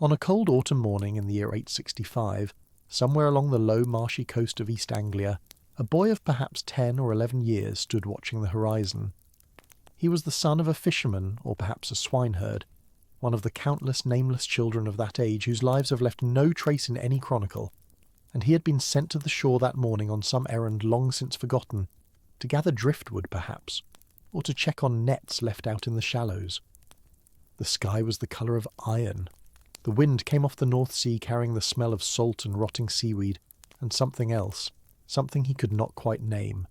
On a cold autumn morning in the year 865, somewhere along the low marshy coast of East Anglia, a boy of perhaps 10 or 11 years stood watching the horizon. He was the son of a fisherman, or perhaps a swineherd, one of the countless nameless children of that age whose lives have left no trace in any chronicle, and he had been sent to the shore that morning on some errand long since forgotten, to gather driftwood perhaps, or to check on nets left out in the shallows. The sky was the colour of iron. The wind came off the North Sea carrying the smell of salt and rotting seaweed, and something else, something he could not quite name,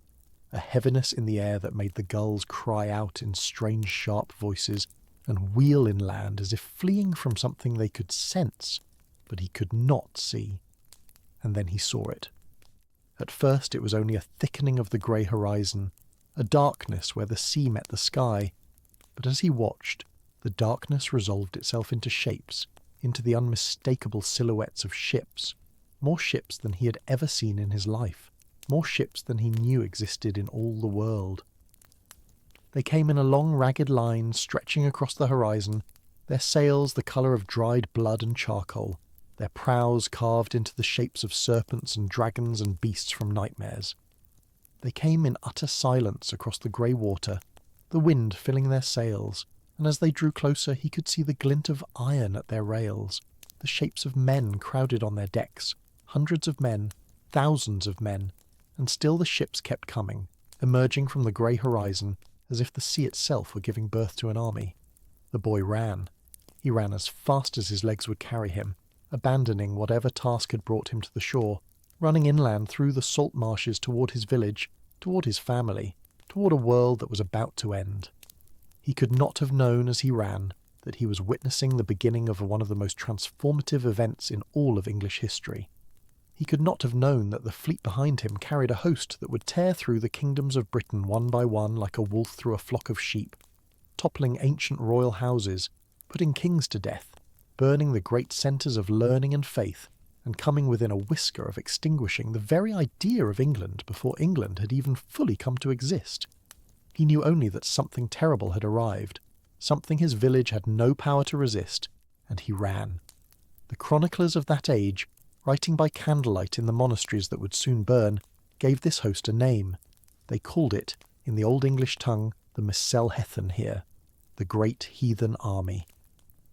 a heaviness in the air that made the gulls cry out in strange sharp voices and wheel inland as if fleeing from something they could sense, but he could not see. And then he saw it. At first it was only a thickening of the grey horizon, a darkness where the sea met the sky, but as he watched, the darkness resolved itself into shapes, into the unmistakable silhouettes of ships, more ships than he had ever seen in his life, more ships than he knew existed in all the world. They came in a long ragged line stretching across the horizon, their sails the colour of dried blood and charcoal, their prows carved into the shapes of serpents and dragons and beasts from nightmares. They came in utter silence across the grey water, the wind filling their sails, and as they drew closer he could see the glint of iron at their rails, the shapes of men crowded on their decks, hundreds of men, thousands of men, and still the ships kept coming, emerging from the grey horizon as if the sea itself were giving birth to an army. The boy ran. He ran as fast as his legs would carry him, abandoning whatever task had brought him to the shore, running inland through the salt marshes toward his village, toward his family, toward a world that was about to end. He could not have known as he ran that he was witnessing the beginning of one of the most transformative events in all of English history. He could not have known that the fleet behind him carried a host that would tear through the kingdoms of Britain one by one like a wolf through a flock of sheep, toppling ancient royal houses, putting kings to death, burning the great centres of learning and faith, and coming within a whisker of extinguishing the very idea of England before England had even fully come to exist. He knew only that something terrible had arrived, something his village had no power to resist, and he ran. The chroniclers of that age, writing by candlelight in the monasteries that would soon burn, gave this host a name. They called it, in the Old English tongue, the Heathen here, the Great Heathen Army.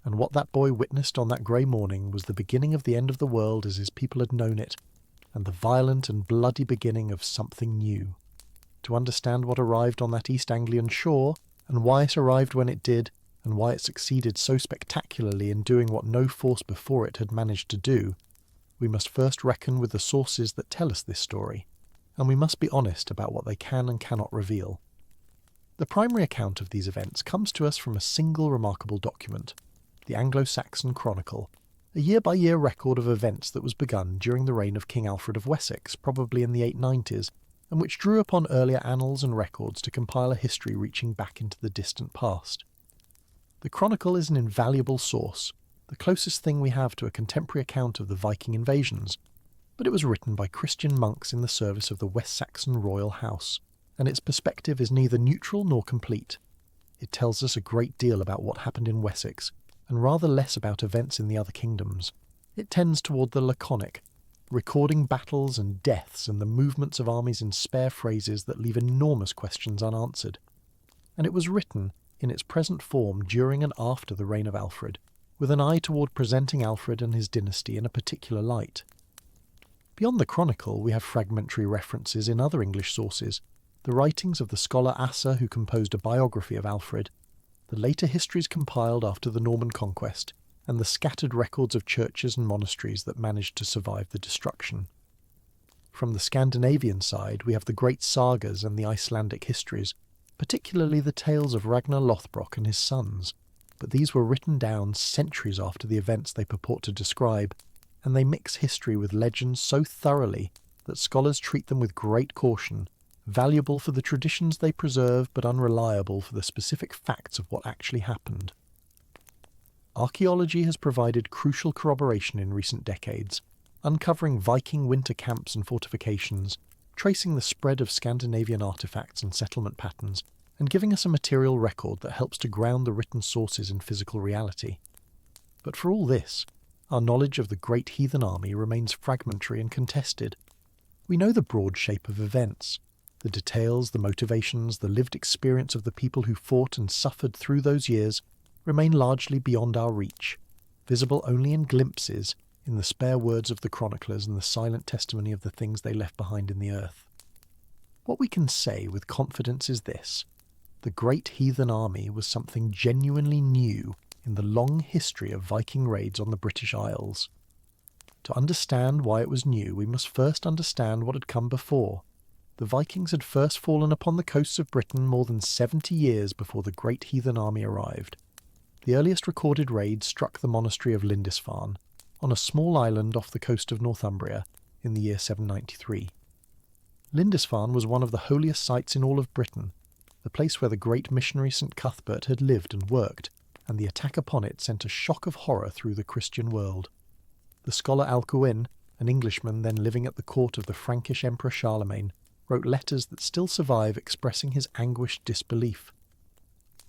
And what that boy witnessed on that grey morning was the beginning of the end of the world as his people had known it, and the violent and bloody beginning of something new. To understand what arrived on that East Anglian shore, and why it arrived when it did, and why it succeeded so spectacularly in doing what no force before it had managed to do, we must first reckon with the sources that tell us this story, and we must be honest about what they can and cannot reveal. The primary account of these events comes to us from a single remarkable document, the Anglo-Saxon Chronicle, a year-by-year record of events that was begun during the reign of King Alfred of Wessex, probably in the 890s, and which drew upon earlier annals and records to compile a history reaching back into the distant past. The Chronicle is an invaluable source, the closest thing we have to a contemporary account of the Viking invasions, but it was written by Christian monks in the service of the West Saxon royal house, and its perspective is neither neutral nor complete. It tells us a great deal about what happened in Wessex, and rather less about events in the other kingdoms. It tends toward the laconic, recording battles and deaths and the movements of armies in spare phrases that leave enormous questions unanswered. And it was written, in its present form during and after the reign of Alfred, with an eye toward presenting Alfred and his dynasty in a particular light. Beyond the Chronicle, we have fragmentary references in other English sources, the writings of the scholar Asser who composed a biography of Alfred, the later histories compiled after the Norman conquest, and the scattered records of churches and monasteries that managed to survive the destruction. From the Scandinavian side, we have the great sagas and the Icelandic histories, particularly the tales of Ragnar Lothbrok and his sons, but these were written down centuries after the events they purport to describe, and they mix history with legends so thoroughly that scholars treat them with great caution, valuable for the traditions they preserve but unreliable for the specific facts of what actually happened. Archaeology has provided crucial corroboration in recent decades, uncovering Viking winter camps and fortifications, tracing the spread of Scandinavian artifacts and settlement patterns, and giving us a material record that helps to ground the written sources in physical reality. But for all this, our knowledge of the great heathen army remains fragmentary and contested. We know the broad shape of events. The details, the motivations, the lived experience of the people who fought and suffered through those years remain largely beyond our reach, visible only in glimpses in the spare words of the chroniclers and the silent testimony of the things they left behind in the earth. What we can say with confidence is this: the great heathen army was something genuinely new in the long history of Viking raids on the British Isles. To understand why it was new, we must first understand what had come before. The Vikings had first fallen upon the coasts of Britain more than 70 years before the great heathen army arrived. The earliest recorded raid struck the monastery of Lindisfarne, on a small island off the coast of Northumbria, in the year 793. Lindisfarne was one of the holiest sites in all of Britain, the place where the great missionary St. Cuthbert had lived and worked, and the attack upon it sent a shock of horror through the Christian world. The scholar Alcuin, an Englishman then living at the court of the Frankish Emperor Charlemagne, wrote letters that still survive expressing his anguished disbelief.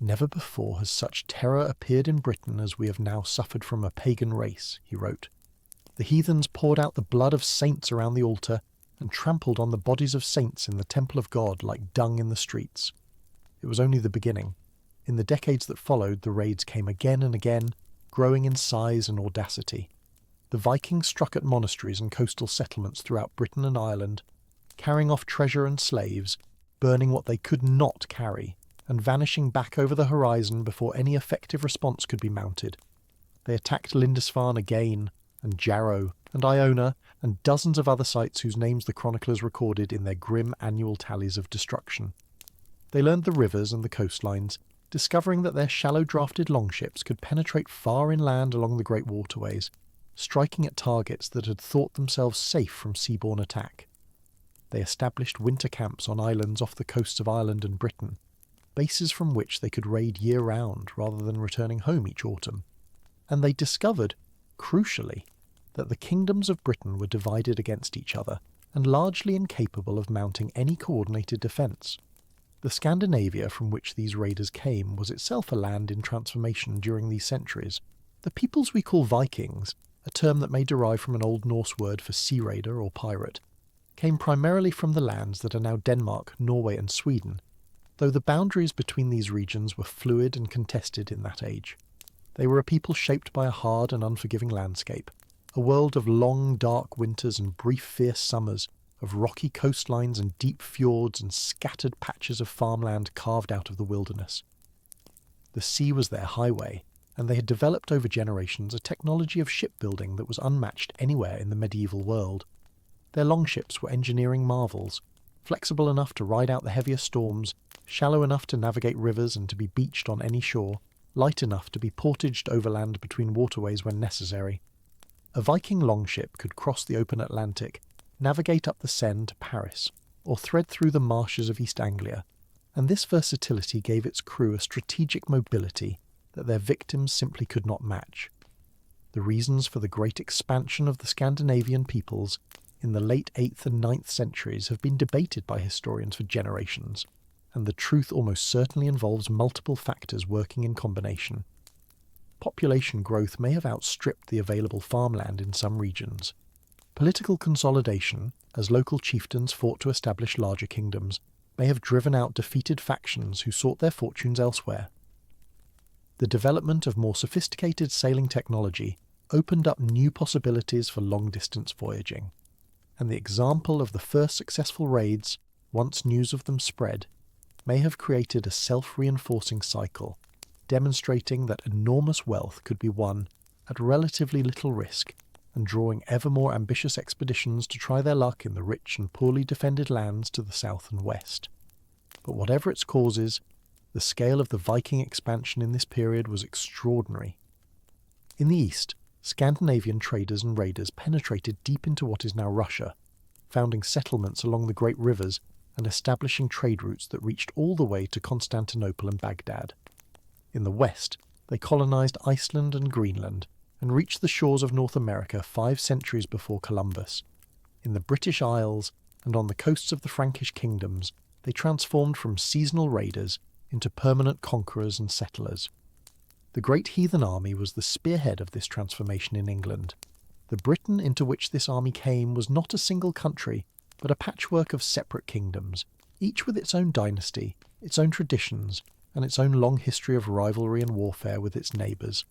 "Never before has such terror appeared in Britain as we have now suffered from a pagan race," he wrote. "The heathens poured out the blood of saints around the altar and trampled on the bodies of saints in the temple of God like dung in the streets." It was only the beginning. In the decades that followed, the raids came again and again, growing in size and audacity. The Vikings struck at monasteries and coastal settlements throughout Britain and Ireland, carrying off treasure and slaves, burning what they could not carry, and vanishing back over the horizon before any effective response could be mounted. They attacked Lindisfarne again, and Jarrow, and Iona, and dozens of other sites whose names the chroniclers recorded in their grim annual tallies of destruction. They learned the rivers and the coastlines, discovering that their shallow-drafted longships could penetrate far inland along the great waterways, striking at targets that had thought themselves safe from seaborne attack. They established winter camps on islands off the coasts of Ireland and Britain, bases from which they could raid year-round rather than returning home each autumn. And they discovered, crucially, that the kingdoms of Britain were divided against each other and largely incapable of mounting any coordinated defence. The Scandinavia from which these raiders came was itself a land in transformation during these centuries. The peoples we call Vikings, a term that may derive from an Old Norse word for sea raider or pirate, came primarily from the lands that are now Denmark, Norway and Sweden, though the boundaries between these regions were fluid and contested in that age. They were a people shaped by a hard and unforgiving landscape, a world of long, dark winters and brief, fierce summers, of rocky coastlines and deep fjords and scattered patches of farmland carved out of the wilderness. The sea was their highway, and they had developed over generations a technology of shipbuilding that was unmatched anywhere in the medieval world. Their longships were engineering marvels, flexible enough to ride out the heavier storms, shallow enough to navigate rivers and to be beached on any shore, light enough to be portaged overland between waterways when necessary. A Viking longship could cross the open Atlantic, navigate up the Seine to Paris, or thread through the marshes of East Anglia, and this versatility gave its crew a strategic mobility that their victims simply could not match. The reasons for the great expansion of the Scandinavian peoples in the late 8th and 9th centuries have been debated by historians for generations, and the truth almost certainly involves multiple factors working in combination. Population growth may have outstripped the available farmland in some regions. Political consolidation, as local chieftains fought to establish larger kingdoms, may have driven out defeated factions who sought their fortunes elsewhere. The development of more sophisticated sailing technology opened up new possibilities for long-distance voyaging, and the example of the first successful raids, once news of them spread, may have created a self-reinforcing cycle, demonstrating that enormous wealth could be won at relatively little risk, and drawing ever more ambitious expeditions to try their luck in the rich and poorly defended lands to the south and west. But whatever its causes, the scale of the Viking expansion in this period was extraordinary. In the east, Scandinavian traders and raiders penetrated deep into what is now Russia, founding settlements along the great rivers and establishing trade routes that reached all the way to Constantinople and Baghdad. In the west, they colonized Iceland and Greenland, and reached the shores of North America 5 centuries before Columbus. In the British Isles and on the coasts of the Frankish kingdoms, they transformed from seasonal raiders into permanent conquerors and settlers. The great heathen army was the spearhead of this transformation in England. The Britain into which this army came was not a single country, but a patchwork of separate kingdoms, each with its own dynasty, its own traditions, and its own long history of rivalry and warfare with its neighbours.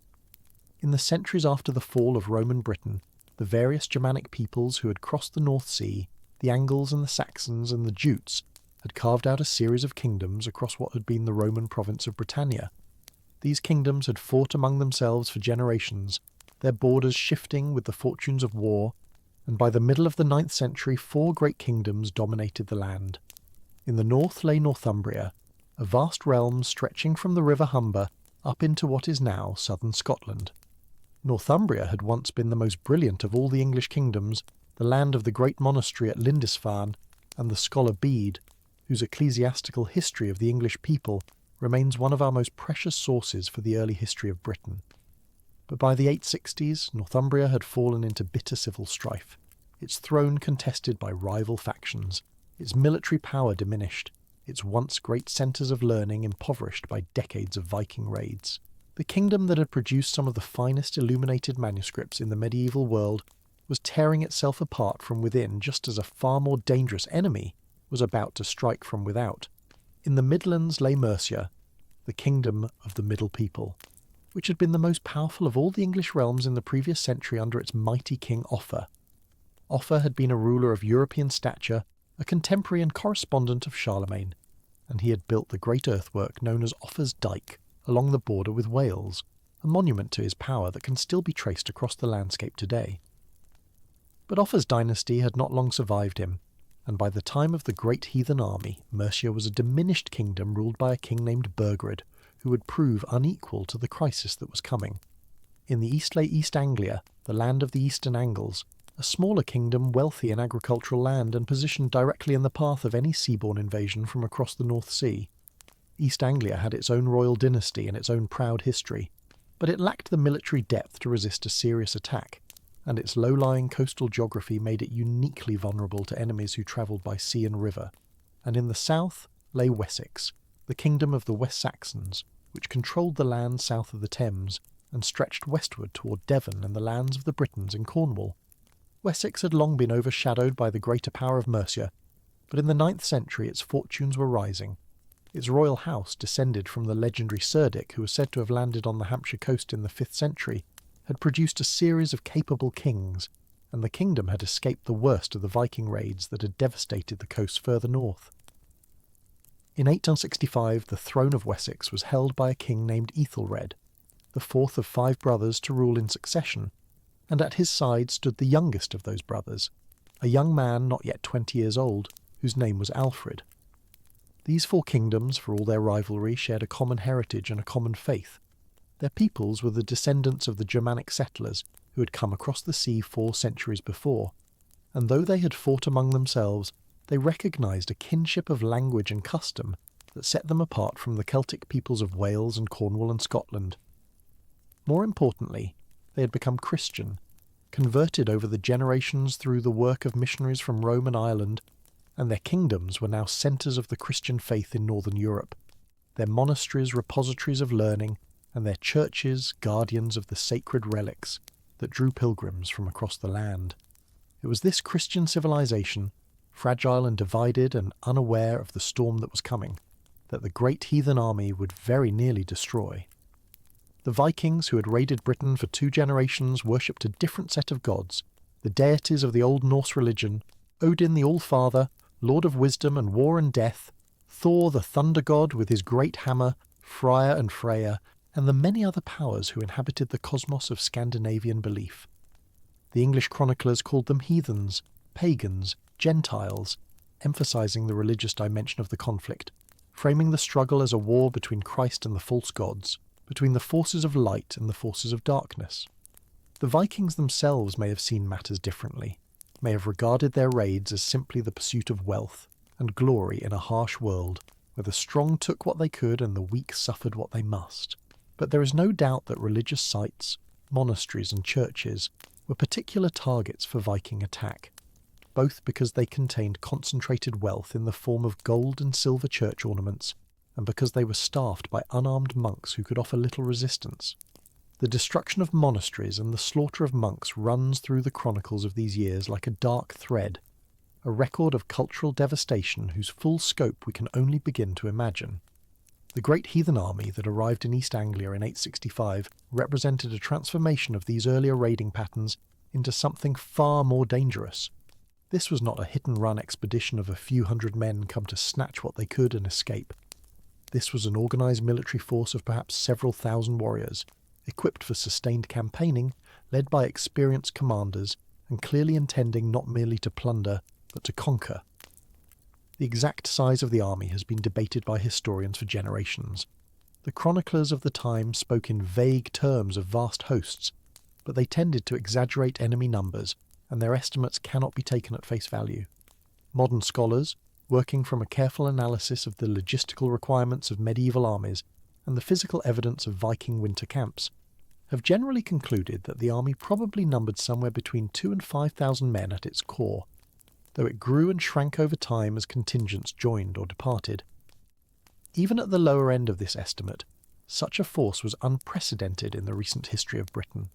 In the centuries after the fall of Roman Britain, the various Germanic peoples who had crossed the North Sea, the Angles and the Saxons and the Jutes, had carved out a series of kingdoms across what had been the Roman province of Britannia. These kingdoms had fought among themselves for generations, their borders shifting with the fortunes of war, and by the middle of the 9th century 4 great kingdoms dominated the land. In the north lay Northumbria, a vast realm stretching from the river Humber up into what is now southern Scotland. Northumbria had once been the most brilliant of all the English kingdoms, the land of the great monastery at Lindisfarne and the scholar Bede, whose ecclesiastical history of the English people remains one of our most precious sources for the early history of Britain. But by the 860s, Northumbria had fallen into bitter civil strife, its throne contested by rival factions, its military power diminished, its once great centres of learning impoverished by decades of Viking raids. The kingdom that had produced some of the finest illuminated manuscripts in the medieval world was tearing itself apart from within just as a far more dangerous enemy was about to strike from without. In the Midlands lay Mercia, the kingdom of the Middle People, which had been the most powerful of all the English realms in the previous century under its mighty king Offa. Offa had been a ruler of European stature, a contemporary and correspondent of Charlemagne, and he had built the great earthwork known as Offa's Dyke along the border with Wales, a monument to his power that can still be traced across the landscape today. But Offa's dynasty had not long survived him, and by the time of the great heathen army, Mercia was a diminished kingdom ruled by a king named Burgred, who would prove unequal to the crisis that was coming. In the east lay East Anglia, the land of the Eastern Angles, a smaller kingdom wealthy in agricultural land and positioned directly in the path of any seaborne invasion from across the North Sea. East Anglia had its own royal dynasty and its own proud history, but it lacked the military depth to resist a serious attack, and its low-lying coastal geography made it uniquely vulnerable to enemies who travelled by sea and river. And in the south lay Wessex, the kingdom of the West Saxons, which controlled the land south of the Thames and stretched westward toward Devon and the lands of the Britons in Cornwall. Wessex had long been overshadowed by the greater power of Mercia, but in the 9th century its fortunes were rising. Its royal house, descended from the legendary Cerdic, who was said to have landed on the Hampshire coast in the 5th century, had produced a series of capable kings, and the kingdom had escaped the worst of the Viking raids that had devastated the coast further north. In 865 the throne of Wessex was held by a king named Ethelred, the 4th of 5 brothers to rule in succession, and at his side stood the youngest of those brothers, a young man not yet 20 years old, whose name was Alfred. These 4 kingdoms, for all their rivalry, shared a common heritage and a common faith. Their peoples were the descendants of the Germanic settlers who had come across the sea 4 centuries before, and though they had fought among themselves, they recognised a kinship of language and custom that set them apart from the Celtic peoples of Wales and Cornwall and Scotland. More importantly, they had become Christian, converted over the generations through the work of missionaries from Rome and Ireland, and their kingdoms were now centres of the Christian faith in northern Europe, their monasteries repositories of learning, and their churches guardians of the sacred relics that drew pilgrims from across the land. It was this Christian civilization, fragile and divided and unaware of the storm that was coming, that the great heathen army would very nearly destroy. The Vikings, who had raided Britain for 2 generations, worshipped a different set of gods, the deities of the Old Norse religion, Odin the All-Father, Lord of Wisdom and War and Death, Thor the Thunder God with his great hammer, Freya and Freya, and the many other powers who inhabited the cosmos of Scandinavian belief. The English chroniclers called them heathens, pagans, Gentiles, emphasizing the religious dimension of the conflict, framing the struggle as a war between Christ and the false gods, between the forces of light and the forces of darkness. The Vikings themselves may have seen matters differently, may have regarded their raids as simply the pursuit of wealth and glory in a harsh world, where the strong took what they could and the weak suffered what they must. But there is no doubt that religious sites, monasteries and churches were particular targets for Viking attack, both because they contained concentrated wealth in the form of gold and silver church ornaments, and because they were staffed by unarmed monks who could offer little resistance. The destruction of monasteries and the slaughter of monks runs through the chronicles of these years like a dark thread, a record of cultural devastation whose full scope we can only begin to imagine. The great heathen army that arrived in East Anglia in 865 represented a transformation of these earlier raiding patterns into something far more dangerous. This was not a hit-and-run expedition of a few hundred men come to snatch what they could and escape. This was an organised military force of perhaps several thousand warriors, equipped for sustained campaigning, led by experienced commanders, and clearly intending not merely to plunder, but to conquer. The exact size of the army has been debated by historians for generations. The chroniclers of the time spoke in vague terms of vast hosts, but they tended to exaggerate enemy numbers, and their estimates cannot be taken at face value. Modern scholars, working from a careful analysis of the logistical requirements of medieval armies and the physical evidence of Viking winter camps, have generally concluded that the army probably numbered somewhere between 2,000 and 5,000 men at its core, though it grew and shrank over time as contingents joined or departed. Even at the lower end of this estimate, such a force was unprecedented in the recent history of Britain.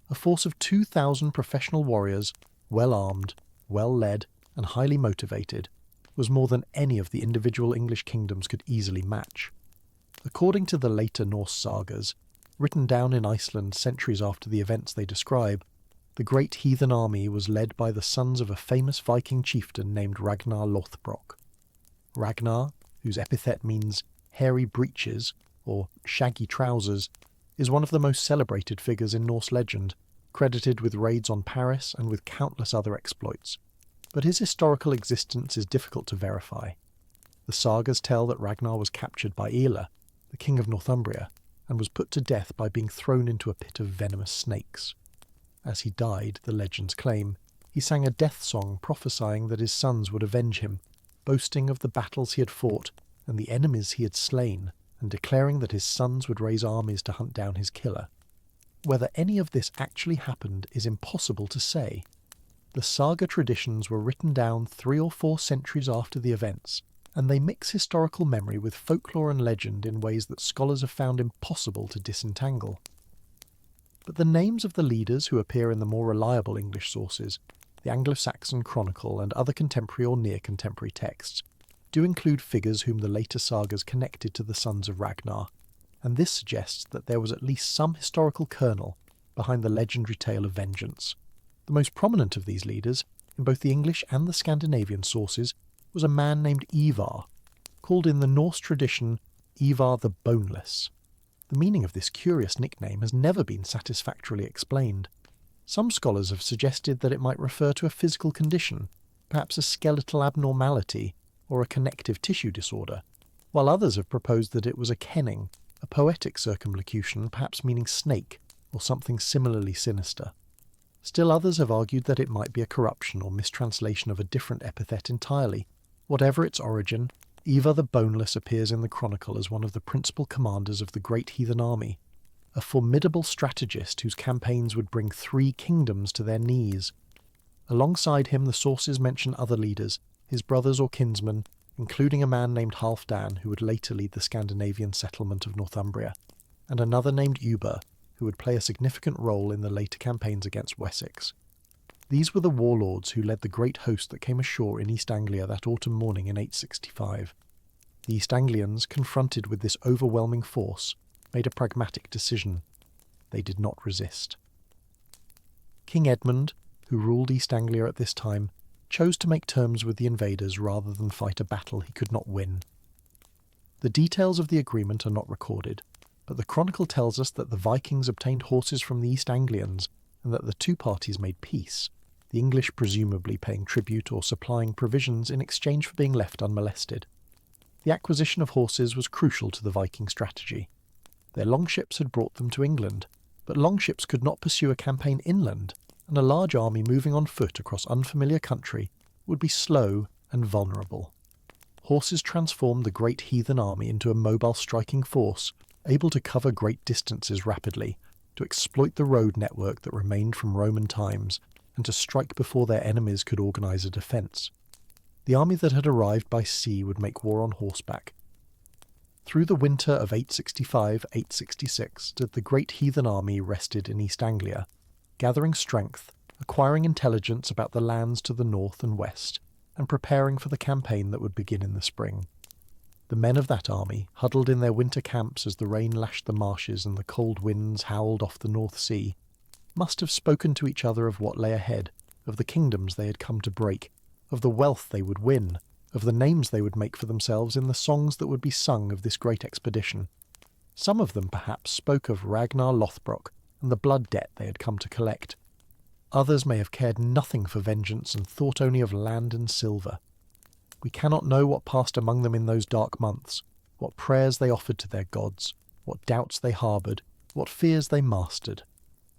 A force of 2,000 professional warriors, well armed, well led, and highly motivated, was more than any of the individual English kingdoms could easily match. According to the later Norse sagas, written down in Iceland centuries after the events they describe, the great heathen army was led by the sons of a famous Viking chieftain named Ragnar Lothbrok. Ragnar, whose epithet means hairy breeches or shaggy trousers, is one of the most celebrated figures in Norse legend, credited with raids on Paris and with countless other exploits. But his historical existence is difficult to verify. The sagas tell that Ragnar was captured by Ela, the king of Northumbria, and was put to death by being thrown into a pit of venomous snakes. As he died, the legends claim, he sang a death song prophesying that his sons would avenge him, boasting of the battles he had fought and the enemies he had slain, and declaring that his sons would raise armies to hunt down his killer. Whether any of this actually happened is impossible to say. The saga traditions were written down 3 or 4 centuries after the events, and they mix historical memory with folklore and legend in ways that scholars have found impossible to disentangle. But the names of the leaders who appear in the more reliable English sources, the Anglo-Saxon Chronicle and other contemporary or near-contemporary texts, do include figures whom the later sagas connected to the sons of Ragnar, and this suggests that there was at least some historical kernel behind the legendary tale of vengeance. The most prominent of these leaders, in both the English and the Scandinavian sources, was a man named Ivar, called in the Norse tradition Ivar the Boneless. The meaning of this curious nickname has never been satisfactorily explained. Some scholars have suggested that it might refer to a physical condition, perhaps a skeletal abnormality or a connective tissue disorder, while others have proposed that it was a kenning, a poetic circumlocution perhaps meaning snake or something similarly sinister. Still others have argued that it might be a corruption or mistranslation of a different epithet entirely. Whatever its origin, Ivar the Boneless appears in the Chronicle as one of the principal commanders of the great heathen army, a formidable strategist whose campaigns would bring 3 kingdoms to their knees. Alongside him the sources mention other leaders, his brothers or kinsmen, including a man named Halfdan who would later lead the Scandinavian settlement of Northumbria, and another named Uber, who would play a significant role in the later campaigns against Wessex. These were the warlords who led the great host that came ashore in East Anglia that autumn morning in 865. The East Anglians, confronted with this overwhelming force, made a pragmatic decision. They did not resist. King Edmund, who ruled East Anglia at this time, chose to make terms with the invaders rather than fight a battle he could not win. The details of the agreement are not recorded, but the Chronicle tells us that the Vikings obtained horses from the East Anglians and that the 2 parties made peace, the English presumably paying tribute or supplying provisions in exchange for being left unmolested. The acquisition of horses was crucial to the Viking strategy. Their longships had brought them to England, but longships could not pursue a campaign inland, and a large army moving on foot across unfamiliar country would be slow and vulnerable. Horses transformed the great heathen army into a mobile striking force, able to cover great distances rapidly, to exploit the road network that remained from Roman times, and to strike before their enemies could organise a defence. The army that had arrived by sea would make war on horseback. Through the winter of 865-866 the great heathen army rested in East Anglia, gathering strength, acquiring intelligence about the lands to the north and west, and preparing for the campaign that would begin in the spring. The men of that army, huddled in their winter camps as the rain lashed the marshes and the cold winds howled off the North Sea, must have spoken to each other of what lay ahead, of the kingdoms they had come to break, of the wealth they would win, of the names they would make for themselves in the songs that would be sung of this great expedition. Some of them perhaps spoke of Ragnar Lothbrok and the blood debt they had come to collect. Others may have cared nothing for vengeance and thought only of land and silver. We cannot know what passed among them in those dark months, what prayers they offered to their gods, what doubts they harboured, what fears they mastered.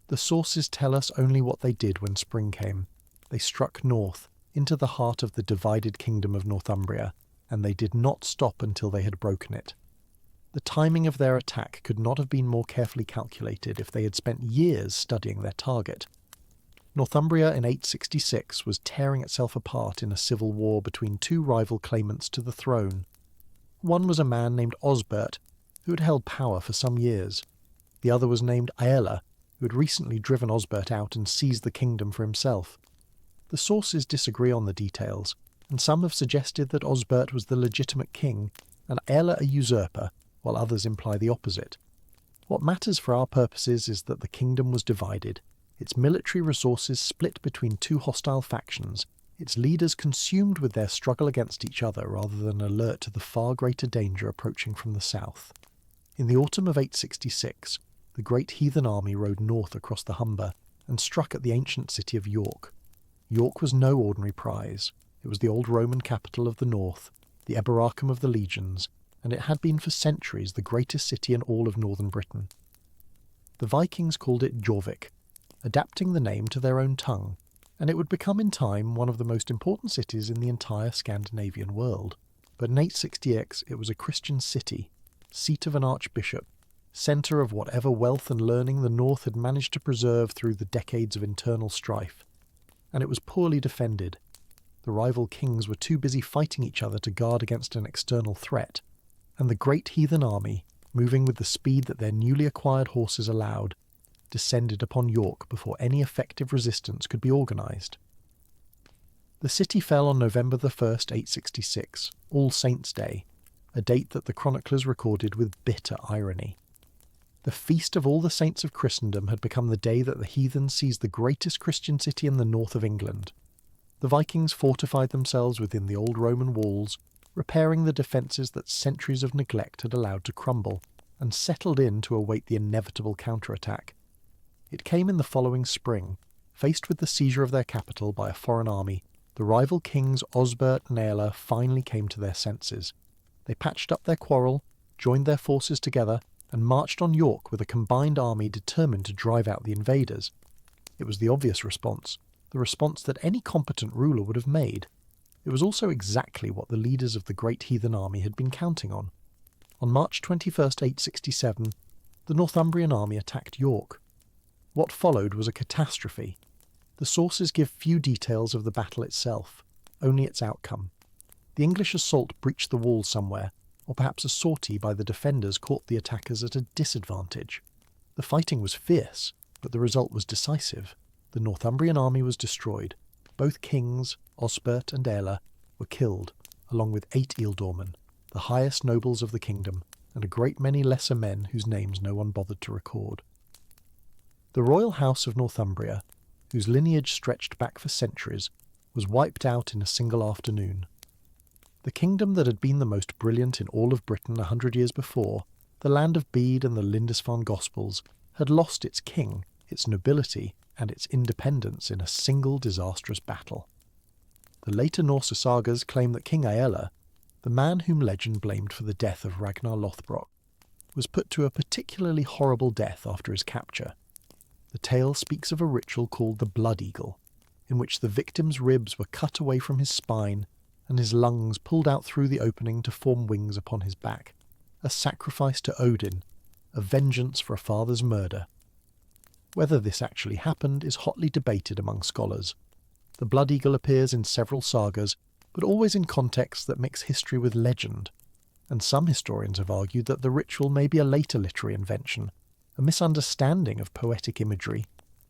The sources tell us only what they did when spring came. They struck north, into the heart of the divided kingdom of Northumbria, and they did not stop until they had broken it. The timing of their attack could not have been more carefully calculated if they had spent years studying their target. Northumbria in 866 was tearing itself apart in a civil war between two rival claimants to the throne. One was a man named Osbert, who had held power for some years. The other was named Aella, who had recently driven Osbert out and seized the kingdom for himself. The sources disagree on the details, and some have suggested that Osbert was the legitimate king and Aella a usurper, while others imply the opposite. What matters for our purposes is that the kingdom was divided, its military resources split between two hostile factions, its leaders consumed with their struggle against each other rather than alert to the far greater danger approaching from the south. In the autumn of 866, the great heathen army rode north across the Humber and struck at the ancient city of York. York was no ordinary prize. It was the old Roman capital of the north, the Eboracum of the legions, and it had been for centuries the greatest city in all of northern Britain. The Vikings called it Jorvik, adapting the name to their own tongue, and it would become in time one of the most important cities in the entire Scandinavian world. But in 866 it was a Christian city, seat of an archbishop, centre of whatever wealth and learning the north had managed to preserve through the decades of internal strife. And it was poorly defended. The rival kings were too busy fighting each other to guard against an external threat, and the great heathen army, moving with the speed that their newly acquired horses allowed, descended upon York before any effective resistance could be organised. The city fell on November the 1st, 866, All Saints' Day, a date that the chroniclers recorded with bitter irony. The feast of all the saints of Christendom had become the day that the heathen seized the greatest Christian city in the north of England. The Vikings fortified themselves within the old Roman walls, repairing the defences that centuries of neglect had allowed to crumble, and settled in to await the inevitable counterattack. It came in the following spring. Faced with the seizure of their capital by a foreign army, the rival kings Osbert and Aella finally came to their senses. They patched up their quarrel, joined their forces together, and marched on York with a combined army determined to drive out the invaders. It was the obvious response, the response that any competent ruler would have made. It was also exactly what the leaders of the great heathen army had been counting on. On March 21st, 867, the Northumbrian army attacked York. What followed was a catastrophe. The sources give few details of the battle itself, only its outcome. The English assault breached the walls somewhere, or perhaps a sortie by the defenders caught the attackers at a disadvantage. The fighting was fierce, but the result was decisive. The Northumbrian army was destroyed. Both kings, Osbert and Aella, were killed, along with 8 ealdormen, the highest nobles of the kingdom, and a great many lesser men whose names no one bothered to record. The royal house of Northumbria, whose lineage stretched back for centuries, was wiped out in a single afternoon. The kingdom that had been the most brilliant in all of Britain 100 years before, the land of Bede and the Lindisfarne Gospels, had lost its king, its nobility, and its independence in a single disastrous battle. The later Norse sagas claim that King Aella, the man whom legend blamed for the death of Ragnar Lothbrok, was put to a particularly horrible death after his capture. The tale speaks of a ritual called the Blood Eagle, in which the victim's ribs were cut away from his spine and his lungs pulled out through the opening to form wings upon his back, a sacrifice to Odin, a vengeance for a father's murder. Whether this actually happened is hotly debated among scholars. The Blood Eagle appears in several sagas, but always in contexts that mix history with legend, and some historians have argued that the ritual may be a later literary invention, a misunderstanding of poetic imagery,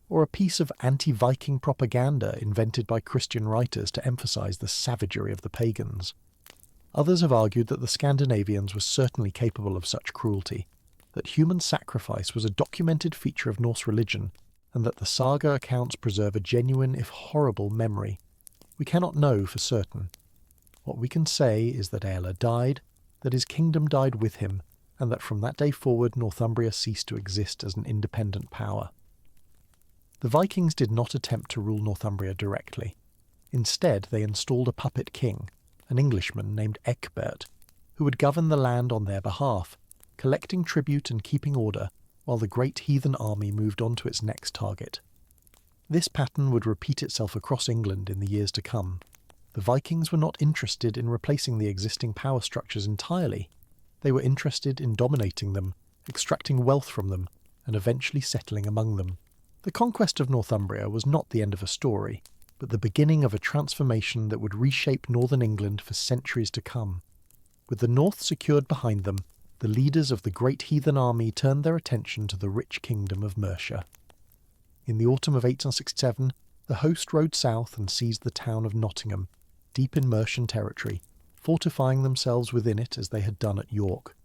or a piece of anti-Viking propaganda invented by Christian writers to emphasize the savagery of the pagans. Others have argued that the Scandinavians were certainly capable of such cruelty, that human sacrifice was a documented feature of Norse religion, and that the saga accounts preserve a genuine, if horrible, memory. We cannot know for certain. What we can say is that Aelle died, that his kingdom died with him, and that from that day forward Northumbria ceased to exist as an independent power. The Vikings did not attempt to rule Northumbria directly. Instead, they installed a puppet king, an Englishman named Ecbert, who would govern the land on their behalf, collecting tribute and keeping order, while the great heathen army moved on to its next target. This pattern would repeat itself across England in the years to come. The Vikings were not interested in replacing the existing power structures entirely. They were interested in dominating them, extracting wealth from them, and eventually settling among them. The conquest of Northumbria was not the end of a story, but the beginning of a transformation that would reshape northern England for centuries to come. With the north secured behind them, the leaders of the great heathen army turned their attention to the rich kingdom of Mercia. In the autumn of 867, the host rode south and seized the town of Nottingham, deep in Mercian territory, fortifying themselves within it as they had done at York.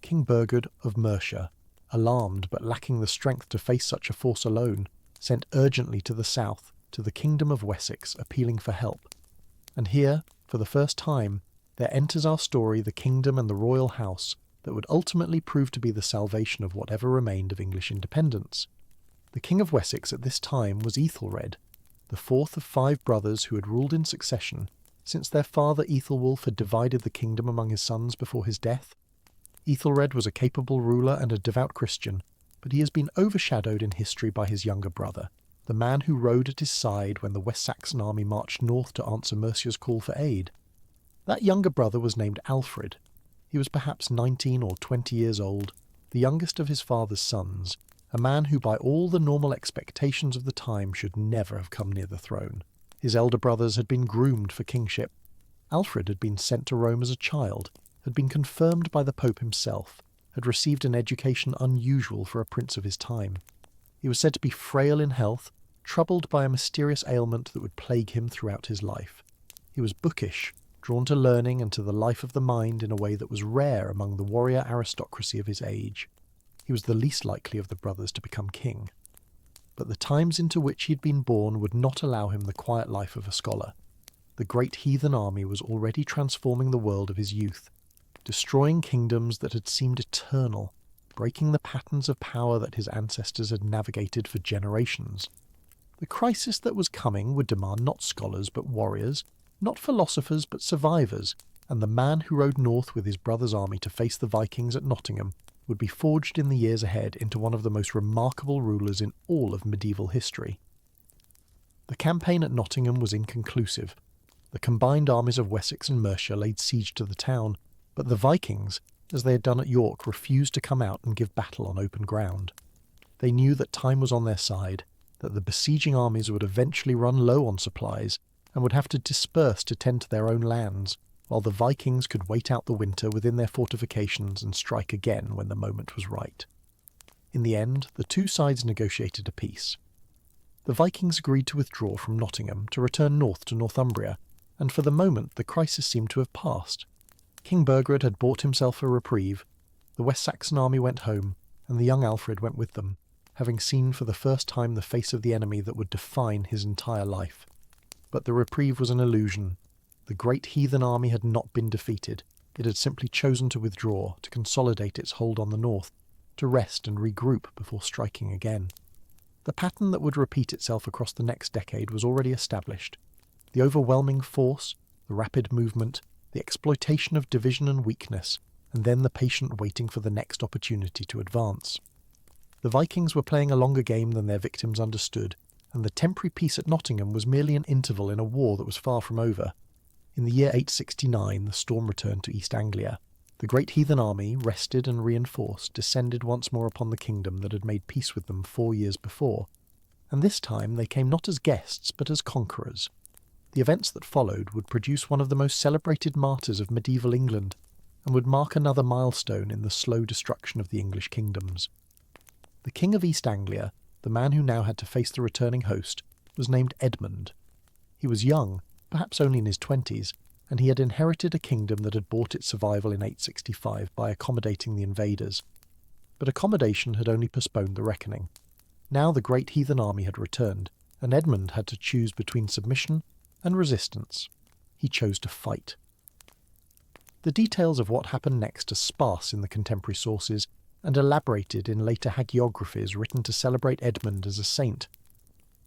King Burgred of Mercia, alarmed but lacking the strength to face such a force alone, sent urgently to the south, to the kingdom of Wessex, appealing for help. And here, for the first time, there enters our story the kingdom and the royal house that would ultimately prove to be the salvation of whatever remained of English independence. The King of Wessex at this time was Ethelred, the fourth of 5 brothers who had ruled in succession, since their father Ethelwulf had divided the kingdom among his sons before his death. Ethelred was a capable ruler and a devout Christian, but he has been overshadowed in history by his younger brother, the man who rode at his side when the West Saxon army marched north to answer Mercia's call for aid. That younger brother was named Alfred. He was perhaps 19 or 20 years old, the youngest of his father's sons, a man who by all the normal expectations of the time should never have come near the throne. His elder brothers had been groomed for kingship. Alfred had been sent to Rome as a child, had been confirmed by the Pope himself, had received an education unusual for a prince of his time. He was said to be frail in health, troubled by a mysterious ailment that would plague him throughout his life. He was bookish, drawn to learning and to the life of the mind in a way that was rare among the warrior aristocracy of his age. He was the least likely of the brothers to become king. But the times into which he had been born would not allow him the quiet life of a scholar. The great heathen army was already transforming the world of his youth, destroying kingdoms that had seemed eternal, breaking the patterns of power that his ancestors had navigated for generations. The crisis that was coming would demand not scholars but warriors, not philosophers but survivors, and the man who rode north with his brother's army to face the Vikings at Nottingham would be forged in the years ahead into one of the most remarkable rulers in all of medieval history. The campaign at Nottingham was inconclusive. The combined armies of Wessex and Mercia laid siege to the town, but the Vikings, as they had done at York, refused to come out and give battle on open ground. They knew that time was on their side, that the besieging armies would eventually run low on supplies and would have to disperse to tend to their own lands, while the Vikings could wait out the winter within their fortifications and strike again when the moment was right. In the end, the two sides negotiated a peace. The Vikings agreed to withdraw from Nottingham to return north to Northumbria, and for the moment the crisis seemed to have passed. King Burgred had bought himself a reprieve, the West Saxon army went home, and the young Alfred went with them, having seen for the first time the face of the enemy that would define his entire life. But the reprieve was an illusion. The great heathen army had not been defeated. It had simply chosen to withdraw, to consolidate its hold on the north, to rest and regroup before striking again. The pattern that would repeat itself across the next decade was already established. The overwhelming force, the rapid movement, the exploitation of division and weakness, and then the patient waiting for the next opportunity to advance. The Vikings were playing a longer game than their victims understood, and the temporary peace at Nottingham was merely an interval in a war that was far from over. In the year 869, the storm returned to East Anglia. The great heathen army, rested and reinforced, descended once more upon the kingdom that had made peace with them 4 years before, and this time they came not as guests but as conquerors. The events that followed would produce one of the most celebrated martyrs of medieval England. and would mark another milestone in the slow destruction of the English kingdoms. The King of East Anglia, the man who now had to face the returning host, was named Edmund. He was young, perhaps only in his 20s, and he had inherited a kingdom that had bought its survival in 865 by accommodating the invaders. But accommodation had only postponed the reckoning. Now the great heathen army had returned, and Edmund had to choose between submission and resistance. He chose to fight. The details of what happened next are sparse in the contemporary sources and elaborated in later hagiographies written to celebrate Edmund as a saint.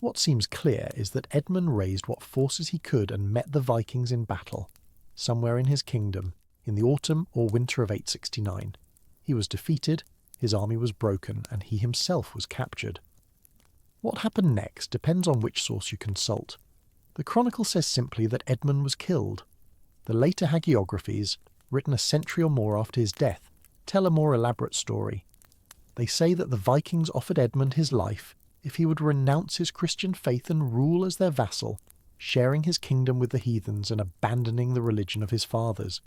What seems clear is that Edmund raised what forces he could and met the Vikings in battle, somewhere in his kingdom, in the autumn or winter of 869. He was defeated, his army was broken, and he himself was captured. What happened next depends on which source you consult. The chronicle says simply that Edmund was killed. The later hagiographies, written a century or more after his death, tell a more elaborate story. They say that the Vikings offered Edmund his life if he would renounce his Christian faith and rule as their vassal, sharing his kingdom with the heathens and abandoning the religion of his fathers.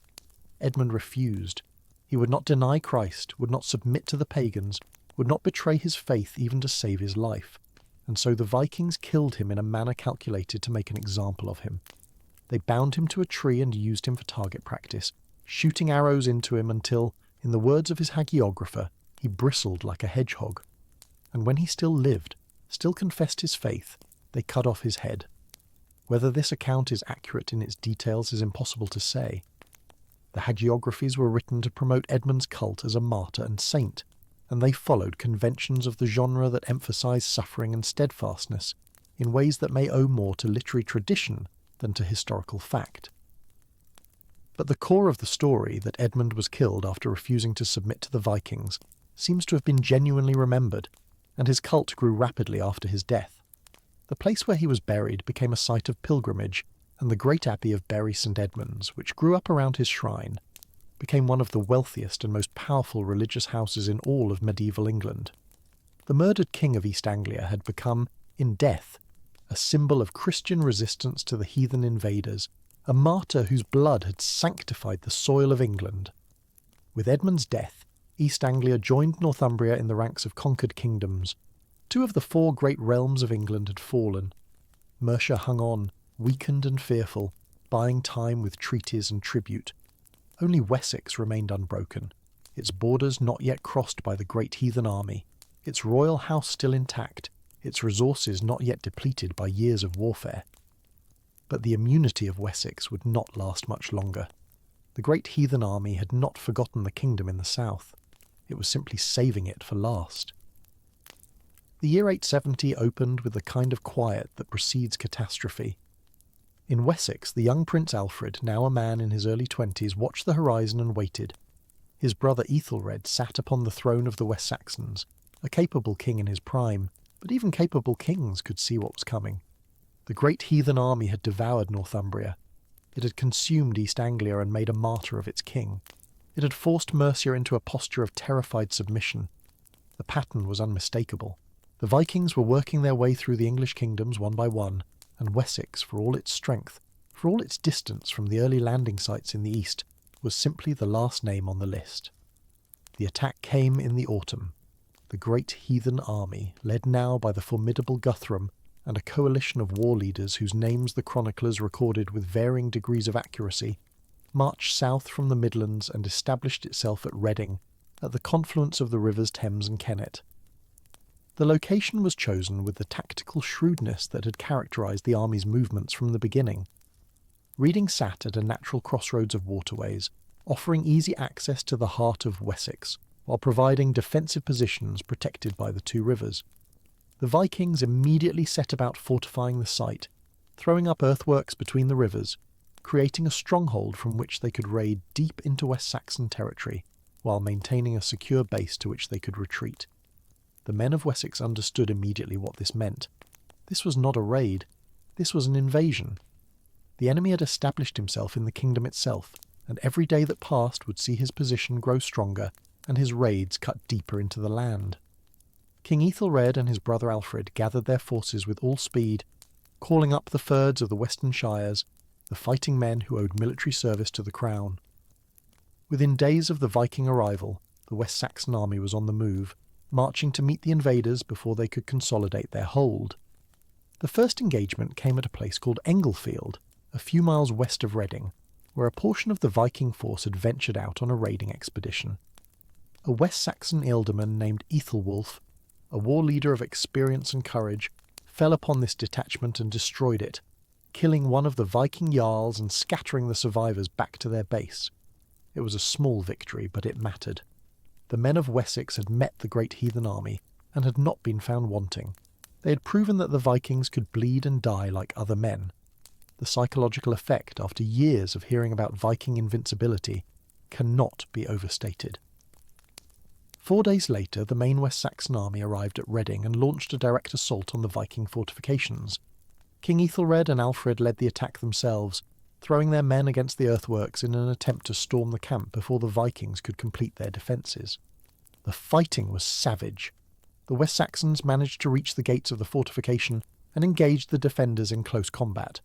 Edmund refused. He would not deny Christ, would not submit to the pagans, would not betray his faith even to save his life. And so the Vikings killed him in a manner calculated to make an example of him. They bound him to a tree and used him for target practice, shooting arrows into him until, in the words of his hagiographer, he bristled like a hedgehog. And when he still lived, still confessed his faith, they cut off his head. Whether this account is accurate in its details is impossible to say. The hagiographies were written to promote Edmund's cult as a martyr and saint, and they followed conventions of the genre that emphasize suffering and steadfastness in ways that may owe more to literary tradition than to historical fact. But the core of the story, that Edmund was killed after refusing to submit to the Vikings, seems to have been genuinely remembered, and his cult grew rapidly after his death. The place where he was buried became a site of pilgrimage, and the great abbey of Bury St Edmunds, which grew up around his shrine, became one of the wealthiest and most powerful religious houses in all of medieval England. The murdered king of East Anglia had become, in death, a symbol of Christian resistance to the heathen invaders, a martyr whose blood had sanctified the soil of England. With Edmund's death, East Anglia joined Northumbria in the ranks of conquered kingdoms. 2 of the 4 great realms of England had fallen. Mercia hung on, weakened and fearful, buying time with treaties and tribute. Only Wessex remained unbroken, its borders not yet crossed by the great heathen army, its royal house still intact, its resources not yet depleted by years of warfare. But the immunity of Wessex would not last much longer. The great heathen army had not forgotten the kingdom in the south. It was simply saving it for last. The year 870 opened with the kind of quiet that precedes catastrophe. In Wessex, the young Prince Alfred, now a man in his early 20s, watched the horizon and waited. His brother Ethelred sat upon the throne of the West Saxons, a capable king in his prime, but even capable kings could see what was coming. The great heathen army had devoured Northumbria. It had consumed East Anglia and made a martyr of its king. It had forced Mercia into a posture of terrified submission. The pattern was unmistakable. The Vikings were working their way through the English kingdoms one by one, and Wessex, for all its strength, for all its distance from the early landing sites in the east, was simply the last name on the list. The attack came in the autumn. The great heathen army, led now by the formidable Guthrum and a coalition of war leaders whose names the chroniclers recorded with varying degrees of accuracy, marched south from the Midlands and established itself at Reading, at the confluence of the rivers Thames and Kennet. The location was chosen with the tactical shrewdness that had characterised the army's movements from the beginning. Reading sat at a natural crossroads of waterways, offering easy access to the heart of Wessex, while providing defensive positions protected by the 2 rivers. The Vikings immediately set about fortifying the site, throwing up earthworks between the rivers, creating a stronghold from which they could raid deep into West Saxon territory, while maintaining a secure base to which they could retreat. The men of Wessex understood immediately what this meant. This was not a raid. This was an invasion. The enemy had established himself in the kingdom itself, and every day that passed would see his position grow stronger and his raids cut deeper into the land. King Ethelred and his brother Alfred gathered their forces with all speed, calling up the fyrds of the western shires, the fighting men who owed military service to the crown. Within days of the Viking arrival, the West Saxon army was on the move, marching to meet the invaders before they could consolidate their hold. The first engagement came at a place called Englefield, a few miles west of Reading, where a portion of the Viking force had ventured out on a raiding expedition. A West Saxon ealdorman named Ethelwulf, a war leader of experience and courage, fell upon this detachment and destroyed it, killing one of the Viking jarls and scattering the survivors back to their base. It was a small victory, but it mattered. The men of Wessex had met the great heathen army and had not been found wanting. They had proven that the Vikings could bleed and die like other men. The psychological effect, after years of hearing about Viking invincibility, cannot be overstated. 4 days later, the main West Saxon army arrived at Reading and launched a direct assault on the Viking fortifications. King Ethelred and Alfred led the attack themselves, throwing their men against the earthworks in an attempt to storm the camp before the Vikings could complete their defences. The fighting was savage. The West Saxons managed to reach the gates of the fortification and engaged the defenders in close combat.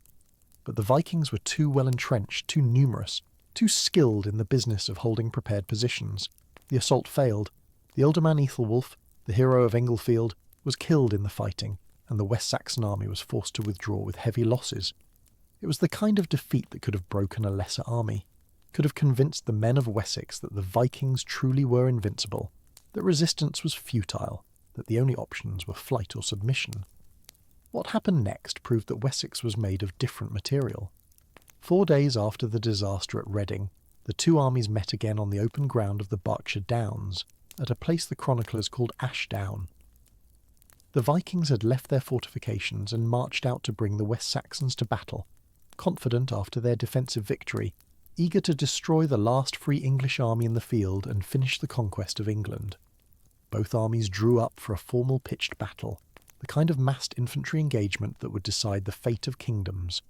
But the Vikings were too well entrenched, too numerous, too skilled in the business of holding prepared positions. The assault failed. The ealdorman Ethelwulf, the hero of Englefield, was killed in the fighting, and the West Saxon army was forced to withdraw with heavy losses. It was the kind of defeat that could have broken a lesser army, could have convinced the men of Wessex that the Vikings truly were invincible, that resistance was futile, that the only options were flight or submission. What happened next proved that Wessex was made of different material. 4 days after the disaster at Reading, the two armies met again on the open ground of the Berkshire Downs, at a place the chroniclers called Ashdown. The Vikings had left their fortifications and marched out to bring the West Saxons to battle, confident after their defensive victory, eager to destroy the last free English army in the field and finish the conquest of England. Both armies drew up for a formal pitched battle, the kind of massed infantry engagement that would decide the fate of kingdoms.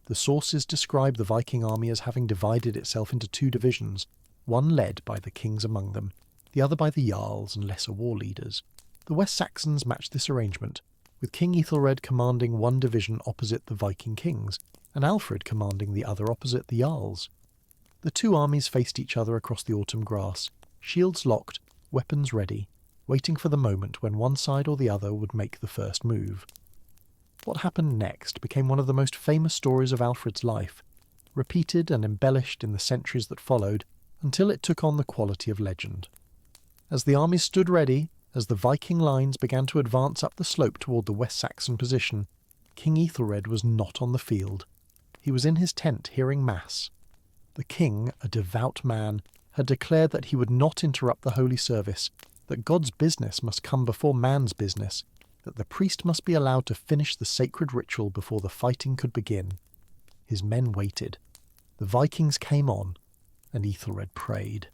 The sources describe the Viking army as having divided itself into 2 divisions, one led by the kings among them, the other by the jarls and lesser war leaders. The West Saxons matched this arrangement, with King Ethelred commanding one division opposite the Viking kings, and Alfred commanding the other opposite the jarls. The two armies faced each other across the autumn grass, shields locked, weapons ready, waiting for the moment when one side or the other would make the first move. What happened next became one of the most famous stories of Alfred's life, repeated and embellished in the centuries that followed, until it took on the quality of legend. As the armies stood ready, as the Viking lines began to advance up the slope toward the West Saxon position, King Ethelred was not on the field. He was in his tent hearing Mass. The king, a devout man, had declared that he would not interrupt the holy service, that God's business must come before man's business, that the priest must be allowed to finish the sacred ritual before the fighting could begin. His men waited. The Vikings came on, and Ethelred prayed.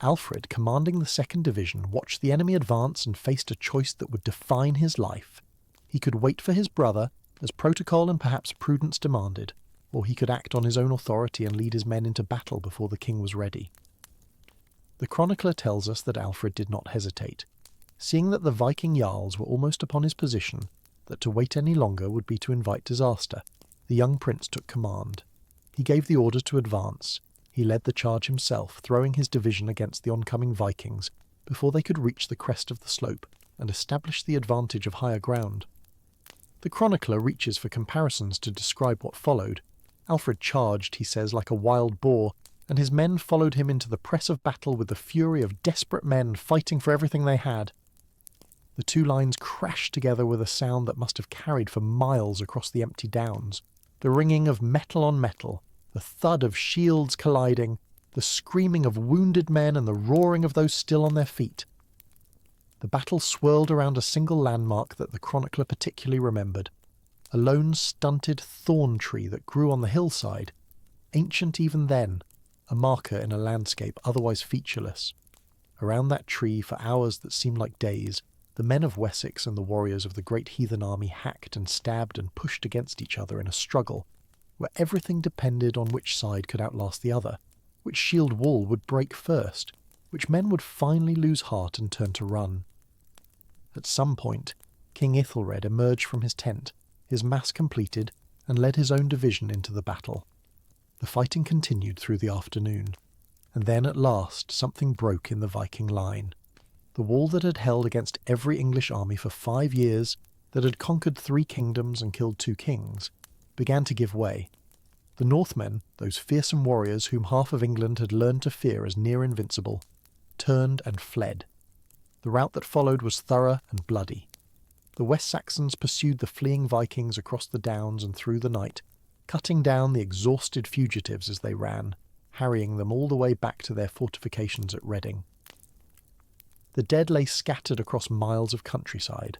Alfred, commanding the 2nd Division, watched the enemy advance and faced a choice that would define his life. He could wait for his brother, as protocol and perhaps prudence demanded, or he could act on his own authority and lead his men into battle before the king was ready. The chronicler tells us that Alfred did not hesitate, seeing that the Viking jarls were almost upon his position, that to wait any longer would be to invite disaster. The young prince took command. He gave the order to advance. He led the charge himself, throwing his division against the oncoming Vikings before they could reach the crest of the slope and establish the advantage of higher ground. The chronicler reaches for comparisons to describe what followed. Alfred charged, he says, like a wild boar, and his men followed him into the press of battle with the fury of desperate men fighting for everything they had. The two lines crashed together with a sound that must have carried for miles across the empty downs, the ringing of metal on metal, the thud of shields colliding, the screaming of wounded men and the roaring of those still on their feet. The battle swirled around a single landmark that the chronicler particularly remembered, a lone stunted thorn tree that grew on the hillside, ancient even then, a marker in a landscape otherwise featureless. Around that tree, for hours that seemed like days, the men of Wessex and the warriors of the great heathen army hacked and stabbed and pushed against each other in a struggle, where everything depended on which side could outlast the other, which shield wall would break first, which men would finally lose heart and turn to run. At some point, King Ethelred emerged from his tent, his mass completed, and led his own division into the battle. The fighting continued through the afternoon. And then at last something broke in the Viking line. The wall that had held against every English army for 5 years, that had conquered 3 kingdoms and killed 2 kings, began to give way. The Northmen, those fearsome warriors whom half of England had learned to fear as near invincible, turned and fled. The rout that followed was thorough and bloody. The West Saxons pursued the fleeing Vikings across the downs and through the night, cutting down the exhausted fugitives as they ran, harrying them all the way back to their fortifications at Reading. The dead lay scattered across miles of countryside.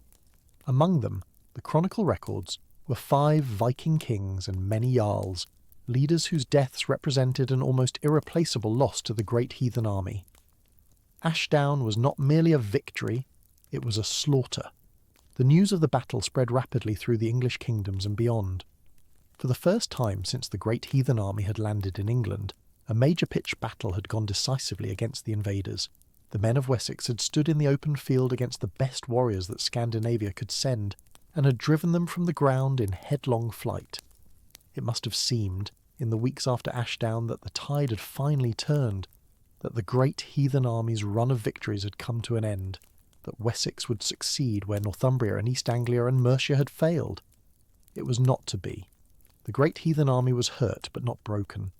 Among them, the chronicle records, were 5 Viking kings and many jarls, leaders whose deaths represented an almost irreplaceable loss to the great heathen army. Ashdown was not merely a victory, it was a slaughter. The news of the battle spread rapidly through the English kingdoms and beyond. For the first time since the great heathen army had landed in England, a major pitched battle had gone decisively against the invaders. The men of Wessex had stood in the open field against the best warriors that Scandinavia could send, and had driven them from the ground in headlong flight. It must have seemed, in the weeks after Ashdown, that the tide had finally turned, that the great heathen army's run of victories had come to an end, that Wessex would succeed where Northumbria and East Anglia and Mercia had failed. It was not to be. The great heathen army was hurt but not broken.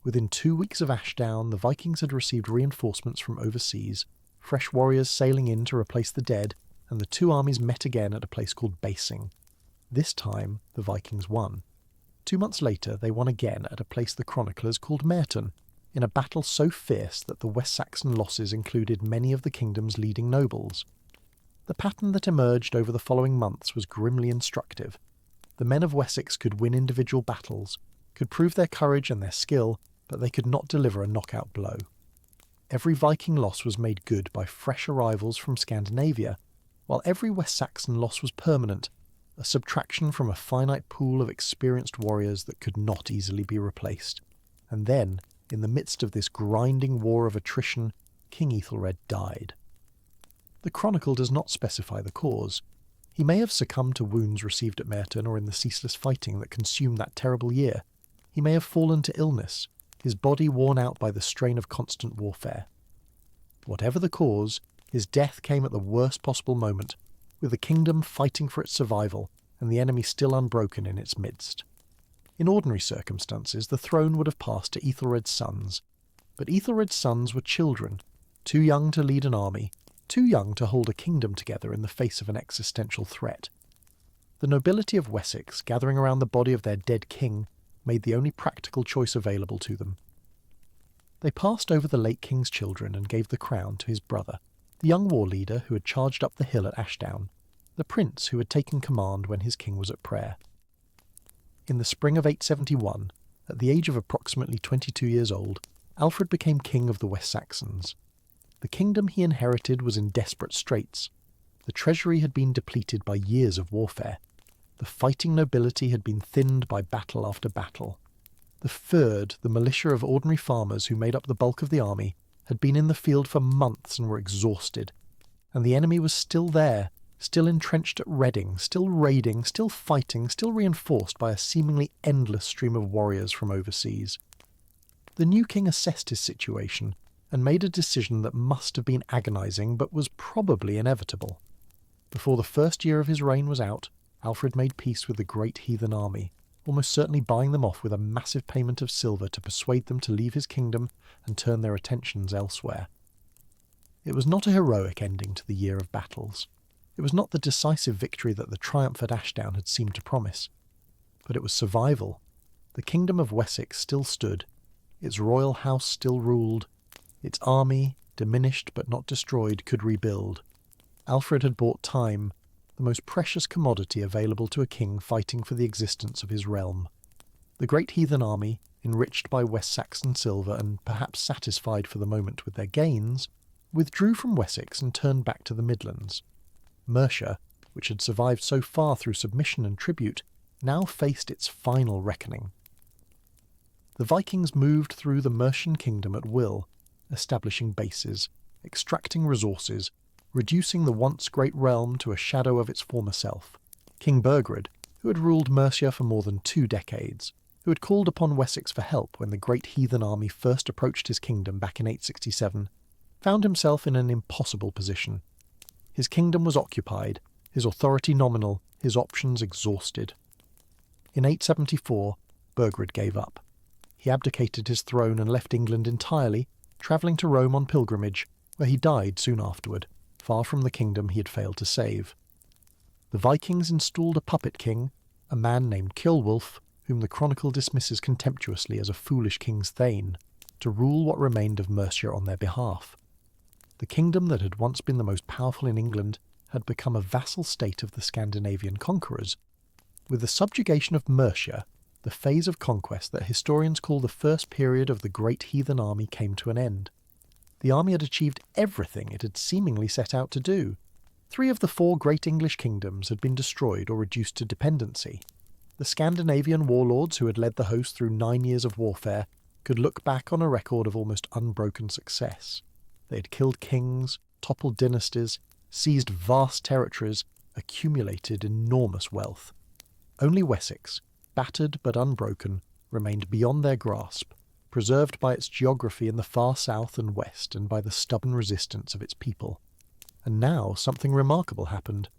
Within 2 weeks of Ashdown, the Vikings had received reinforcements from overseas, fresh warriors sailing in to replace the dead, and the 2 armies met again at a place called Basing. This time, the Vikings won. 2 months later, they won again at a place the chroniclers called Merton, in a battle so fierce that the West Saxon losses included many of the kingdom's leading nobles. The pattern that emerged over the following months was grimly instructive. The men of Wessex could win individual battles, could prove their courage and their skill, but they could not deliver a knockout blow. Every Viking loss was made good by fresh arrivals from Scandinavia, while every West Saxon loss was permanent, a subtraction from a finite pool of experienced warriors that could not easily be replaced. And then, in the midst of this grinding war of attrition, King Ethelred died. The chronicle does not specify the cause. He may have succumbed to wounds received at Merton or in the ceaseless fighting that consumed that terrible year. He may have fallen to illness, his body worn out by the strain of constant warfare. Whatever the cause, his death came at the worst possible moment, with the kingdom fighting for its survival and the enemy still unbroken in its midst. In ordinary circumstances, the throne would have passed to Ethelred's sons, but Ethelred's sons were children, too young to lead an army, too young to hold a kingdom together in the face of an existential threat. The nobility of Wessex, gathering around the body of their dead king, made the only practical choice available to them. They passed over the late king's children and gave the crown to his brother, the young war leader who had charged up the hill at Ashdown, the prince who had taken command when his king was at prayer. In the spring of 871, at the age of approximately 22 years old, Alfred became king of the West Saxons. The kingdom he inherited was in desperate straits. The treasury had been depleted by years of warfare. The fighting nobility had been thinned by battle after battle. The fyrd, the militia of ordinary farmers who made up the bulk of the army, had been in the field for months and were exhausted. And the enemy was still there, still entrenched at Reading, still raiding, still fighting, still reinforced by a seemingly endless stream of warriors from overseas. The new king assessed his situation and made a decision that must have been agonizing but was probably inevitable. Before the first year of his reign was out, Alfred made peace with the great heathen army, almost certainly buying them off with a massive payment of silver to persuade them to leave his kingdom and turn their attentions elsewhere. It was not a heroic ending to the year of battles. It was not the decisive victory that the triumph at Ashdown had seemed to promise. But it was survival. The kingdom of Wessex still stood. Its royal house still ruled. Its army, diminished but not destroyed, could rebuild. Alfred had bought time, the most precious commodity available to a king fighting for the existence of his realm. The great heathen army, enriched by West Saxon silver and perhaps satisfied for the moment with their gains, withdrew from Wessex and turned back to the Midlands. Mercia, which had survived so far through submission and tribute, now faced its final reckoning. The Vikings moved through the Mercian kingdom at will, establishing bases, extracting resources, reducing the once great realm to a shadow of its former self. King Burgred, who had ruled Mercia for more than 2 decades, who had called upon Wessex for help when the great heathen army first approached his kingdom back in 867, found himself in an impossible position. His kingdom was occupied, his authority nominal, his options exhausted. In 874, Burgred gave up. He abdicated his throne and left England entirely, travelling to Rome on pilgrimage, where he died soon afterward, far from the kingdom he had failed to save. The Vikings installed a puppet king, a man named Ceolwulf, whom the chronicle dismisses contemptuously as a foolish king's thane, to rule what remained of Mercia on their behalf. The kingdom that had once been the most powerful in England had become a vassal state of the Scandinavian conquerors. With the subjugation of Mercia, the phase of conquest that historians call the first period of the great heathen army came to an end. The army had achieved everything it had seemingly set out to do. 3 of the 4 great English kingdoms had been destroyed or reduced to dependency. The Scandinavian warlords who had led the host through 9 years of warfare could look back on a record of almost unbroken success. They had killed kings, toppled dynasties, seized vast territories, accumulated enormous wealth. Only Wessex, battered but unbroken, remained beyond their grasp, preserved by its geography in the far south and west and by the stubborn resistance of its people. And now something remarkable happened.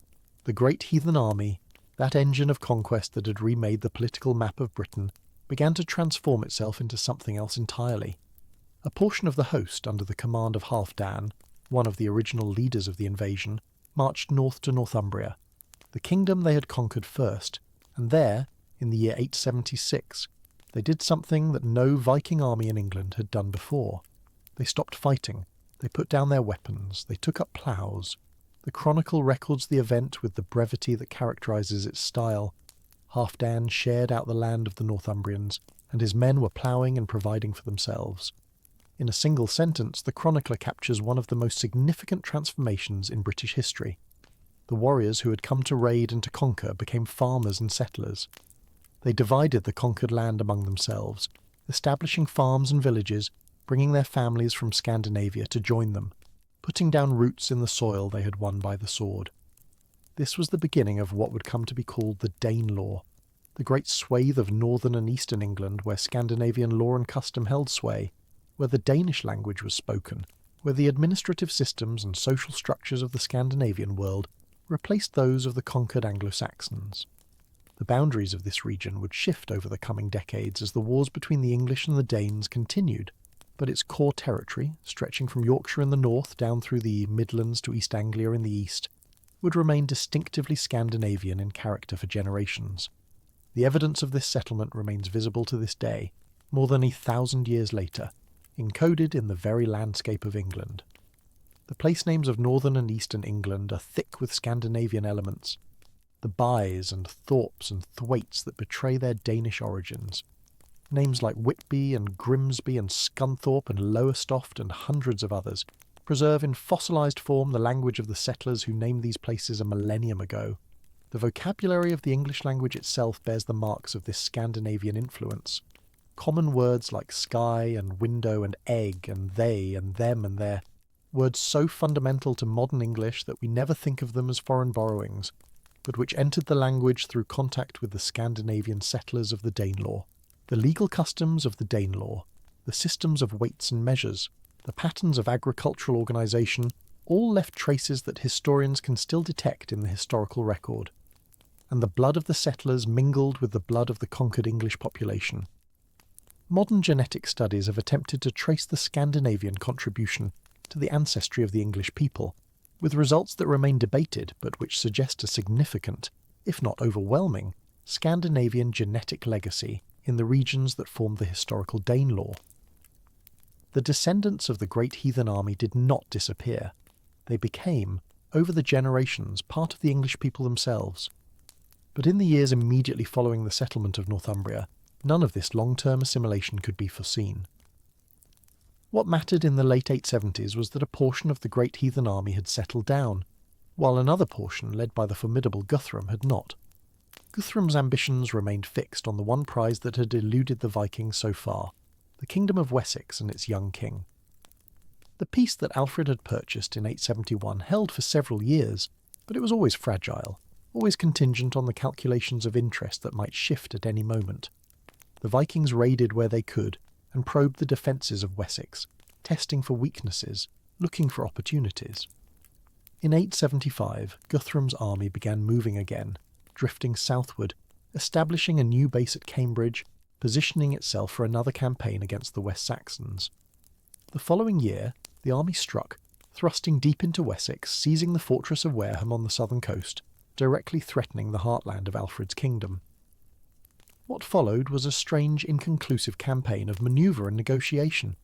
The great heathen army, that engine of conquest that had remade the political map of Britain, began to transform itself into something else entirely. A portion of the host, under the command of Halfdan, one of the original leaders of the invasion, marched north to Northumbria, the kingdom they had conquered first, and there, in the year 876, they did something that no Viking army in England had done before. They stopped fighting, they put down their weapons, they took up ploughs. The chronicle records the event with the brevity that characterises its style. Halfdan shared out the land of the Northumbrians, and his men were ploughing and providing for themselves. In a single sentence, the chronicler captures one of the most significant transformations in British history. The warriors who had come to raid and to conquer became farmers and settlers. They divided the conquered land among themselves, establishing farms and villages, bringing their families from Scandinavia to join them, putting down roots in the soil they had won by the sword. This was the beginning of what would come to be called the Danelaw, the great swathe of northern and eastern England where Scandinavian law and custom held sway, where the Danish language was spoken, where the administrative systems and social structures of the Scandinavian world replaced those of the conquered Anglo-Saxons. The boundaries of this region would shift over the coming decades as the wars between the English and the Danes continued, but its core territory, stretching from Yorkshire in the north down through the Midlands to East Anglia in the east, would remain distinctively Scandinavian in character for generations. The evidence of this settlement remains visible to this day, more than 1,000 years later, encoded in the very landscape of England. The place names of northern and eastern England are thick with Scandinavian elements, the Byes and Thorpes and Thwaites that betray their Danish origins. Names like Whitby and Grimsby and Scunthorpe and Lowestoft and hundreds of others preserve in fossilised form the language of the settlers who named these places a millennium ago. The vocabulary of the English language itself bears the marks of this Scandinavian influence. Common words like sky and window and egg and they and them and their, words so fundamental to modern English that we never think of them as foreign borrowings, but which entered the language through contact with the Scandinavian settlers of the Danelaw. The legal customs of the Danelaw, the systems of weights and measures, the patterns of agricultural organisation, all left traces that historians can still detect in the historical record. And the blood of the settlers mingled with the blood of the conquered English population. Modern genetic studies have attempted to trace the Scandinavian contribution to the ancestry of the English people, with results that remain debated but which suggest a significant, if not overwhelming, Scandinavian genetic legacy in the regions that formed the historical Danelaw. The descendants of the great heathen army did not disappear. They became, over the generations, part of the English people themselves. But in the years immediately following the settlement of Northumbria, none of this long-term assimilation could be foreseen. What mattered in the late 870s was that a portion of the great heathen army had settled down, while another portion, led by the formidable Guthrum, had not. Guthrum's ambitions remained fixed on the one prize that had eluded the Vikings so far, the kingdom of Wessex and its young king. The peace that Alfred had purchased in 871 held for several years, but it was always fragile, always contingent on the calculations of interest that might shift at any moment. the Vikings raided where they could and probed the defences of Wessex, testing for weaknesses, looking for opportunities. In 875, Guthrum's army began moving again, drifting southward, establishing a new base at Cambridge, positioning itself for another campaign against the West Saxons. The following year, the army struck, thrusting deep into Wessex, seizing the fortress of Wareham on the southern coast, directly threatening the heartland of Alfred's kingdom. What followed was a strange, inconclusive campaign of manoeuvre and negotiation.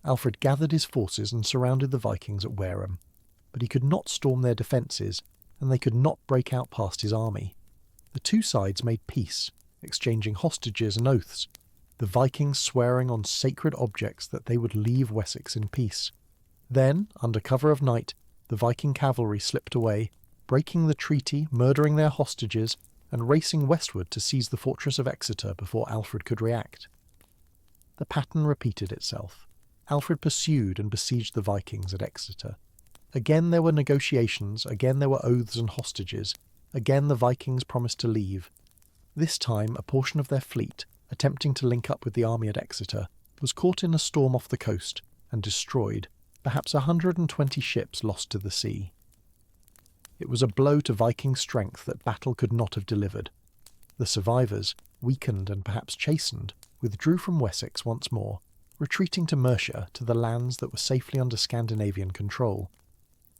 Alfred gathered his forces and surrounded the Vikings at Wareham, but he could not storm their defences, and they could not break out past his army. The two sides made peace, exchanging hostages and oaths, the Vikings swearing on sacred objects that they would leave Wessex in peace. Then, under cover of night, the Viking cavalry slipped away, breaking the treaty, murdering their hostages, and racing westward to seize the fortress of Exeter before Alfred could react. The pattern repeated itself. Alfred pursued and besieged the Vikings at Exeter. Again there were negotiations, again there were oaths and hostages, again the Vikings promised to leave. This time a portion of their fleet, attempting to link up with the army at Exeter, was caught in a storm off the coast and destroyed, perhaps 120 ships lost to the sea. It was a blow to Viking strength that battle could not have delivered. The survivors, weakened and perhaps chastened, withdrew from Wessex once more, retreating to Mercia, to the lands that were safely under Scandinavian control.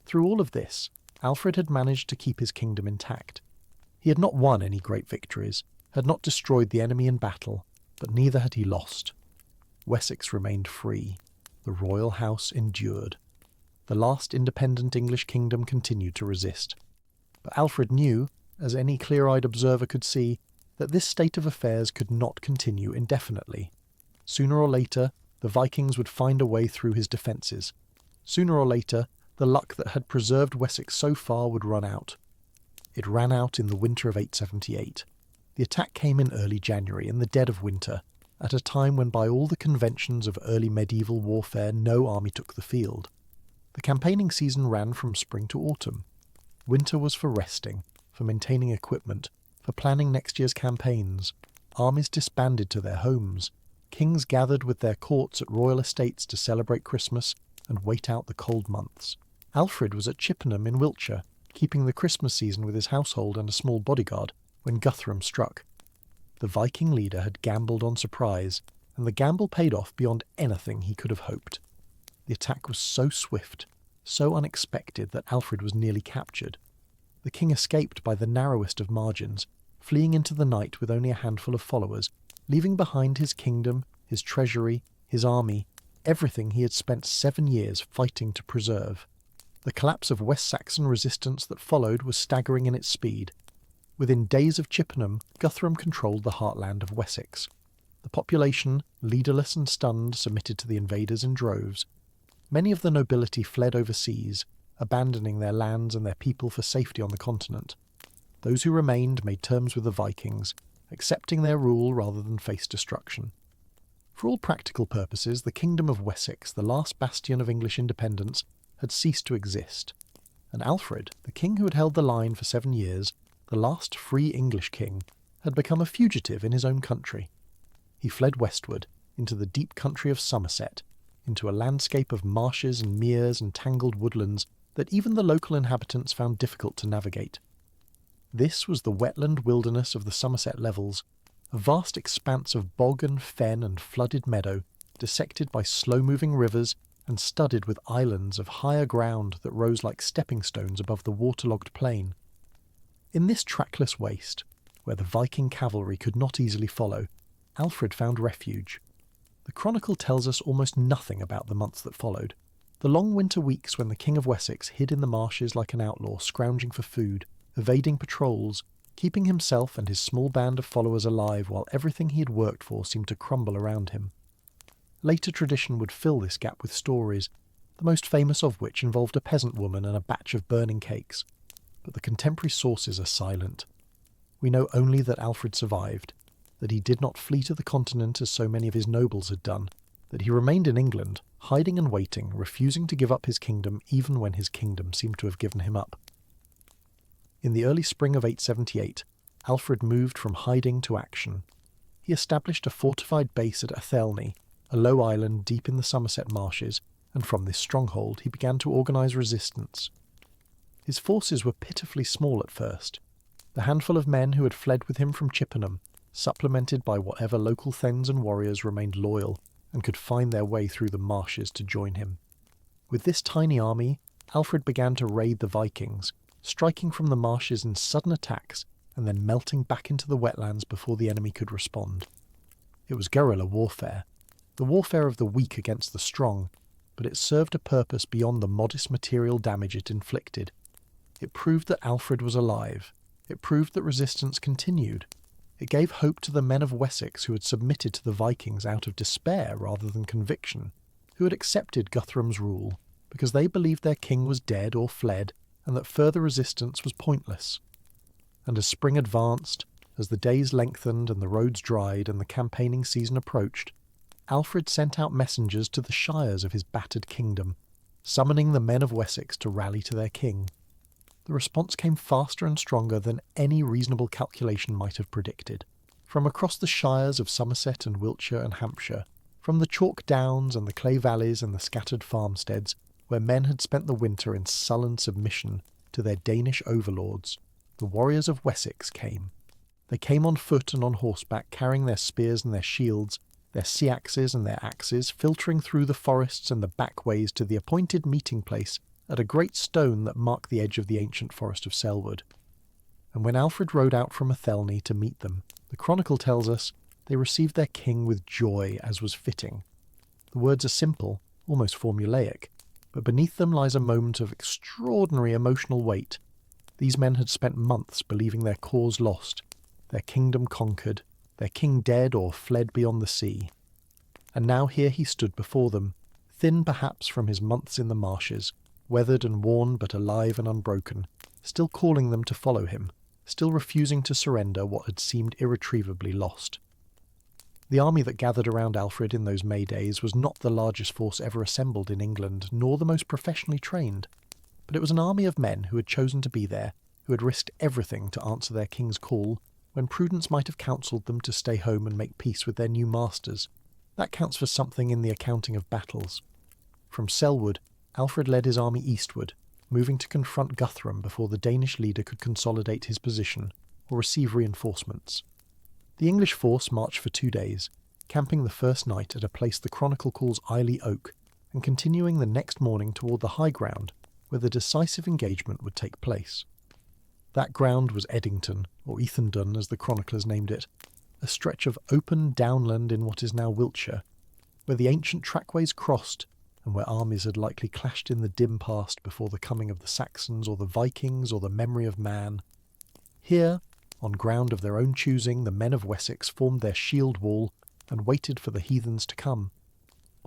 Through all of this, Alfred had managed to keep his kingdom intact. He had not won any great victories, had not destroyed the enemy in battle, but neither had he lost. Wessex remained free. The royal house endured. The last independent English kingdom continued to resist. But Alfred knew, as any clear-eyed observer could see, that this state of affairs could not continue indefinitely. Sooner or later, the Vikings would find a way through his defences. Sooner or later, the luck that had preserved Wessex so far would run out. It ran out in the winter of 878. The attack came in early January, in the dead of winter, at a time when by all the conventions of early medieval warfare no army took the field. The campaigning season ran from spring to autumn. Winter was for resting, for maintaining equipment, for planning next year's campaigns. Armies disbanded to their homes. Kings gathered with their courts at royal estates to celebrate Christmas and wait out the cold months. Alfred was at Chippenham in Wiltshire, keeping the Christmas season with his household and a small bodyguard, when Guthrum struck. The Viking leader had gambled on surprise, and the gamble paid off beyond anything he could have hoped. The attack was so swift, so unexpected that Alfred was nearly captured. The king escaped by the narrowest of margins, fleeing into the night with only a handful of followers, leaving behind his kingdom, his treasury, his army, everything he had spent 7 years fighting to preserve. The collapse of West Saxon resistance that followed was staggering in its speed. Within days of Chippenham, Guthrum controlled the heartland of Wessex. The population, leaderless and stunned, submitted to the invaders in droves. Many of the nobility fled overseas, abandoning their lands and their people for safety on the continent. Those who remained made terms with the Vikings, accepting their rule rather than face destruction. For all practical purposes, the kingdom of Wessex, the last bastion of English independence, had ceased to exist, and Alfred, the king who had held the line for 7 years, the last free English king, had become a fugitive in his own country. He fled westward, into the deep country of Somerset, into a landscape of marshes and meres and tangled woodlands that even the local inhabitants found difficult to navigate. This was the wetland wilderness of the Somerset Levels, a vast expanse of bog and fen and flooded meadow, dissected by slow-moving rivers and studded with islands of higher ground that rose like stepping stones above the waterlogged plain. In this trackless waste, where the Viking cavalry could not easily follow, Alfred found refuge. The chronicle tells us almost nothing about the months that followed. The long winter weeks when the King of Wessex hid in the marshes like an outlaw, scrounging for food, evading patrols, keeping himself and his small band of followers alive while everything he had worked for seemed to crumble around him. Later tradition would fill this gap with stories, the most famous of which involved a peasant woman and a batch of burning cakes. But the contemporary sources are silent. We know only that Alfred survived, that he did not flee to the continent as so many of his nobles had done, that he remained in England, hiding and waiting, refusing to give up his kingdom even when his kingdom seemed to have given him up. In the early spring of 878, Alfred moved from hiding to action. he established a fortified base at Athelney, a low island deep in the Somerset marshes, and from this stronghold he began to organise resistance. His forces were pitifully small at first. The handful of men who had fled with him from Chippenham, supplemented by whatever local thegns and warriors remained loyal and could find their way through the marshes to join him. With this tiny army, Alfred began to raid the Vikings, striking from the marshes in sudden attacks and then melting back into the wetlands before the enemy could respond. It was guerrilla warfare, the warfare of the weak against the strong, but it served a purpose beyond the modest material damage it inflicted. It proved that Alfred was alive. It proved that resistance continued. It gave hope to the men of Wessex who had submitted to the Vikings out of despair rather than conviction, who had accepted Guthrum's rule because they believed their king was dead or fled and that further resistance was pointless. And as spring advanced, as the days lengthened and the roads dried and the campaigning season approached, Alfred sent out messengers to the shires of his battered kingdom, summoning the men of Wessex to rally to their king. The response came faster and stronger than any reasonable calculation might have predicted. From across the shires of Somerset and Wiltshire and Hampshire, from the chalk downs and the clay valleys and the scattered farmsteads, where men had spent the winter in sullen submission to their Danish overlords, the warriors of Wessex came. They came on foot and on horseback, carrying their spears and their shields, their sea-axes and their axes, filtering through the forests and the back ways to the appointed meeting place at a great stone that marked the edge of the ancient forest of Selwood. And when Alfred rode out from Athelney to meet them, the chronicle tells us they received their king with joy, as was fitting. The words are simple, almost formulaic, but beneath them lies a moment of extraordinary emotional weight. These men had spent months believing their cause lost, their kingdom conquered, their king dead or fled beyond the sea. And now here he stood before them, thin perhaps from his months in the marshes, weathered and worn but alive and unbroken, still calling them to follow him, still refusing to surrender what had seemed irretrievably lost. The army that gathered around Alfred in those May days was not the largest force ever assembled in England, nor the most professionally trained, but it was an army of men who had chosen to be there, who had risked everything to answer their king's call, when prudence might have counselled them to stay home and make peace with their new masters. That counts for something in the accounting of battles. From Selwood, Alfred led his army eastward, moving to confront Guthrum before the Danish leader could consolidate his position or receive reinforcements. The English force marched for 2 days, camping the first night at a place the chronicle calls Eiley Oak, and continuing the next morning toward the high ground where the decisive engagement would take place. That ground was Eddington, or Heathen as the chroniclers named it, a stretch of open downland in what is now Wiltshire, where the ancient trackways crossed and where armies had likely clashed in the dim past before the coming of the Saxons or the Vikings or the memory of man. Here, on ground of their own choosing, the men of Wessex formed their shield wall and waited for the heathens to come.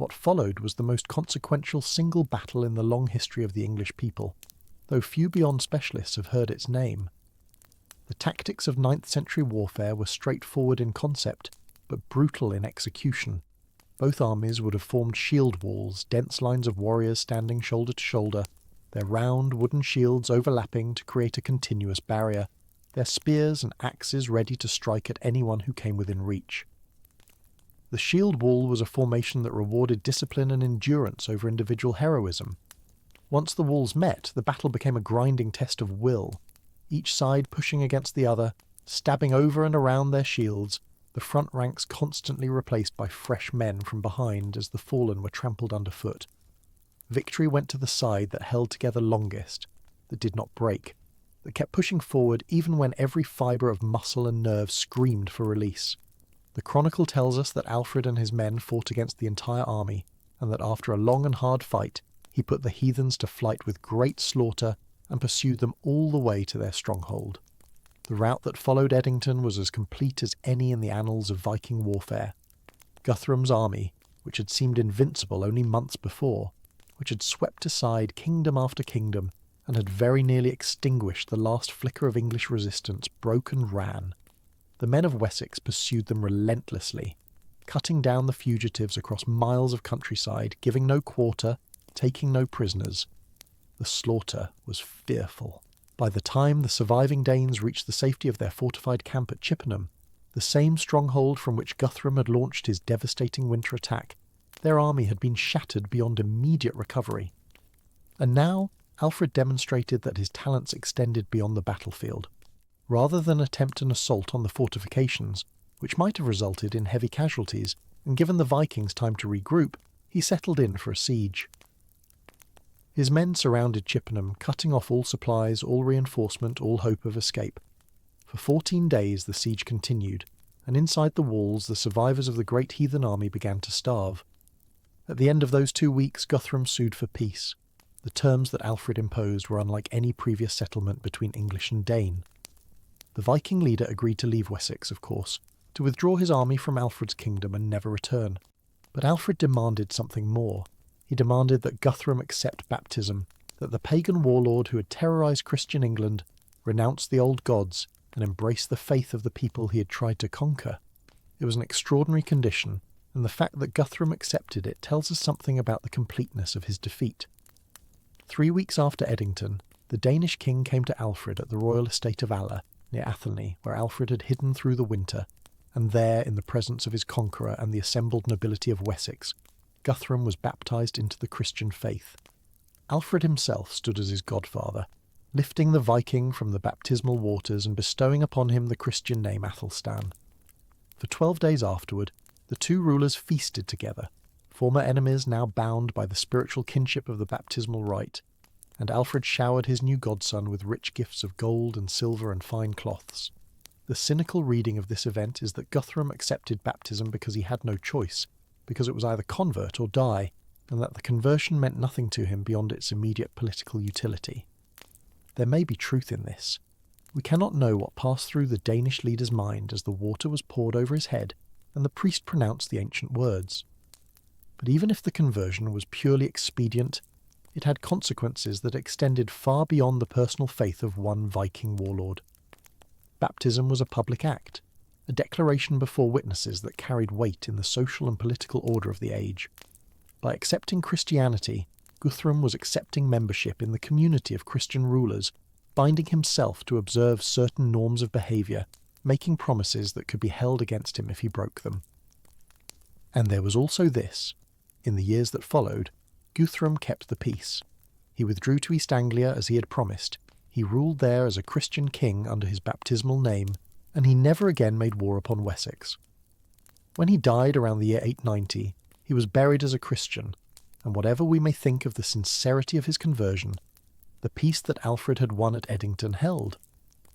What followed was the most consequential single battle in the long history of the English people, though few beyond specialists have heard its name. The tactics of 9th century warfare were straightforward in concept, but brutal in execution. Both armies would have formed shield walls, dense lines of warriors standing shoulder to shoulder, their round wooden shields overlapping to create a continuous barrier, their spears and axes ready to strike at anyone who came within reach. The shield wall was a formation that rewarded discipline and endurance over individual heroism. Once the walls met, the battle became a grinding test of will, each side pushing against the other, stabbing over and around their shields, the front ranks constantly replaced by fresh men from behind as the fallen were trampled underfoot. Victory went to the side that held together longest, that did not break, that kept pushing forward even when every fibre of muscle and nerve screamed for release. The chronicle tells us that Alfred and his men fought against the entire army, and that after a long and hard fight, he put the heathens to flight with great slaughter and pursued them all the way to their stronghold. The rout that followed Eddington was as complete as any in the annals of Viking warfare. Guthrum's army, which had seemed invincible only months before, which had swept aside kingdom after kingdom and had very nearly extinguished the last flicker of English resistance, broke and ran. The men of Wessex pursued them relentlessly, cutting down the fugitives across miles of countryside, giving no quarter, taking no prisoners. The slaughter was fearful. By the time the surviving Danes reached the safety of their fortified camp at Chippenham, the the same stronghold from which Guthrum had launched his devastating winter attack. Their army had been shattered beyond immediate recovery. And now Alfred demonstrated that his talents extended beyond the battlefield. Rather than attempt an assault on the fortifications, which might have resulted in heavy casualties, and given the Vikings time to regroup, he settled in for a siege. His men surrounded Chippenham, cutting off all supplies, all reinforcement, all hope of escape. For 14 days the siege continued, and inside the walls the survivors of the great heathen army began to starve. At the end of those 2 weeks, Guthrum sued for peace. The terms that Alfred imposed were unlike any previous settlement between English and Dane. The Viking leader agreed to leave Wessex, of course, to withdraw his army from Alfred's kingdom and never return. But Alfred demanded something more. He demanded that Guthrum accept baptism, that the pagan warlord who had terrorised Christian England renounce the old gods and embrace the faith of the people he had tried to conquer. It was an extraordinary condition, and the fact that Guthrum accepted it tells us something about the completeness of his defeat. 3 weeks after Edington, the Danish king came to Alfred at the royal estate of Aller, near Athelney, where Alfred had hidden through the winter, and there, in the presence of his conqueror and the assembled nobility of Wessex, Guthrum was baptised into the Christian faith. Alfred himself stood as his godfather, lifting the Viking from the baptismal waters and bestowing upon him the Christian name Athelstan. For 12 days afterward, the two rulers feasted together, former enemies now bound by the spiritual kinship of the baptismal rite, and Alfred showered his new godson with rich gifts of gold and silver and fine cloths. The cynical reading of this event is that Guthrum accepted baptism because he had no choice, because it was either convert or die, and that the conversion meant nothing to him beyond its immediate political utility. There may be truth in this. We cannot know what passed through the Danish leader's mind as the water was poured over his head and the priest pronounced the ancient words. But even if the conversion was purely expedient, it had consequences that extended far beyond the personal faith of one Viking warlord. Baptism was a public act, a declaration before witnesses that carried weight in the social and political order of the age. By accepting Christianity, Guthrum was accepting membership in the community of Christian rulers, binding himself to observe certain norms of behaviour, making promises that could be held against him if he broke them. And there was also this. In the years that followed, Guthrum kept the peace. He withdrew to East Anglia as he had promised. He ruled there as a Christian king under his baptismal name, and he never again made war upon Wessex. When he died around the year 890, he was buried as a Christian, and whatever we may think of the sincerity of his conversion, the peace that Alfred had won at Edington held.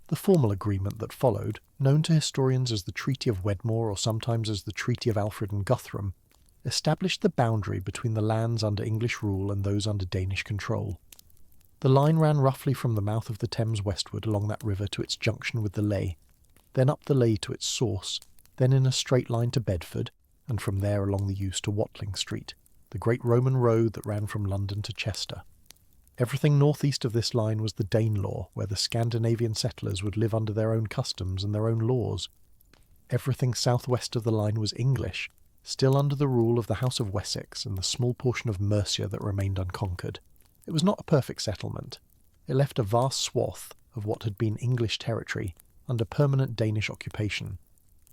The formal agreement that followed, known to historians as the Treaty of Wedmore or sometimes as the Treaty of Alfred and Guthrum, established the boundary between the lands under English rule and those under Danish control. The line ran roughly from the mouth of the Thames westward along that river to its junction with the Lea, then up the Lea to its source, then in a straight line to Bedford, and from there along the Ouse to Watling Street, the great Roman road that ran from London to Chester. Everything northeast of this line was the Danelaw, where the Scandinavian settlers would live under their own customs and their own laws. Everything southwest of the line was English, still under the rule of the House of Wessex and the small portion of Mercia that remained unconquered. It was not a perfect settlement. It left a vast swath of what had been English territory under permanent Danish occupation.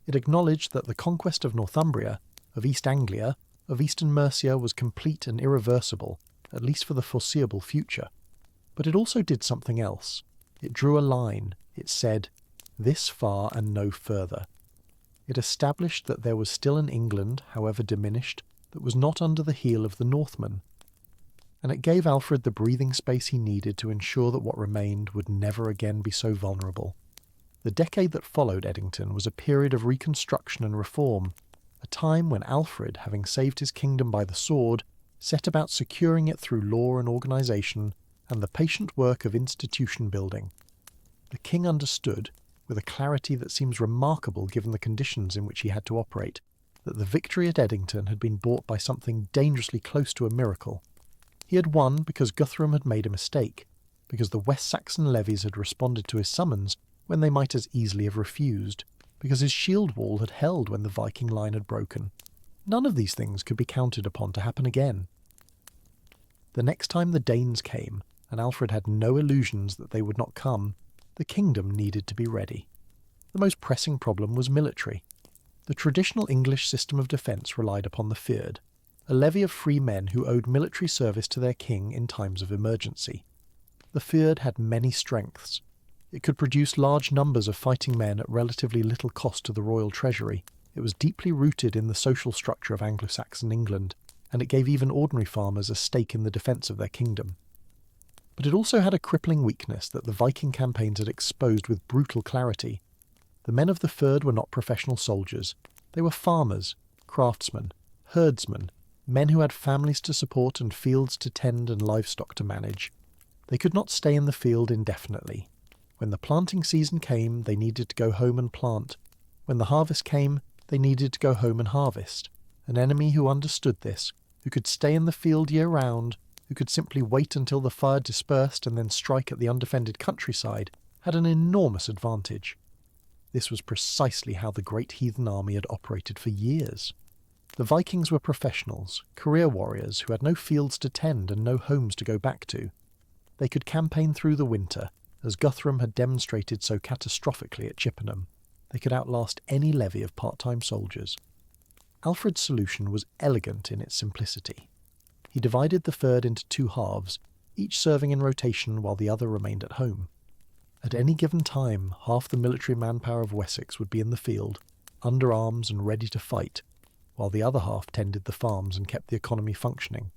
It acknowledged that the conquest of Northumbria, of East Anglia, of eastern Mercia was complete and irreversible, at least for the foreseeable future. But it also did something else. It drew a line. It said, "This far and no further." It established that there was still an England, however diminished, that was not under the heel of the Northmen. And it gave Alfred the breathing space he needed to ensure that what remained would never again be so vulnerable. The decade that followed Edington was a period of reconstruction and reform, a time when Alfred, having saved his kingdom by the sword, set about securing it through law and organisation and the patient work of institution building. The king understood, with a clarity that seems remarkable given the conditions in which he had to operate, that the victory at Edington had been bought by something dangerously close to a miracle. He had won because Guthrum had made a mistake, because the West Saxon levies had responded to his summons when they might as easily have refused, because his shield wall had held when the Viking line had broken. None of these things could be counted upon to happen again. The next time the Danes came, and Alfred had no illusions that they would not come, the kingdom needed to be ready. The most pressing problem was military. The traditional English system of defence relied upon the fyrd, a levy of free men who owed military service to their king in times of emergency. The fyrd had many strengths. It could produce large numbers of fighting men at relatively little cost to the royal treasury. It was deeply rooted in the social structure of Anglo-Saxon England, and it gave even ordinary farmers a stake in the defence of their kingdom. But it also had a crippling weakness that the Viking campaigns had exposed with brutal clarity. The men of the fyrd were not professional soldiers. They were farmers, craftsmen, herdsmen, men who had families to support and fields to tend and livestock to manage. They could not stay in the field indefinitely. When the planting season came, they needed to go home and plant. When the harvest came, they needed to go home and harvest. An enemy who understood this, who could stay in the field year-round, who could simply wait until the fire dispersed and then strike at the undefended countryside, had an enormous advantage. This was precisely how the great heathen army had operated for years. The Vikings were professionals, career warriors who had no fields to tend and no homes to go back to. They could campaign through the winter, as Guthrum had demonstrated so catastrophically at Chippenham. They could outlast any levy of part-time soldiers. Alfred's solution was elegant in its simplicity. He divided the fyrd into two halves, each serving in rotation while the other remained at home. At any given time, half the military manpower of Wessex would be in the field, under arms and ready to fight, while the other half tended the farms and kept the economy functioning.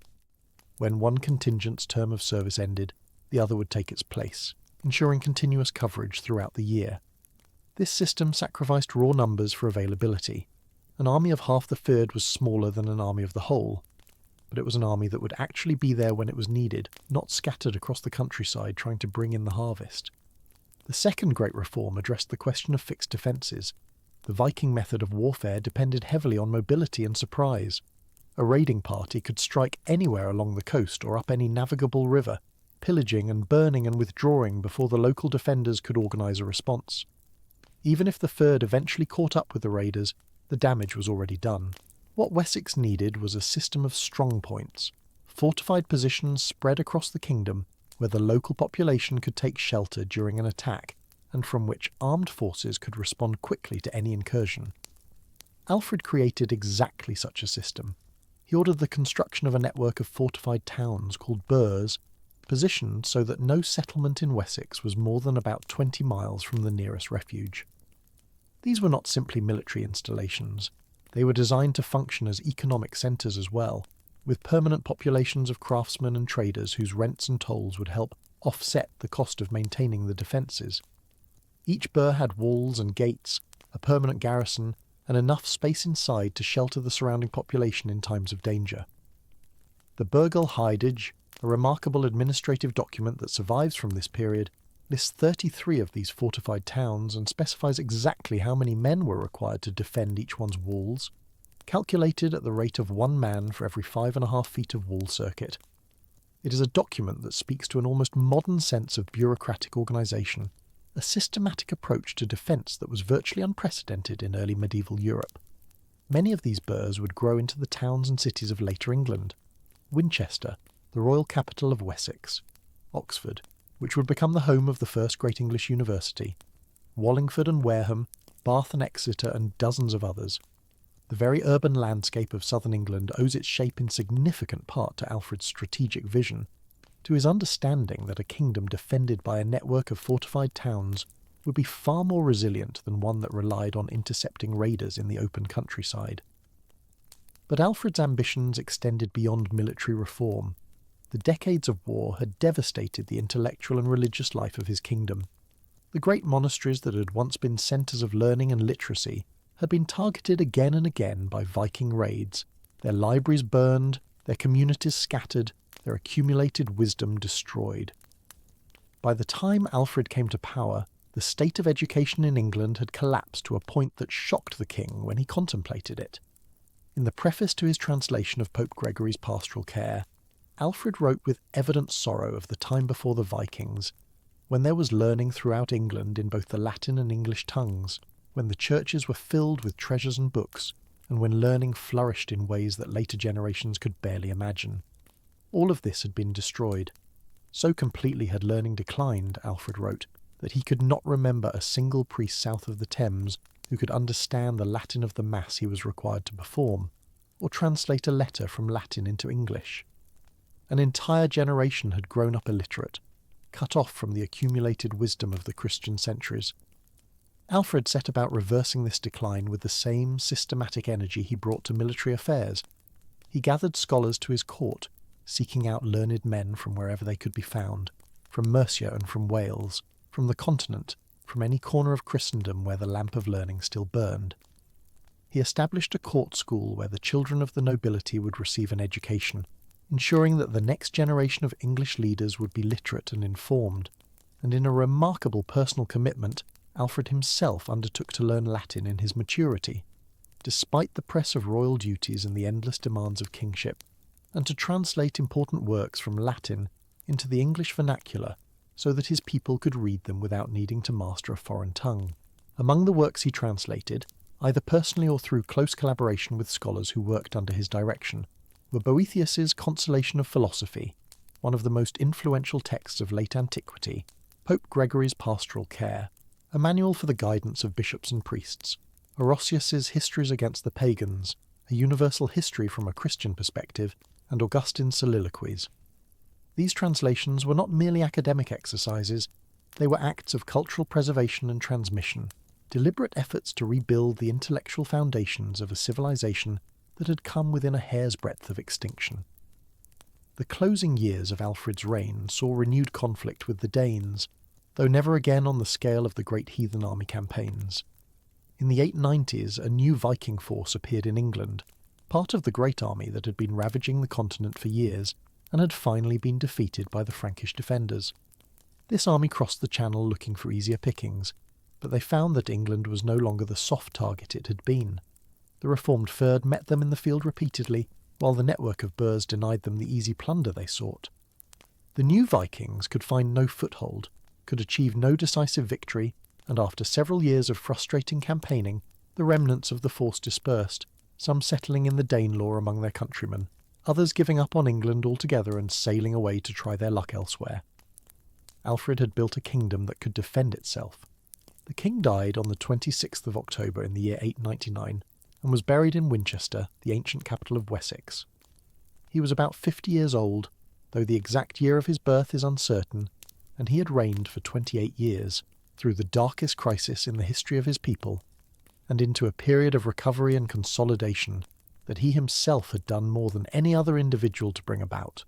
When one contingent's term of service ended, the other would take its place, ensuring continuous coverage throughout the year. This system sacrificed raw numbers for availability. An army of half the fyrd was smaller than an army of the whole, but it was an army that would actually be there when it was needed, not scattered across the countryside trying to bring in the harvest. The second great reform addressed the question of fixed defences. The Viking method of warfare depended heavily on mobility and surprise. A raiding party could strike anywhere along the coast or up any navigable river, pillaging and burning and withdrawing before the local defenders could organise a response. Even if the fyrd eventually caught up with the raiders, the damage was already done. What Wessex needed was a system of strong points, fortified positions spread across the kingdom where the local population could take shelter during an attack, and from which armed forces could respond quickly to any incursion. Alfred created exactly such a system. He ordered the construction of a network of fortified towns called burhs, positioned so that no settlement in Wessex was more than about 20 miles from the nearest refuge. These were not simply military installations. They were designed to function as economic centres as well, with permanent populations of craftsmen and traders whose rents and tolls would help offset the cost of maintaining the defences. Each burh had walls and gates, a permanent garrison, and enough space inside to shelter the surrounding population in times of danger. The Burgel Heidage, a remarkable administrative document that survives from this period, lists 33 of these fortified towns and specifies exactly how many men were required to defend each one's walls, calculated at the rate of 1 man for every 5.5 feet of wall circuit. It is a document that speaks to an almost modern sense of bureaucratic organisation, a systematic approach to defence that was virtually unprecedented in early medieval Europe. Many of these burhs would grow into the towns and cities of later England. Winchester, the royal capital of Wessex; Oxford, which would become the home of the first great English university; Wallingford and Wareham, Bath and Exeter, and dozens of others. The very urban landscape of southern England owes its shape in significant part to Alfred's strategic vision, to his understanding that a kingdom defended by a network of fortified towns would be far more resilient than one that relied on intercepting raiders in the open countryside. But Alfred's ambitions extended beyond military reform. The decades of war had devastated the intellectual and religious life of his kingdom. The great monasteries that had once been centres of learning and literacy had been targeted again and again by Viking raids, their libraries burned, their communities scattered, their accumulated wisdom destroyed. By the time Alfred came to power, the state of education in England had collapsed to a point that shocked the king when he contemplated it. In the preface to his translation of Pope Gregory's Pastoral Care, Alfred wrote with evident sorrow of the time before the Vikings, when there was learning throughout England in both the Latin and English tongues, when the churches were filled with treasures and books, and when learning flourished in ways that later generations could barely imagine. All of this had been destroyed. So completely had learning declined, Alfred wrote, that he could not remember a single priest south of the Thames who could understand the Latin of the Mass he was required to perform, or translate a letter from Latin into English. An entire generation had grown up illiterate, cut off from the accumulated wisdom of the Christian centuries. Alfred set about reversing this decline with the same systematic energy he brought to military affairs. He gathered scholars to his court, seeking out learned men from wherever they could be found, from Mercia and from Wales, from the continent, from any corner of Christendom where the lamp of learning still burned. He established a court school where the children of the nobility would receive an education, ensuring that the next generation of English leaders would be literate and informed, and in a remarkable personal commitment, Alfred himself undertook to learn Latin in his maturity, despite the press of royal duties and the endless demands of kingship, and to translate important works from Latin into the English vernacular so that his people could read them without needing to master a foreign tongue. Among the works he translated, either personally or through close collaboration with scholars who worked under his direction, were Boethius's Consolation of Philosophy, one of the most influential texts of late antiquity, Pope Gregory's Pastoral Care, a manual for the guidance of bishops and priests, Orosius's Histories Against the Pagans, a universal history from a Christian perspective, and Augustine's Soliloquies. These translations were not merely academic exercises, they were acts of cultural preservation and transmission, deliberate efforts to rebuild the intellectual foundations of a civilization that had come within a hair's breadth of extinction. The closing years of Alfred's reign saw renewed conflict with the Danes, though never again on the scale of the great heathen army campaigns. In the 890s, a new Viking force appeared in England, part of the great army that had been ravaging the continent for years and had finally been defeated by the Frankish defenders. This army crossed the Channel looking for easier pickings, but they found that England was no longer the soft target it had been. The reformed Fyrd met them in the field repeatedly, while the network of burhs denied them the easy plunder they sought. The new Vikings could find no foothold, could achieve no decisive victory, and after several years of frustrating campaigning, the remnants of the force dispersed, some settling in the Danelaw among their countrymen, others giving up on England altogether and sailing away to try their luck elsewhere. Alfred had built a kingdom that could defend itself. The king died on the 26th of October in the year 899, and was buried in Winchester, the ancient capital of Wessex. He was about 50 years old, though the exact year of his birth is uncertain, and he had reigned for 28 years, through the darkest crisis in the history of his people, and into a period of recovery and consolidation that he himself had done more than any other individual to bring about.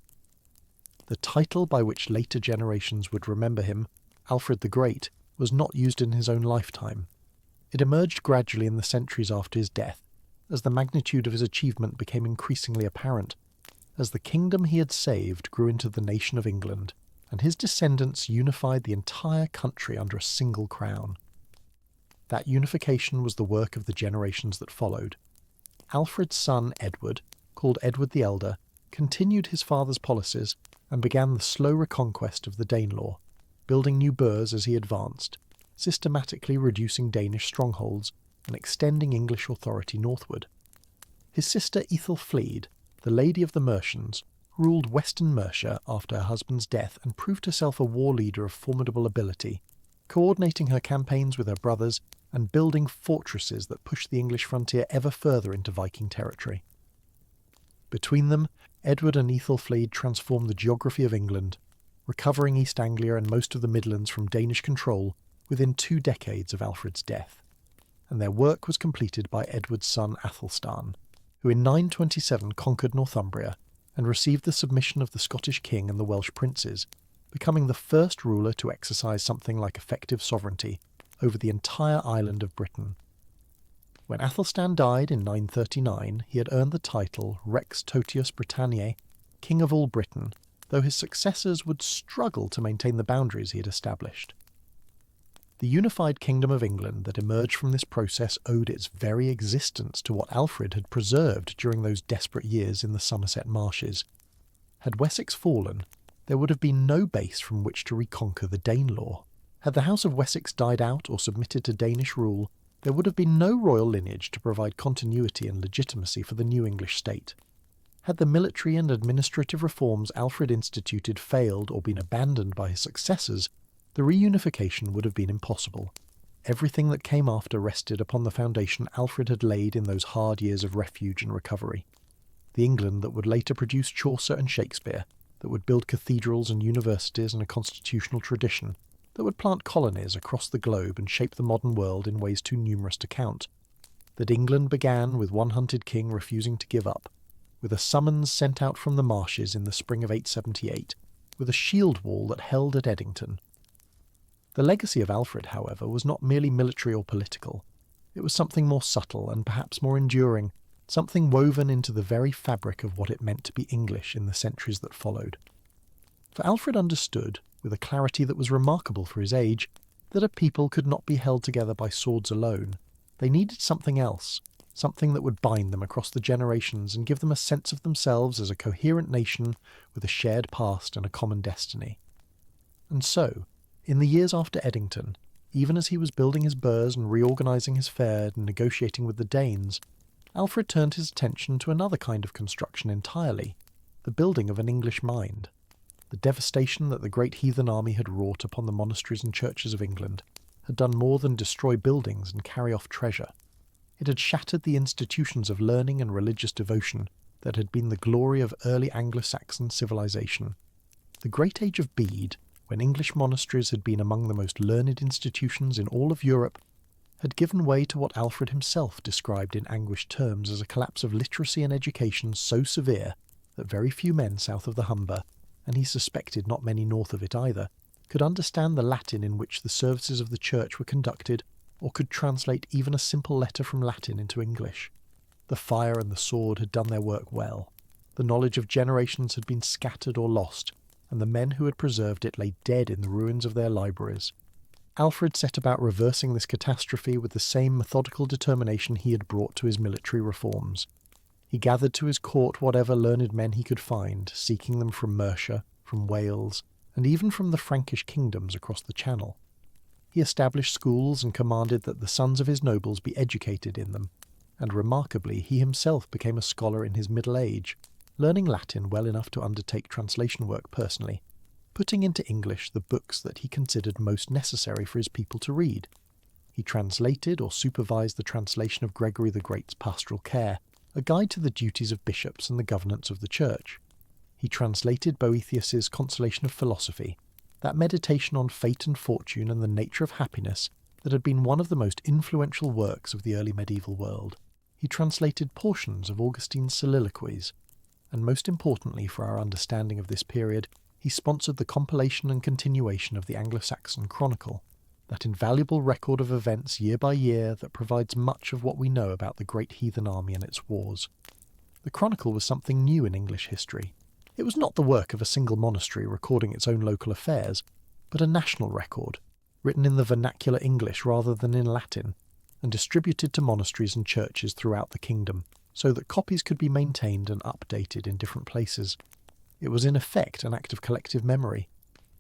The title by which later generations would remember him, Alfred the Great, was not used in his own lifetime. It emerged gradually in the centuries after his death, as the magnitude of his achievement became increasingly apparent, as the kingdom he had saved grew into the nation of England, and his descendants unified the entire country under a single crown. That unification was the work of the generations that followed. Alfred's son Edward, called Edward the Elder, continued his father's policies and began the slow reconquest of the Danelaw, building new burhs as he advanced, systematically reducing Danish strongholds and extending English authority northward. His sister Ethelfled, the Lady of the Mercians, ruled western Mercia after her husband's death and proved herself a war leader of formidable ability, coordinating her campaigns with her brothers and building fortresses that pushed the English frontier ever further into Viking territory. Between them, Edward and Ethelfled transformed the geography of England, recovering East Anglia and most of the Midlands from Danish control within 2 decades of Alfred's death, and their work was completed by Edward's son Athelstan, who in 927 conquered Northumbria and received the submission of the Scottish king and the Welsh princes, becoming the first ruler to exercise something like effective sovereignty over the entire island of Britain. When Athelstan died in 939, he had earned the title Rex Totius Britanniae, King of all Britain, though his successors would struggle to maintain the boundaries he had established. The unified kingdom of England that emerged from this process owed its very existence to what Alfred had preserved during those desperate years in the Somerset marshes. Had Wessex fallen, there would have been no base from which to reconquer the Danelaw. Had the House of Wessex died out or submitted to Danish rule, there would have been no royal lineage to provide continuity and legitimacy for the new English state. Had the military and administrative reforms Alfred instituted failed or been abandoned by his successors, The reunification would have been impossible. Everything that came after rested upon the foundation Alfred had laid in those hard years of refuge and recovery. The England that would later produce Chaucer and Shakespeare, that would build cathedrals and universities and a constitutional tradition, that would plant colonies across the globe and shape the modern world in ways too numerous to count. That England began with one hunted king refusing to give up, with a summons sent out from the marshes in the spring of 878, with a shield wall that held at Edington. The legacy of Alfred, however, was not merely military or political. It was something more subtle and perhaps more enduring, something woven into the very fabric of what it meant to be English in the centuries that followed. For Alfred understood, with a clarity that was remarkable for his age, that a people could not be held together by swords alone. They needed something else, something that would bind them across the generations and give them a sense of themselves as a coherent nation with a shared past and a common destiny. And so, in the years after Edington, even as he was building his burghs and reorganising his fyrd and negotiating with the Danes, Alfred turned his attention to another kind of construction entirely, the building of an English mind. The devastation that the great heathen army had wrought upon the monasteries and churches of England had done more than destroy buildings and carry off treasure. It had shattered the institutions of learning and religious devotion that had been the glory of early Anglo-Saxon civilization. The Great Age of Bede, when English monasteries had been among the most learned institutions in all of Europe, had given way to what Alfred himself described in anguished terms as a collapse of literacy and education so severe that very few men south of the Humber, and he suspected not many north of it either, could understand the Latin in which the services of the church were conducted, or could translate even a simple letter from Latin into English. The fire and the sword had done their work well. The knowledge of generations had been scattered or lost, and the men who had preserved it lay dead in the ruins of their libraries. Alfred set about reversing this catastrophe with the same methodical determination he had brought to his military reforms. He gathered to his court whatever learned men he could find, seeking them from Mercia, from Wales, and even from the Frankish kingdoms across the Channel. He established schools and commanded that the sons of his nobles be educated in them, and remarkably he himself became a scholar in his middle age, learning Latin well enough to undertake translation work personally, putting into English the books that he considered most necessary for his people to read. He translated or supervised the translation of Gregory the Great's Pastoral Care, a guide to the duties of bishops and the governance of the Church. He translated Boethius's Consolation of Philosophy, that meditation on fate and fortune and the nature of happiness that had been one of the most influential works of the early medieval world. He translated portions of Augustine's soliloquies, and most importantly for our understanding of this period, he sponsored the compilation and continuation of the Anglo-Saxon Chronicle, that invaluable record of events year by year that provides much of what we know about the great heathen army and its wars. The Chronicle was something new in English history. It was not the work of a single monastery recording its own local affairs, but a national record, written in the vernacular English rather than in Latin, and distributed to monasteries and churches throughout the kingdom, so that copies could be maintained and updated in different places. It was in effect an act of collective memory,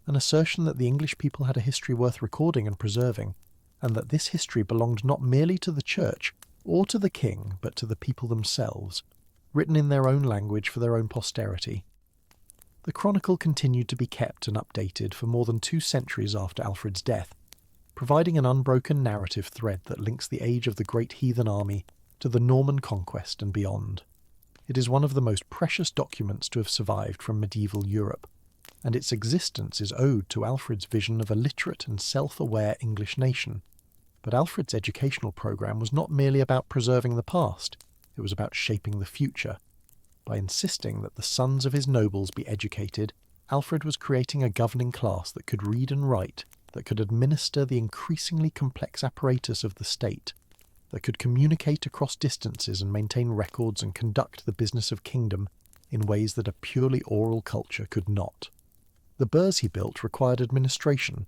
an assertion that the English people had a history worth recording and preserving, and that this history belonged not merely to the church or to the king, but to the people themselves, written in their own language for their own posterity. The Chronicle continued to be kept and updated for more than 2 centuries after Alfred's death, providing an unbroken narrative thread that links the age of the great heathen army to the Norman conquest and beyond. It is one of the most precious documents to have survived from medieval Europe, and its existence is owed to Alfred's vision of a literate and self-aware English nation. But Alfred's educational programme was not merely about preserving the past, it was about shaping the future. By insisting that the sons of his nobles be educated, Alfred was creating a governing class that could read and write, that could administer the increasingly complex apparatus of the state, that could communicate across distances and maintain records and conduct the business of kingdom in ways that a purely oral culture could not. The burghs he built required administration.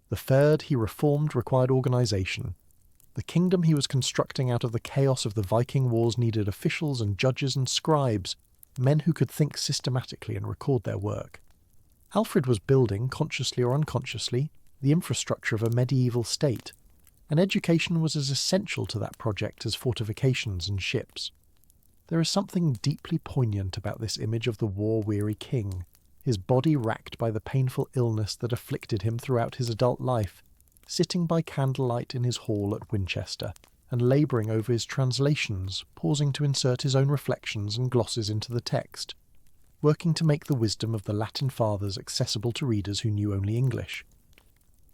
The fyrd he reformed required organisation. The kingdom he was constructing out of the chaos of the Viking wars needed officials and judges and scribes, men who could think systematically and record their work. Alfred was building, consciously or unconsciously, the infrastructure of a medieval state, and education was as essential to that project as fortifications and ships. There is something deeply poignant about this image of the war-weary king, his body racked by the painful illness that afflicted him throughout his adult life, sitting by candlelight in his hall at Winchester, and labouring over his translations, pausing to insert his own reflections and glosses into the text, working to make the wisdom of the Latin fathers accessible to readers who knew only English.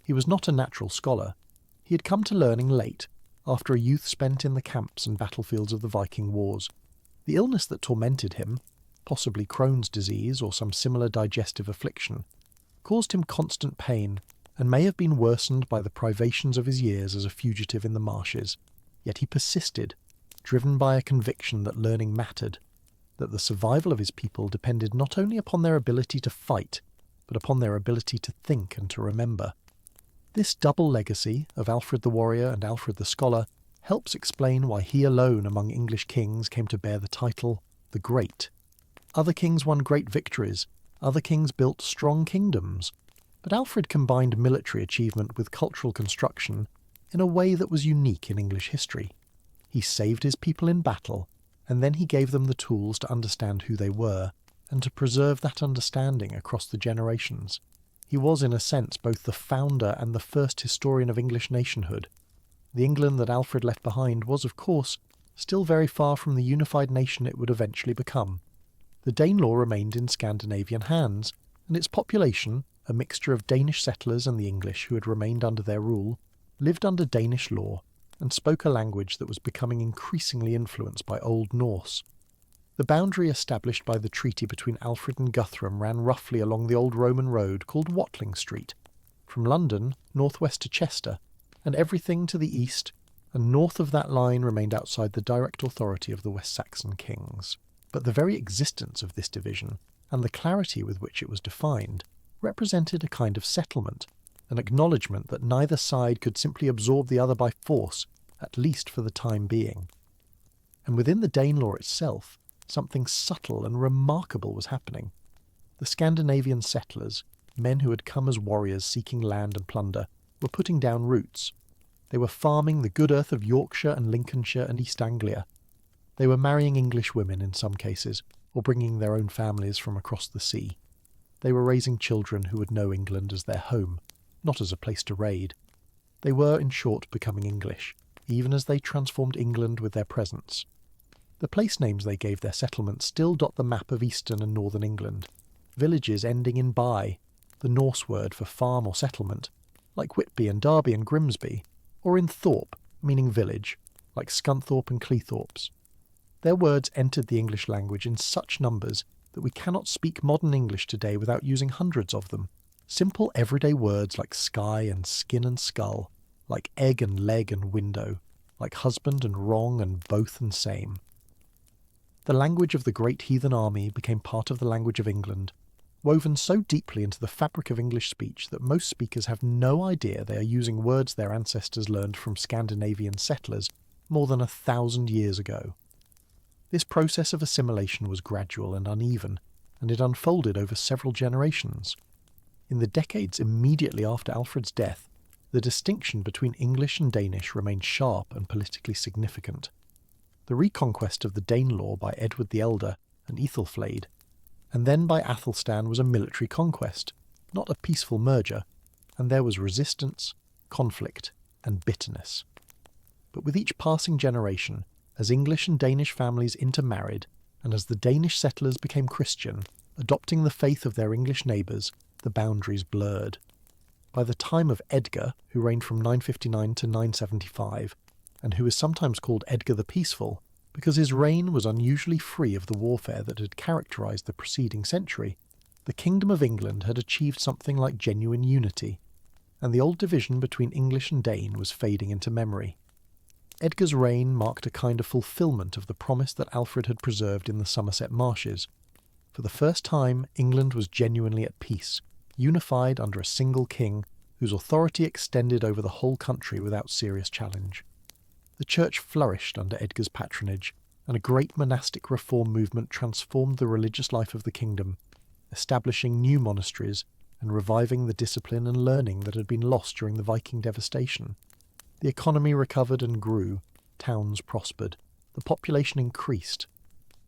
He was not a natural scholar. He had come to learning late, after a youth spent in the camps and battlefields of the Viking wars. The illness that tormented him, possibly Crohn's disease or some similar digestive affliction, caused him constant pain and may have been worsened by the privations of his years as a fugitive in the marshes. Yet he persisted, driven by a conviction that learning mattered, that the survival of his people depended not only upon their ability to fight, but upon their ability to think and to remember. This double legacy of Alfred the Warrior and Alfred the Scholar helps explain why he alone among English kings came to bear the title the Great. Other kings won great victories, other kings built strong kingdoms, but Alfred combined military achievement with cultural construction in a way that was unique in English history. He saved his people in battle, and then he gave them the tools to understand who they were, and to preserve that understanding across the generations. He was, in a sense, both the founder and the first historian of English nationhood. The England that Alfred left behind was, of course, still very far from the unified nation it would eventually become. The Danelaw remained in Scandinavian hands, and its population, a mixture of Danish settlers and the English who had remained under their rule, lived under Danish law and spoke a language that was becoming increasingly influenced by Old Norse. The boundary established by the treaty between Alfred and Guthrum ran roughly along the old Roman road called Watling Street, from London northwest to Chester, and everything to the east and north of that line remained outside the direct authority of the West Saxon kings. But the very existence of this division, and the clarity with which it was defined, represented a kind of settlement, an acknowledgement that neither side could simply absorb the other by force, at least for the time being. And within the Danelaw itself, something subtle and remarkable was happening. The Scandinavian settlers, men who had come as warriors seeking land and plunder, were putting down roots. They were farming the good earth of Yorkshire and Lincolnshire and East Anglia. They were marrying English women in some cases, or bringing their own families from across the sea. They were raising children who would know England as their home, not as a place to raid. They were, in short, becoming English, even as they transformed England with their presence. The place names they gave their settlements still dot the map of eastern and northern England. Villages ending in by, the Norse word for farm or settlement, like Whitby and Derby and Grimsby, or in Thorpe, meaning village, like Scunthorpe and Cleethorpes. Their words entered the English language in such numbers that we cannot speak modern English today without using hundreds of them. Simple everyday words like sky and skin and skull, like egg and leg and window, like husband and wrong and both and same. The language of the great heathen army became part of the language of England, woven so deeply into the fabric of English speech that most speakers have no idea they are using words their ancestors learned from Scandinavian settlers more than 1,000 years ago. This process of assimilation was gradual and uneven, and it unfolded over several generations. In the decades immediately after Alfred's death, the distinction between English and Danish remained sharp and politically significant. The reconquest of the Danelaw by Edward the Elder and Ethelflaed, and then by Athelstan, was a military conquest, not a peaceful merger, and there was resistance, conflict, and bitterness. But with each passing generation, as English and Danish families intermarried, and as the Danish settlers became Christian, adopting the faith of their English neighbours, the boundaries blurred. By the time of Edgar, who reigned from 959 to 975, and who is sometimes called Edgar the Peaceful, because his reign was unusually free of the warfare that had characterised the preceding century, the Kingdom of England had achieved something like genuine unity, and the old division between English and Dane was fading into memory. Edgar's reign marked a kind of fulfilment of the promise that Alfred had preserved in the Somerset marshes. For the first time, England was genuinely at peace, unified under a single king whose authority extended over the whole country without serious challenge. The church flourished under Edgar's patronage, and a great monastic reform movement transformed the religious life of the kingdom, establishing new monasteries and reviving the discipline and learning that had been lost during the Viking devastation. The economy recovered and grew, towns prospered, the population increased.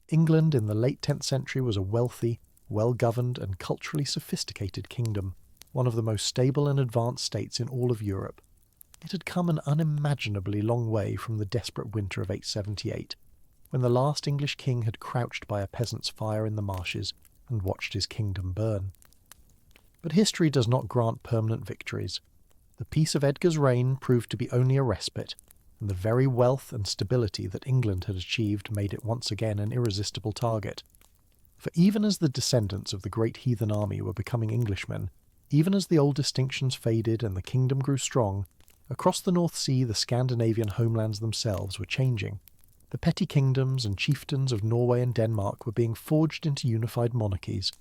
England in the late 10th century was a wealthy, well-governed and culturally sophisticated kingdom, one of the most stable and advanced states in all of Europe. It had come an unimaginably long way from the desperate winter of 878, when the last English king had crouched by a peasant's fire in the marshes and watched his kingdom burn. But history does not grant permanent victories. The peace of Edgar's reign proved to be only a respite, and the very wealth and stability that England had achieved made it once again an irresistible target. For even as the descendants of the great heathen army were becoming Englishmen, even as the old distinctions faded and the kingdom grew strong, across the North Sea the Scandinavian homelands themselves were changing. The petty kingdoms and chieftains of Norway and Denmark were being forged into unified monarchies,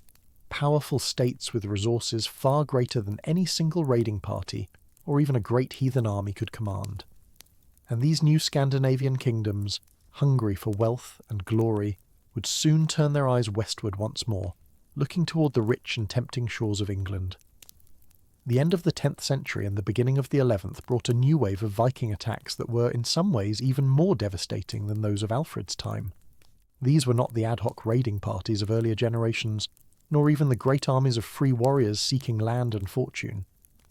powerful states with resources far greater than any single raiding party or even a great heathen army could command. And these new Scandinavian kingdoms, hungry for wealth and glory, would soon turn their eyes westward once more, looking toward the rich and tempting shores of England. The end of the 10th century and the beginning of the 11th brought a new wave of Viking attacks that were in some ways even more devastating than those of Alfred's time. These were not the ad hoc raiding parties of earlier generations, nor even the great armies of free warriors seeking land and fortune.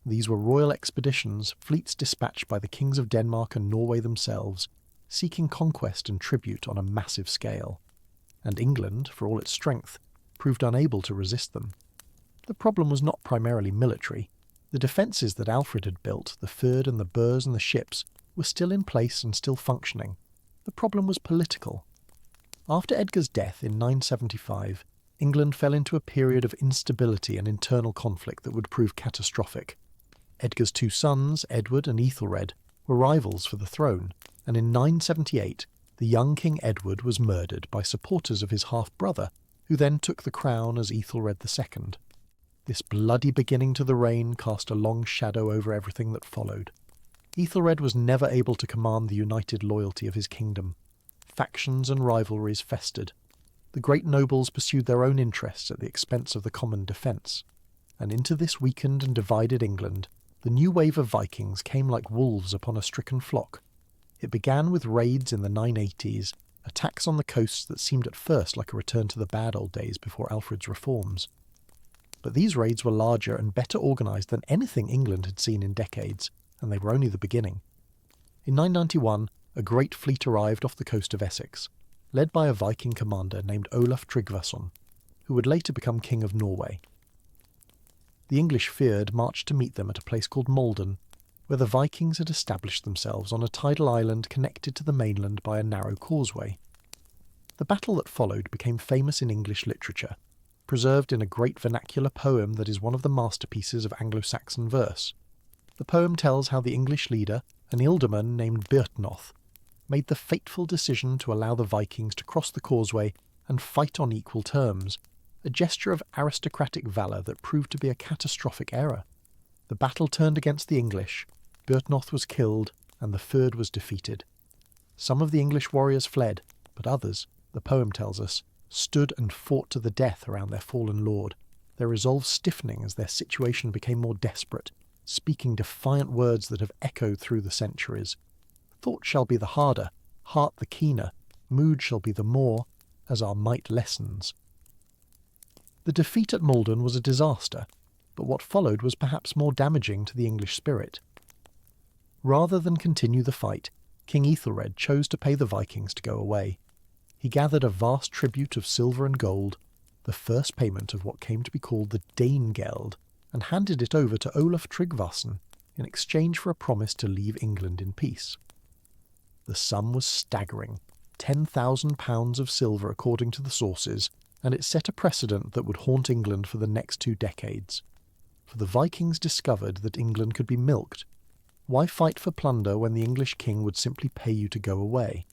These were royal expeditions, fleets dispatched by the kings of Denmark and Norway themselves, seeking conquest and tribute on a massive scale. And England, for all its strength, proved unable to resist them. The problem was not primarily military. The defences that Alfred had built, the fjord and the burhs and the ships, were still in place and still functioning. The problem was political. After Edgar's death in 975, England fell into a period of instability and internal conflict that would prove catastrophic. Edgar's two sons, Edward and Ethelred, were rivals for the throne, and in 978 the young King Edward was murdered by supporters of his half-brother, who then took the crown as Ethelred II. This bloody beginning to the reign cast a long shadow over everything that followed. Ethelred was never able to command the united loyalty of his kingdom. Factions and rivalries festered. The great nobles pursued their own interests at the expense of the common defence. And into this weakened and divided England, the new wave of Vikings came like wolves upon a stricken flock. It began with raids in the 980s, attacks on the coasts that seemed at first like a return to the bad old days before Alfred's reforms. But these raids were larger and better organised than anything England had seen in decades, and they were only the beginning. In 991, a great fleet arrived off the coast of Essex, led by a Viking commander named Olaf Tryggvason, who would later become King of Norway. The English fjord marched to meet them at a place called Malden, where the Vikings had established themselves on a tidal island connected to the mainland by a narrow causeway. The battle that followed became famous in English literature, preserved in a great vernacular poem that is one of the masterpieces of Anglo-Saxon verse. The poem tells how the English leader, an ealdorman named Byrhtnoth, made the fateful decision to allow the Vikings to cross the causeway and fight on equal terms, a gesture of aristocratic valour that proved to be a catastrophic error. The battle turned against the English, Byrhtnoth was killed, and the fjord was defeated. Some of the English warriors fled, but others, the poem tells us, stood and fought to the death around their fallen lord, their resolve stiffening as their situation became more desperate, speaking defiant words that have echoed through the centuries. Thought shall be the harder, heart the keener, mood shall be the more, as our might lessens. The defeat at Malden was a disaster, but what followed was perhaps more damaging to the English spirit. Rather than continue the fight, King Ethelred chose to pay the Vikings to go away. He gathered a vast tribute of silver and gold, the first payment of what came to be called the Danegeld, and handed it over to Olaf Tryggvason in exchange for a promise to leave England in peace. The sum was staggering, £10,000 of silver according to the sources, and it set a precedent that would haunt England for the next 2 decades. For the Vikings discovered that England could be milked. Why fight for plunder when the English king would simply pay you to go away?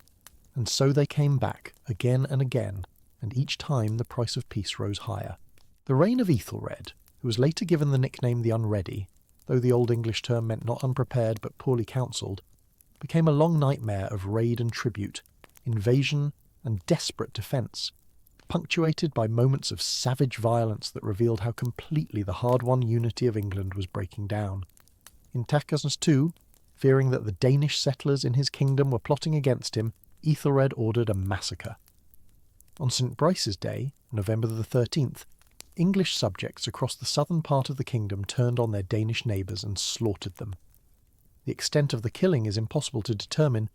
And so they came back, again and again, and each time the price of peace rose higher. The reign of Ethelred, who was later given the nickname the Unready, though the Old English term meant not unprepared but poorly counselled, became a long nightmare of raid and tribute, invasion and desperate defence, punctuated by moments of savage violence that revealed how completely the hard-won unity of England was breaking down. In 1002, fearing that the Danish settlers in his kingdom were plotting against him, Ethelred ordered a massacre. On St. Brice's Day, November the 13th, English subjects across the southern part of the kingdom turned on their Danish neighbours and slaughtered them. The extent of the killing is impossible to determine,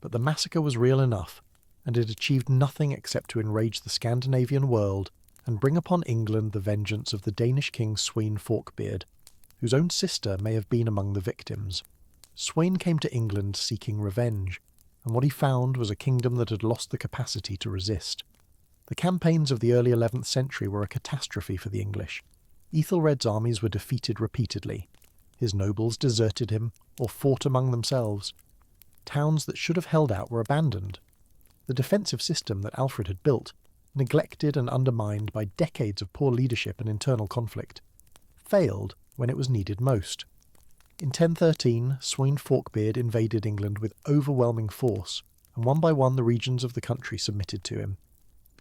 but the massacre was real enough, and it achieved nothing except to enrage the Scandinavian world and bring upon England the vengeance of the Danish king Sweyn Forkbeard, whose own sister may have been among the victims. Sweyn came to England seeking revenge, and what he found was a kingdom that had lost the capacity to resist. The campaigns of the early 11th century were a catastrophe for the English. Ethelred's armies were defeated repeatedly. His nobles deserted him or fought among themselves. Towns that should have held out were abandoned. The defensive system that Alfred had built, neglected and undermined by decades of poor leadership and internal conflict, failed when it was needed most. In 1013, Sweyn Forkbeard invaded England with overwhelming force, and one by one the regions of the country submitted to him.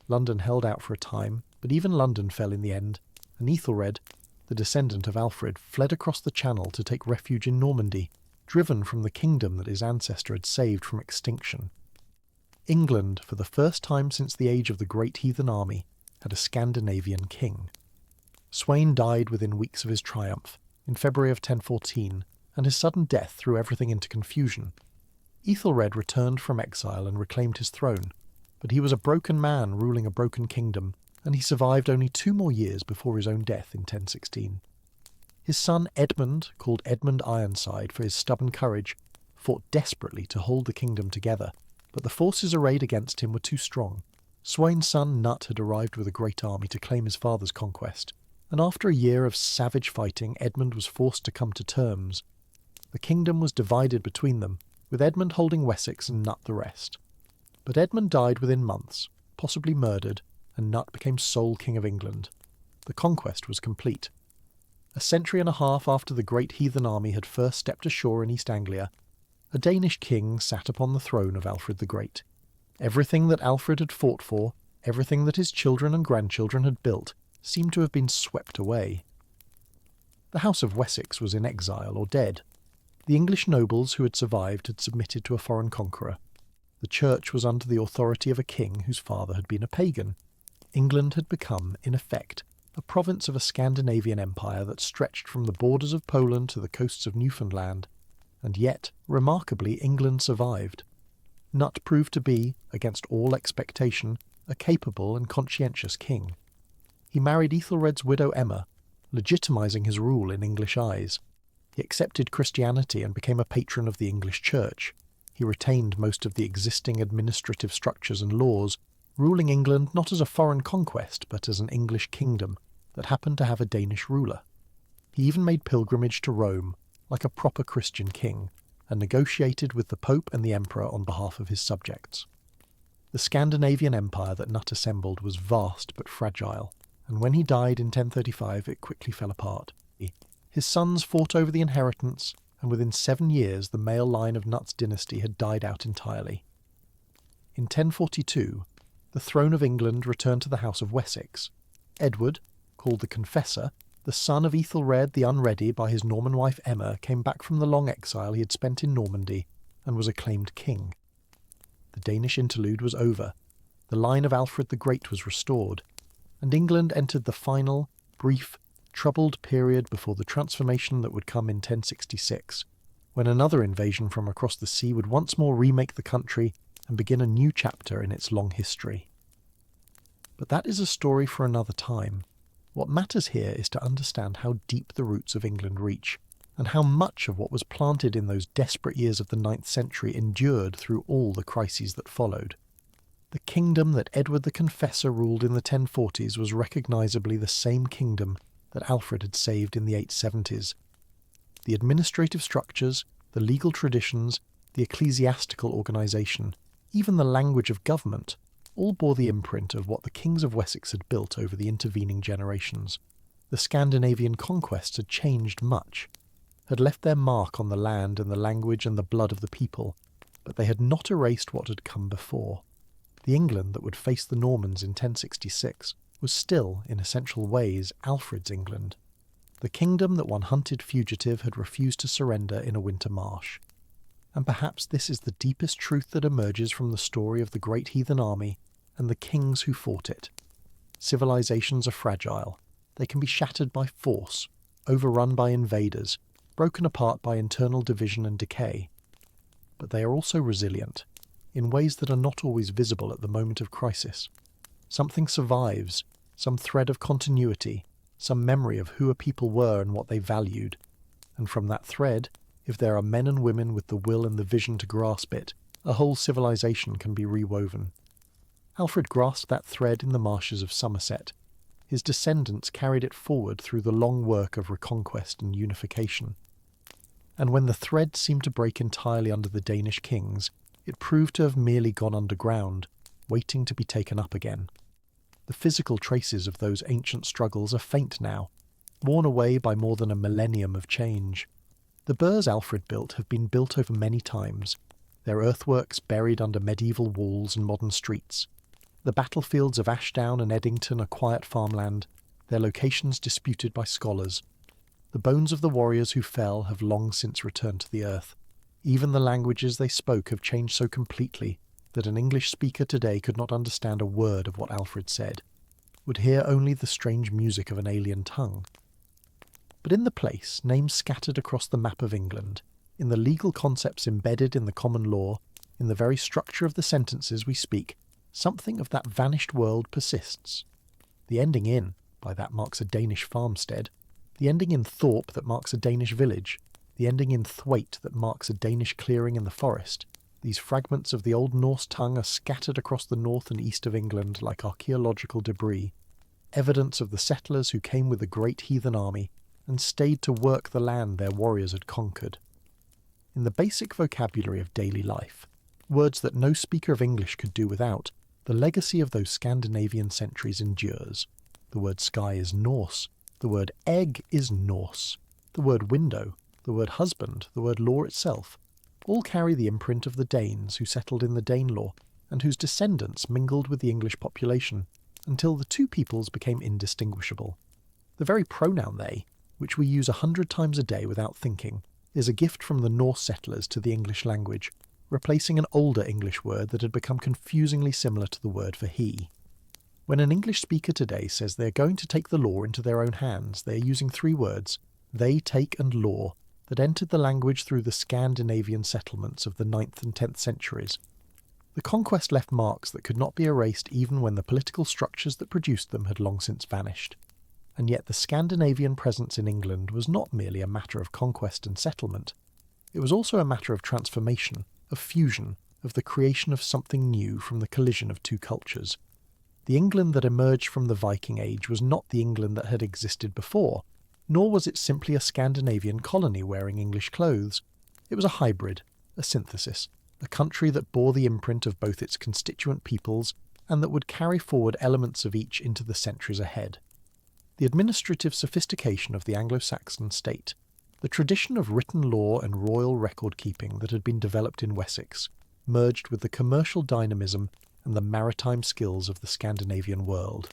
London held out for a time, but even London fell in the end, and Ethelred, the descendant of Alfred, fled across the Channel to take refuge in Normandy, driven from the kingdom that his ancestor had saved from extinction. England, for the first time since the age of the Great Heathen Army, had a Scandinavian king. Sweyn died within weeks of his triumph, in February of 1014, and his sudden death threw everything into confusion. Ethelred returned from exile and reclaimed his throne, but he was a broken man ruling a broken kingdom, and he survived only 2 more years before his own death in 1016. His son Edmund, called Edmund Ironside for his stubborn courage, fought desperately to hold the kingdom together, but the forces arrayed against him were too strong. Sweyn's son Nut had arrived with a great army to claim his father's conquest, and after a year of savage fighting, Edmund was forced to come to terms. The kingdom was divided between them, with Edmund holding Wessex and Nut the rest. But Edmund died within months, possibly murdered, and Nut became sole king of England. The conquest was complete. A century and a half after the great heathen army had first stepped ashore in East Anglia, a Danish king sat upon the throne of Alfred the Great. Everything that Alfred had fought for, everything that his children and grandchildren had built, seemed to have been swept away. The House of Wessex was in exile or dead. The English nobles who had survived had submitted to a foreign conqueror. The church was under the authority of a king whose father had been a pagan. England had become, in effect, a province of a Scandinavian empire that stretched from the borders of Poland to the coasts of Newfoundland, and yet, remarkably, England survived. Nut proved to be, against all expectation, a capable and conscientious king. He married Ethelred's widow Emma, legitimising his rule in English eyes. He accepted Christianity and became a patron of the English Church. He retained most of the existing administrative structures and laws, ruling England not as a foreign conquest but as an English kingdom that happened to have a Danish ruler. He even made pilgrimage to Rome, like a proper Christian king, and negotiated with the Pope and the Emperor on behalf of his subjects. The Scandinavian empire that Nut assembled was vast but fragile, and when he died in 1035 it quickly fell apart. His sons fought over the inheritance, and within 7 years the male line of Nut's dynasty had died out entirely. In 1042, the throne of England returned to the House of Wessex. Edward, called the Confessor, the son of Ethelred the Unready by his Norman wife Emma, came back from the long exile he had spent in Normandy and was acclaimed king. The Danish interlude was over, the line of Alfred the Great was restored, and England entered the final, brief, troubled period before the transformation that would come in 1066, when another invasion from across the sea would once more remake the country and begin a new chapter in its long history. But that is a story for another time. What matters here is to understand how deep the roots of England reach, and how much of what was planted in those desperate years of the 9th century endured through all the crises that followed. The kingdom that Edward the Confessor ruled in the 1040s was recognisably the same kingdom that Alfred had saved in the 870s. The administrative structures, the legal traditions, the ecclesiastical organisation, even the language of government, all bore the imprint of what the kings of Wessex had built over the intervening generations. The Scandinavian conquests had changed much, had left their mark on the land and the language and the blood of the people, but they had not erased what had come before. The England that would face the Normans in 1066 was still, in essential ways, Alfred's England. The kingdom that one hunted fugitive had refused to surrender in a winter marsh. And perhaps this is the deepest truth that emerges from the story of the great heathen army and the kings who fought it. Civilizations are fragile, They can be shattered by force, overrun by invaders, broken apart by internal division and decay. But they are also resilient, in ways that are not always visible at the moment of crisis. Something survives, some thread of continuity, some memory of who a people were and what they valued. And from that thread, if there are men and women with the will and the vision to grasp it, a whole civilization can be rewoven. Alfred grasped that thread in the marshes of Somerset. His descendants carried it forward through the long work of reconquest and unification. And when the thread seemed to break entirely under the Danish kings, it proved to have merely gone underground, waiting to be taken up again. The physical traces of those ancient struggles are faint now, worn away by more than a millennium of change. The burhs Alfred built have been built over many times, their earthworks buried under medieval walls and modern streets. The battlefields of Ashdown and Eddington are quiet farmland, their locations disputed by scholars. The bones of the warriors who fell have long since returned to the earth. Even the languages they spoke have changed so completely that an English speaker today could not understand a word of what Alfred said, would hear only the strange music of an alien tongue. But in the place, names scattered across the map of England, in the legal concepts embedded in the common law, in the very structure of the sentences we speak, something of that vanished world persists. The ending in, by that marks a Danish farmstead, the ending in Thorpe that marks a Danish village, the ending in Thwaite that marks a Danish clearing in the forest, these fragments of the Old Norse tongue are scattered across the north and east of England like archaeological debris, evidence of the settlers who came with the great heathen army and stayed to work the land their warriors had conquered. In the basic vocabulary of daily life, words that no speaker of English could do without, the legacy of those Scandinavian centuries endures. The word sky is Norse, the word egg is Norse, the word window, the word husband, the word law itself, all carry the imprint of the Danes who settled in the Danelaw and whose descendants mingled with the English population until the two peoples became indistinguishable. The very pronoun they, which we use 100 times a day without thinking, is a gift from the Norse settlers to the English language, replacing an older English word that had become confusingly similar to the word for he. When an English speaker today says they are going to take the law into their own hands, they are using 3 words, they, take and law, that entered the language through the Scandinavian settlements of the 9th and 10th centuries. The conquest left marks that could not be erased even when the political structures that produced them had long since vanished. And yet the Scandinavian presence in England was not merely a matter of conquest and settlement. It was also a matter of transformation, of fusion, of the creation of something new from the collision of 2 cultures. The England that emerged from the Viking Age was not the England that had existed before, nor was it simply a Scandinavian colony wearing English clothes. It was a hybrid, a synthesis, a country that bore the imprint of both its constituent peoples and that would carry forward elements of each into the centuries ahead. The administrative sophistication of the Anglo-Saxon state, the tradition of written law and royal record-keeping that had been developed in Wessex, merged with the commercial dynamism and the maritime skills of the Scandinavian world.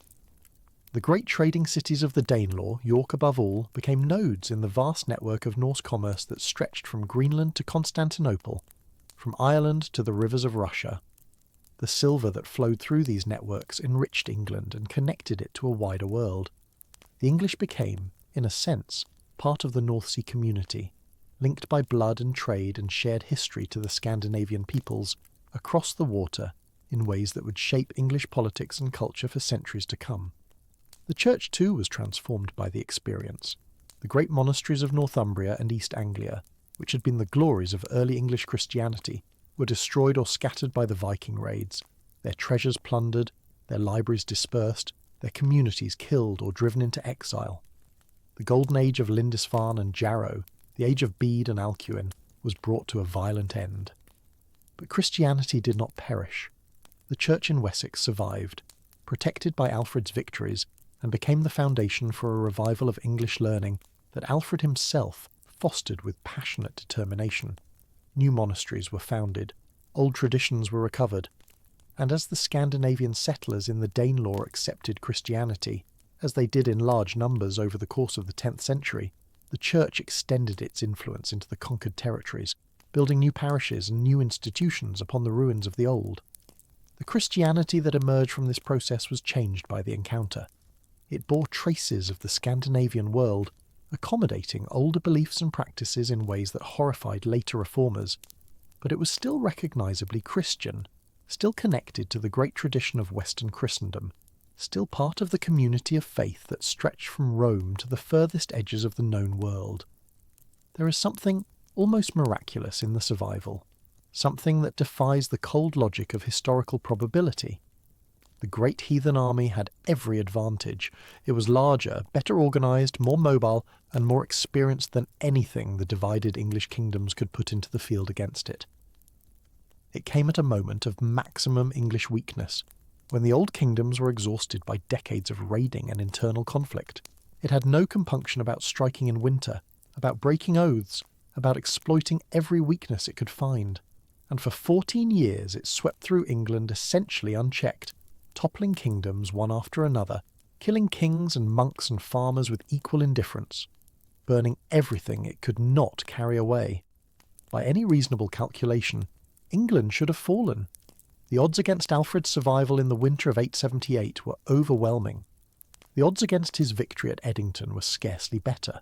The great trading cities of the Danelaw, York above all, became nodes in the vast network of Norse commerce that stretched from Greenland to Constantinople, from Ireland to the rivers of Russia. The silver that flowed through these networks enriched England and connected it to a wider world. The English became, in a sense, part of the North Sea community, linked by blood and trade and shared history to the Scandinavian peoples, across the water, in ways that would shape English politics and culture for centuries to come. The church too was transformed by the experience. The great monasteries of Northumbria and East Anglia, which had been the glories of early English Christianity, were destroyed or scattered by the Viking raids, their treasures plundered, their libraries dispersed, their communities killed or driven into exile. The golden age of Lindisfarne and Jarrow, the age of Bede and Alcuin, was brought to a violent end. But Christianity did not perish. The church in Wessex survived, protected by Alfred's victories, and became the foundation for a revival of English learning that Alfred himself fostered with passionate determination. New monasteries were founded, old traditions were recovered, and as the Scandinavian settlers in the Danelaw accepted Christianity, as they did in large numbers over the course of the 10th century, the Church extended its influence into the conquered territories, building new parishes and new institutions upon the ruins of the old. The Christianity that emerged from this process was changed by the encounter. It bore traces of the Scandinavian world, accommodating older beliefs and practices in ways that horrified later reformers, but it was still recognisably Christian, still connected to the great tradition of Western Christendom, still part of the community of faith that stretched from Rome to the furthest edges of the known world. There is something almost miraculous in the survival, something that defies the cold logic of historical probability. The great heathen army had every advantage. It was larger, better organised, more mobile, and more experienced than anything the divided English kingdoms could put into the field against it. It came at a moment of maximum English weakness, when the old kingdoms were exhausted by decades of raiding and internal conflict. It had no compunction about striking in winter, about breaking oaths, about exploiting every weakness it could find. And for 14 years it swept through England essentially unchecked, toppling kingdoms one after another, killing kings and monks and farmers with equal indifference, burning everything it could not carry away. By any reasonable calculation, England should have fallen. The odds against Alfred's survival in the winter of 878 were overwhelming. The odds against his victory at Edington were scarcely better.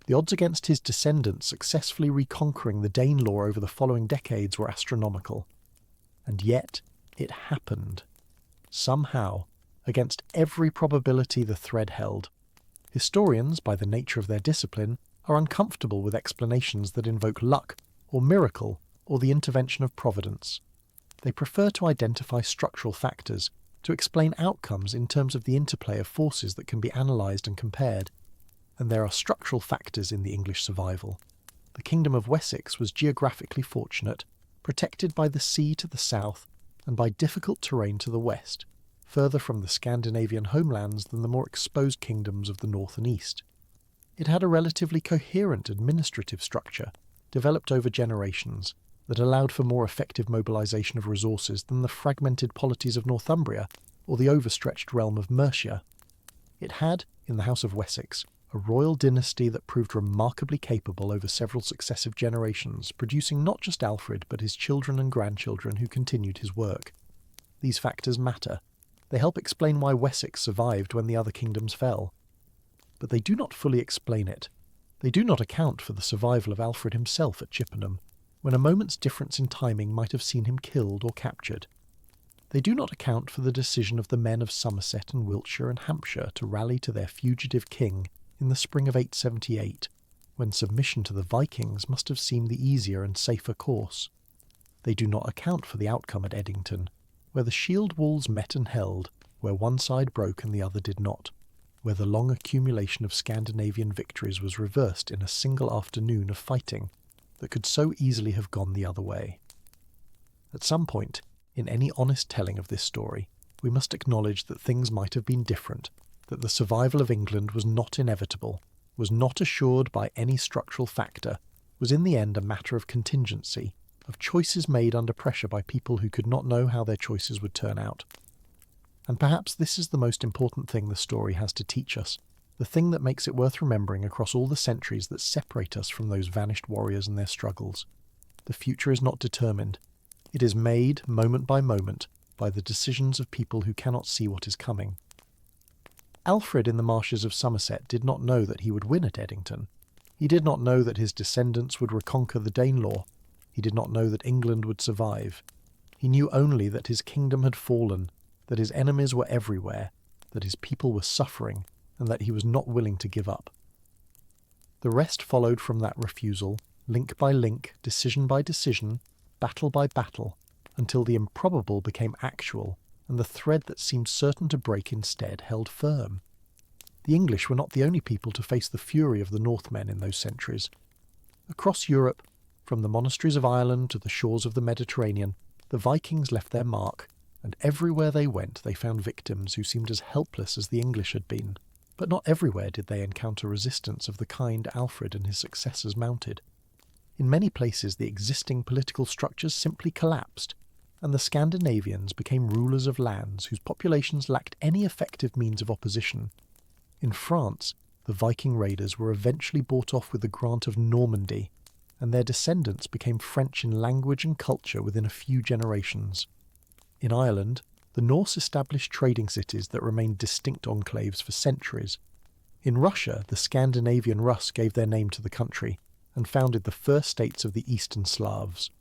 The odds against his descendants successfully reconquering the Danelaw over the following decades were astronomical. And yet, it happened. Somehow, against every probability the thread held. Historians, by the nature of their discipline, are uncomfortable with explanations that invoke luck, or miracle, or the intervention of providence. They prefer to identify structural factors, to explain outcomes in terms of the interplay of forces that can be analysed and compared. And there are structural factors in the English survival. The Kingdom of Wessex was geographically fortunate, protected by the sea to the south and by difficult terrain to the west, further from the Scandinavian homelands than the more exposed kingdoms of the north and east. It had a relatively coherent administrative structure, developed over generations, that allowed for more effective mobilisation of resources than the fragmented polities of Northumbria or the overstretched realm of Mercia. It had, in the House of Wessex, a royal dynasty that proved remarkably capable over several successive generations, producing not just Alfred but his children and grandchildren who continued his work. These factors matter. They help explain why Wessex survived when the other kingdoms fell. But they do not fully explain it. They do not account for the survival of Alfred himself at Chippenham, when a moment's difference in timing might have seen him killed or captured. They do not account for the decision of the men of Somerset and Wiltshire and Hampshire to rally to their fugitive king in the spring of 878, when submission to the Vikings must have seemed the easier and safer course. They do not account for the outcome at Edington, where the shield walls met and held, where one side broke and the other did not, where the long accumulation of Scandinavian victories was reversed in a single afternoon of fighting that could so easily have gone the other way. At some point, in any honest telling of this story, we must acknowledge that things might have been different, that the survival of England was not inevitable, was not assured by any structural factor, was in the end a matter of contingency, of choices made under pressure by people who could not know how their choices would turn out. And perhaps this is the most important thing the story has to teach us, the thing that makes it worth remembering across all the centuries that separate us from those vanished warriors and their struggles. The future is not determined. It is made, moment by moment, by the decisions of people who cannot see what is coming. Alfred in the marshes of Somerset did not know that he would win at Edington. He did not know that his descendants would reconquer the Danelaw. He did not know that England would survive. He knew only that his kingdom had fallen, that his enemies were everywhere, that his people were suffering, and that he was not willing to give up. The rest followed from that refusal, link by link, decision by decision, battle by battle, until the improbable became actual, and the thread that seemed certain to break instead held firm. The English were not the only people to face the fury of the Northmen in those centuries. Across Europe, from the monasteries of Ireland to the shores of the Mediterranean, the Vikings left their mark, and everywhere they went they found victims who seemed as helpless as the English had been. But not everywhere did they encounter resistance of the kind Alfred and his successors mounted. In many places the existing political structures simply collapsed, and the Scandinavians became rulers of lands whose populations lacked any effective means of opposition. In France, the Viking raiders were eventually bought off with the grant of Normandy, and their descendants became French in language and culture within a few generations. In Ireland, The Norse established trading cities that remained distinct enclaves for centuries. In Russia, the Scandinavian Rus gave their name to the country and founded the first states of the Eastern Slavs.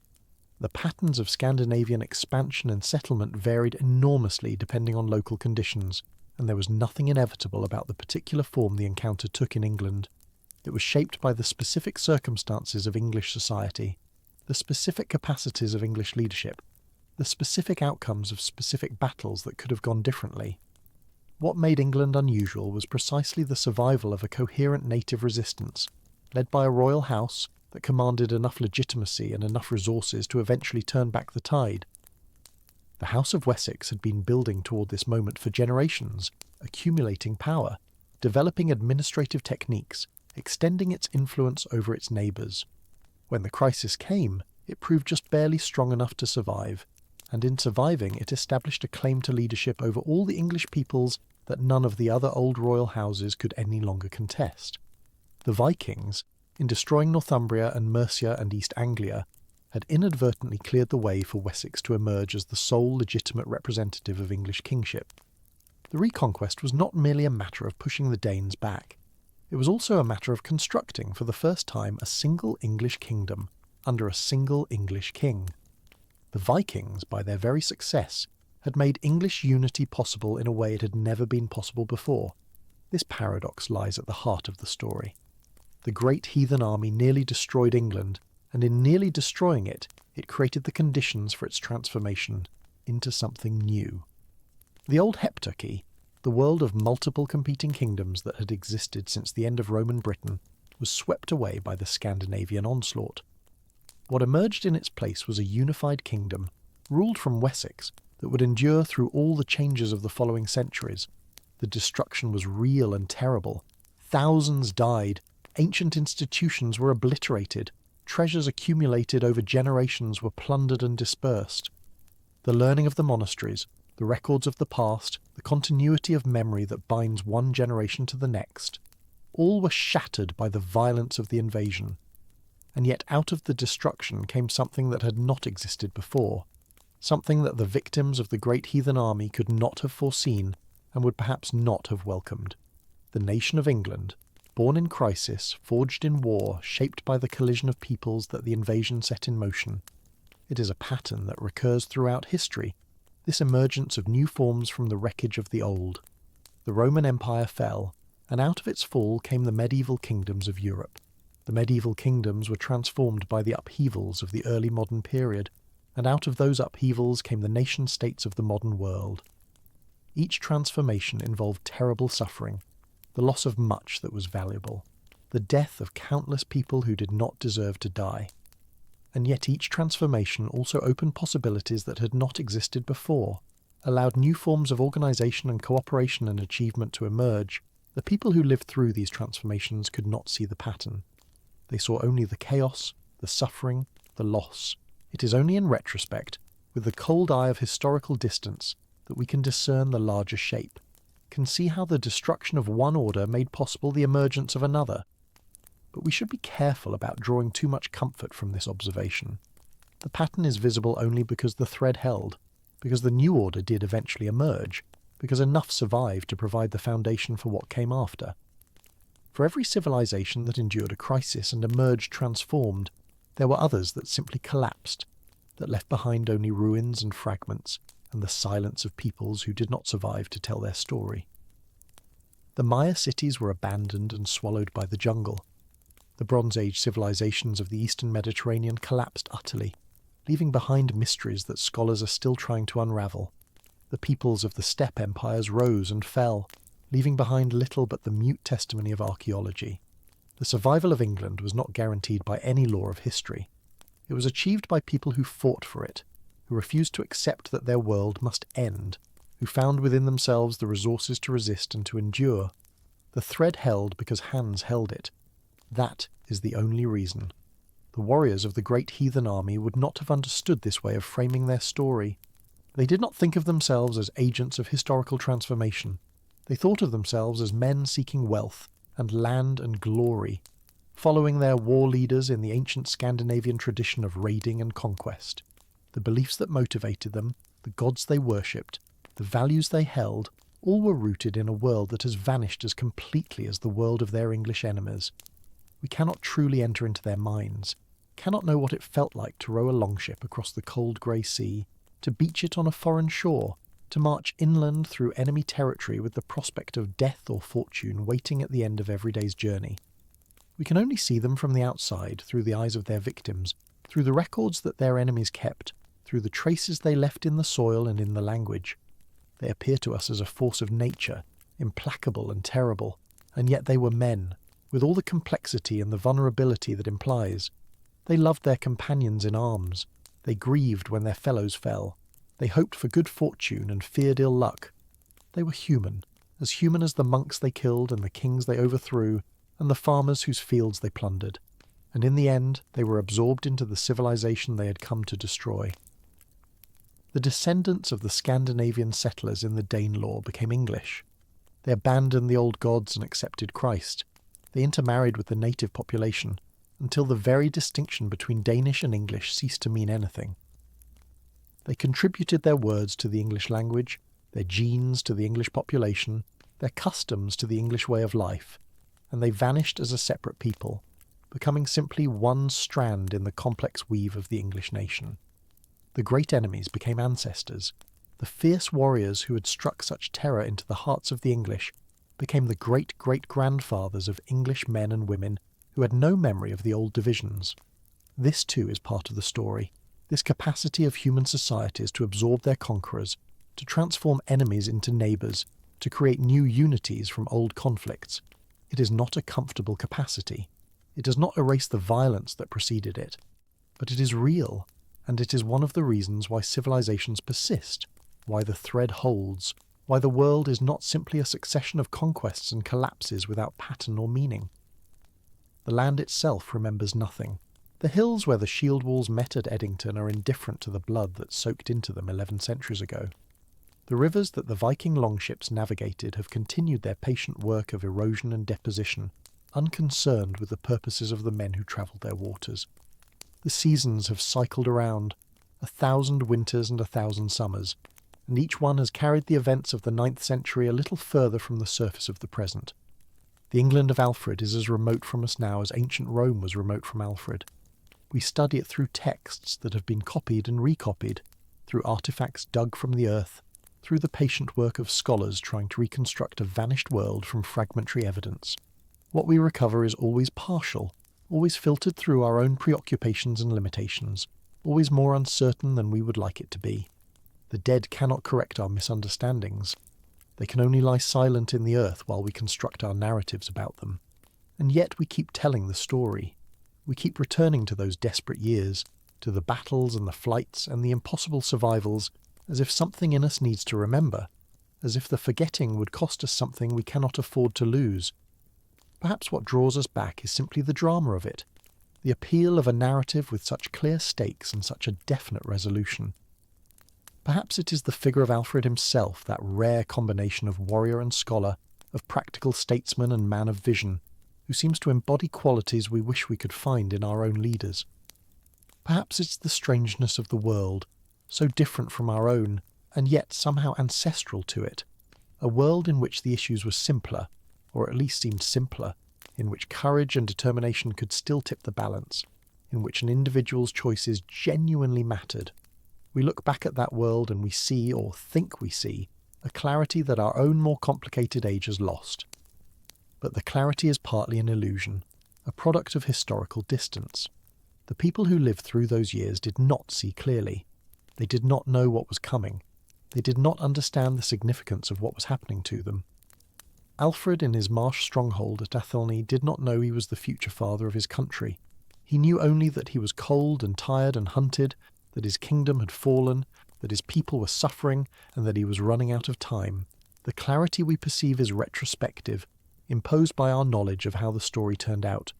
The patterns of Scandinavian expansion and settlement varied enormously depending on local conditions, and there was nothing inevitable about the particular form the encounter took in England. It was shaped by the specific circumstances of English society, the specific capacities of English leadership, the specific outcomes of specific battles that could have gone differently. What made England unusual was precisely the survival of a coherent native resistance, led by a royal house that commanded enough legitimacy and enough resources to eventually turn back the tide. The House of Wessex had been building toward this moment for generations, accumulating power, developing administrative techniques, extending its influence over its neighbours. When the crisis came, it proved just barely strong enough to survive, and in surviving it established a claim to leadership over all the English peoples that none of the other old royal houses could any longer contest. The Vikings, in destroying Northumbria and Mercia and East Anglia, had inadvertently cleared the way for Wessex to emerge as the sole legitimate representative of English kingship. The reconquest was not merely a matter of pushing the Danes back. It was also a matter of constructing, for the first time, a single English kingdom under a single English king. The Vikings, by their very success, had made English unity possible in a way it had never been possible before. This paradox lies at the heart of the story. The great heathen army nearly destroyed England, and in nearly destroying it, it created the conditions for its transformation into something new. The old heptarchy, the world of multiple competing kingdoms that had existed since the end of Roman Britain, was swept away by the Scandinavian onslaught. What emerged in its place was a unified kingdom, ruled from Wessex, that would endure through all the changes of the following centuries. The destruction was real and terrible. Thousands died, ancient institutions were obliterated, treasures accumulated over generations were plundered and dispersed. The learning of the monasteries, the records of the past, the continuity of memory that binds one generation to the next, all were shattered by the violence of the invasion. And yet out of the destruction came something that had not existed before, something that the victims of the great heathen army could not have foreseen and would perhaps not have welcomed. The nation of England, born in crisis, forged in war, shaped by the collision of peoples that the invasion set in motion. It is a pattern that recurs throughout history, this emergence of new forms from the wreckage of the old. The Roman Empire fell, and out of its fall came the medieval kingdoms of Europe. The medieval kingdoms were transformed by the upheavals of the early modern period, and out of those upheavals came the nation-states of the modern world. Each transformation involved terrible suffering, the loss of much that was valuable, the death of countless people who did not deserve to die. And yet each transformation also opened possibilities that had not existed before, allowed new forms of organisation and cooperation and achievement to emerge. The people who lived through these transformations could not see the pattern. They saw only the chaos, the suffering, the loss. It is only in retrospect, with the cold eye of historical distance, that we can discern the larger shape, can see how the destruction of one order made possible the emergence of another. But we should be careful about drawing too much comfort from this observation. The pattern is visible only because the thread held, because the new order did eventually emerge, because enough survived to provide the foundation for what came after. For every civilization that endured a crisis and emerged transformed, there were others that simply collapsed, that left behind only ruins and fragments, and the silence of peoples who did not survive to tell their story. The Maya cities were abandoned and swallowed by the jungle. The Bronze Age civilizations of the Eastern Mediterranean collapsed utterly, leaving behind mysteries that scholars are still trying to unravel. The peoples of the steppe empires rose and fell, leaving behind little but the mute testimony of archaeology. The survival of England was not guaranteed by any law of history. It was achieved by people who fought for it, who refused to accept that their world must end, who found within themselves the resources to resist and to endure. The thread held because hands held it. That is the only reason. The warriors of the great heathen army would not have understood this way of framing their story. They did not think of themselves as agents of historical transformation. They thought of themselves as men seeking wealth and land and glory, following their war leaders in the ancient Scandinavian tradition of raiding and conquest. The beliefs that motivated them, the gods they worshipped, the values they held, all were rooted in a world that has vanished as completely as the world of their English enemies. We cannot truly enter into their minds, cannot know what it felt like to row a longship across the cold grey sea, to beach it on a foreign shore, to march inland through enemy territory with the prospect of death or fortune waiting at the end of every day's journey. We can only see them from the outside, through the eyes of their victims, through the records that their enemies kept, through the traces they left in the soil and in the language. They appear to us as a force of nature, implacable and terrible, and yet they were men, with all the complexity and the vulnerability that implies. They loved their companions in arms. They grieved when their fellows fell. They hoped for good fortune and feared ill luck. They were human as the monks they killed and the kings they overthrew, and the farmers whose fields they plundered. And in the end, they were absorbed into the civilization they had come to destroy. The descendants of the Scandinavian settlers in the Danelaw became English. They abandoned the old gods and accepted Christ. They intermarried with the native population, until the very distinction between Danish and English ceased to mean anything. They contributed their words to the English language, their genes to the English population, their customs to the English way of life, and they vanished as a separate people, becoming simply one strand in the complex weave of the English nation. The great enemies became ancestors. The fierce warriors who had struck such terror into the hearts of the English became the great-great-grandfathers of English men and women who had no memory of the old divisions. This too is part of the story, this capacity of human societies to absorb their conquerors, to transform enemies into neighbours, to create new unities from old conflicts. It is not a comfortable capacity. It does not erase the violence that preceded it, but it is real, and it is one of the reasons why civilizations persist, why the thread holds, why the world is not simply a succession of conquests and collapses without pattern or meaning. The land itself remembers nothing. The hills where the shield walls met at Eddington are indifferent to the blood that soaked into them 11 centuries ago. The rivers that the Viking longships navigated have continued their patient work of erosion and deposition, unconcerned with the purposes of the men who travelled their waters. The seasons have cycled around, 1,000 winters and 1,000 summers, and each one has carried the events of the 9th century a little further from the surface of the present. The England of Alfred is as remote from us now as ancient Rome was remote from Alfred. We study it through texts that have been copied and recopied, through artefacts dug from the earth, through the patient work of scholars trying to reconstruct a vanished world from fragmentary evidence. What we recover is always partial, always filtered through our own preoccupations and limitations, always more uncertain than we would like it to be. The dead cannot correct our misunderstandings. They can only lie silent in the earth while we construct our narratives about them. And yet we keep telling the story. We keep returning to those desperate years, to the battles and the flights and the impossible survivals, as if something in us needs to remember, as if the forgetting would cost us something we cannot afford to lose. Perhaps what draws us back is simply the drama of it, the appeal of a narrative with such clear stakes and such a definite resolution. Perhaps it is the figure of Alfred himself, that rare combination of warrior and scholar, of practical statesman and man of vision, who seems to embody qualities we wish we could find in our own leaders. Perhaps it's the strangeness of the world, so different from our own, and yet somehow ancestral to it, a world in which the issues were simpler, or at least seemed simpler, in which courage and determination could still tip the balance, in which an individual's choices genuinely mattered. We look back at that world and we see, or think we see, a clarity that our own more complicated age has lost. But the clarity is partly an illusion, a product of historical distance. The people who lived through those years did not see clearly. They did not know what was coming. They did not understand the significance of what was happening to them. Alfred in his marsh stronghold at Athelney did not know he was the future father of his country. He knew only that he was cold and tired and hunted, that his kingdom had fallen, that his people were suffering, and that he was running out of time. The clarity we perceive is retrospective, imposed by our knowledge of how the story turned out.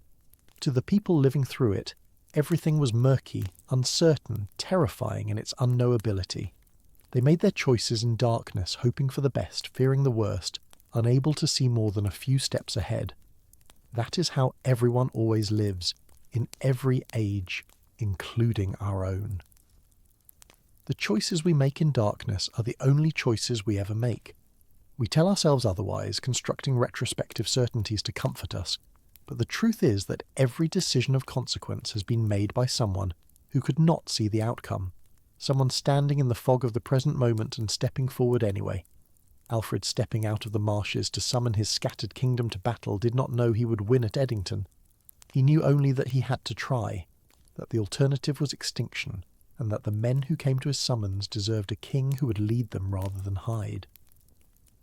To the people living through it, everything was murky, uncertain, terrifying in its unknowability. They made their choices in darkness, hoping for the best, fearing the worst, unable to see more than a few steps ahead. That is how everyone always lives, in every age, including our own. The choices we make in darkness are the only choices we ever make. We tell ourselves otherwise, constructing retrospective certainties to comfort us, but the truth is that every decision of consequence has been made by someone who could not see the outcome, someone standing in the fog of the present moment and stepping forward anyway. Alfred, stepping out of the marshes to summon his scattered kingdom to battle, did not know he would win at Edington. He knew only that he had to try, that the alternative was extinction, and that the men who came to his summons deserved a king who would lead them rather than hide.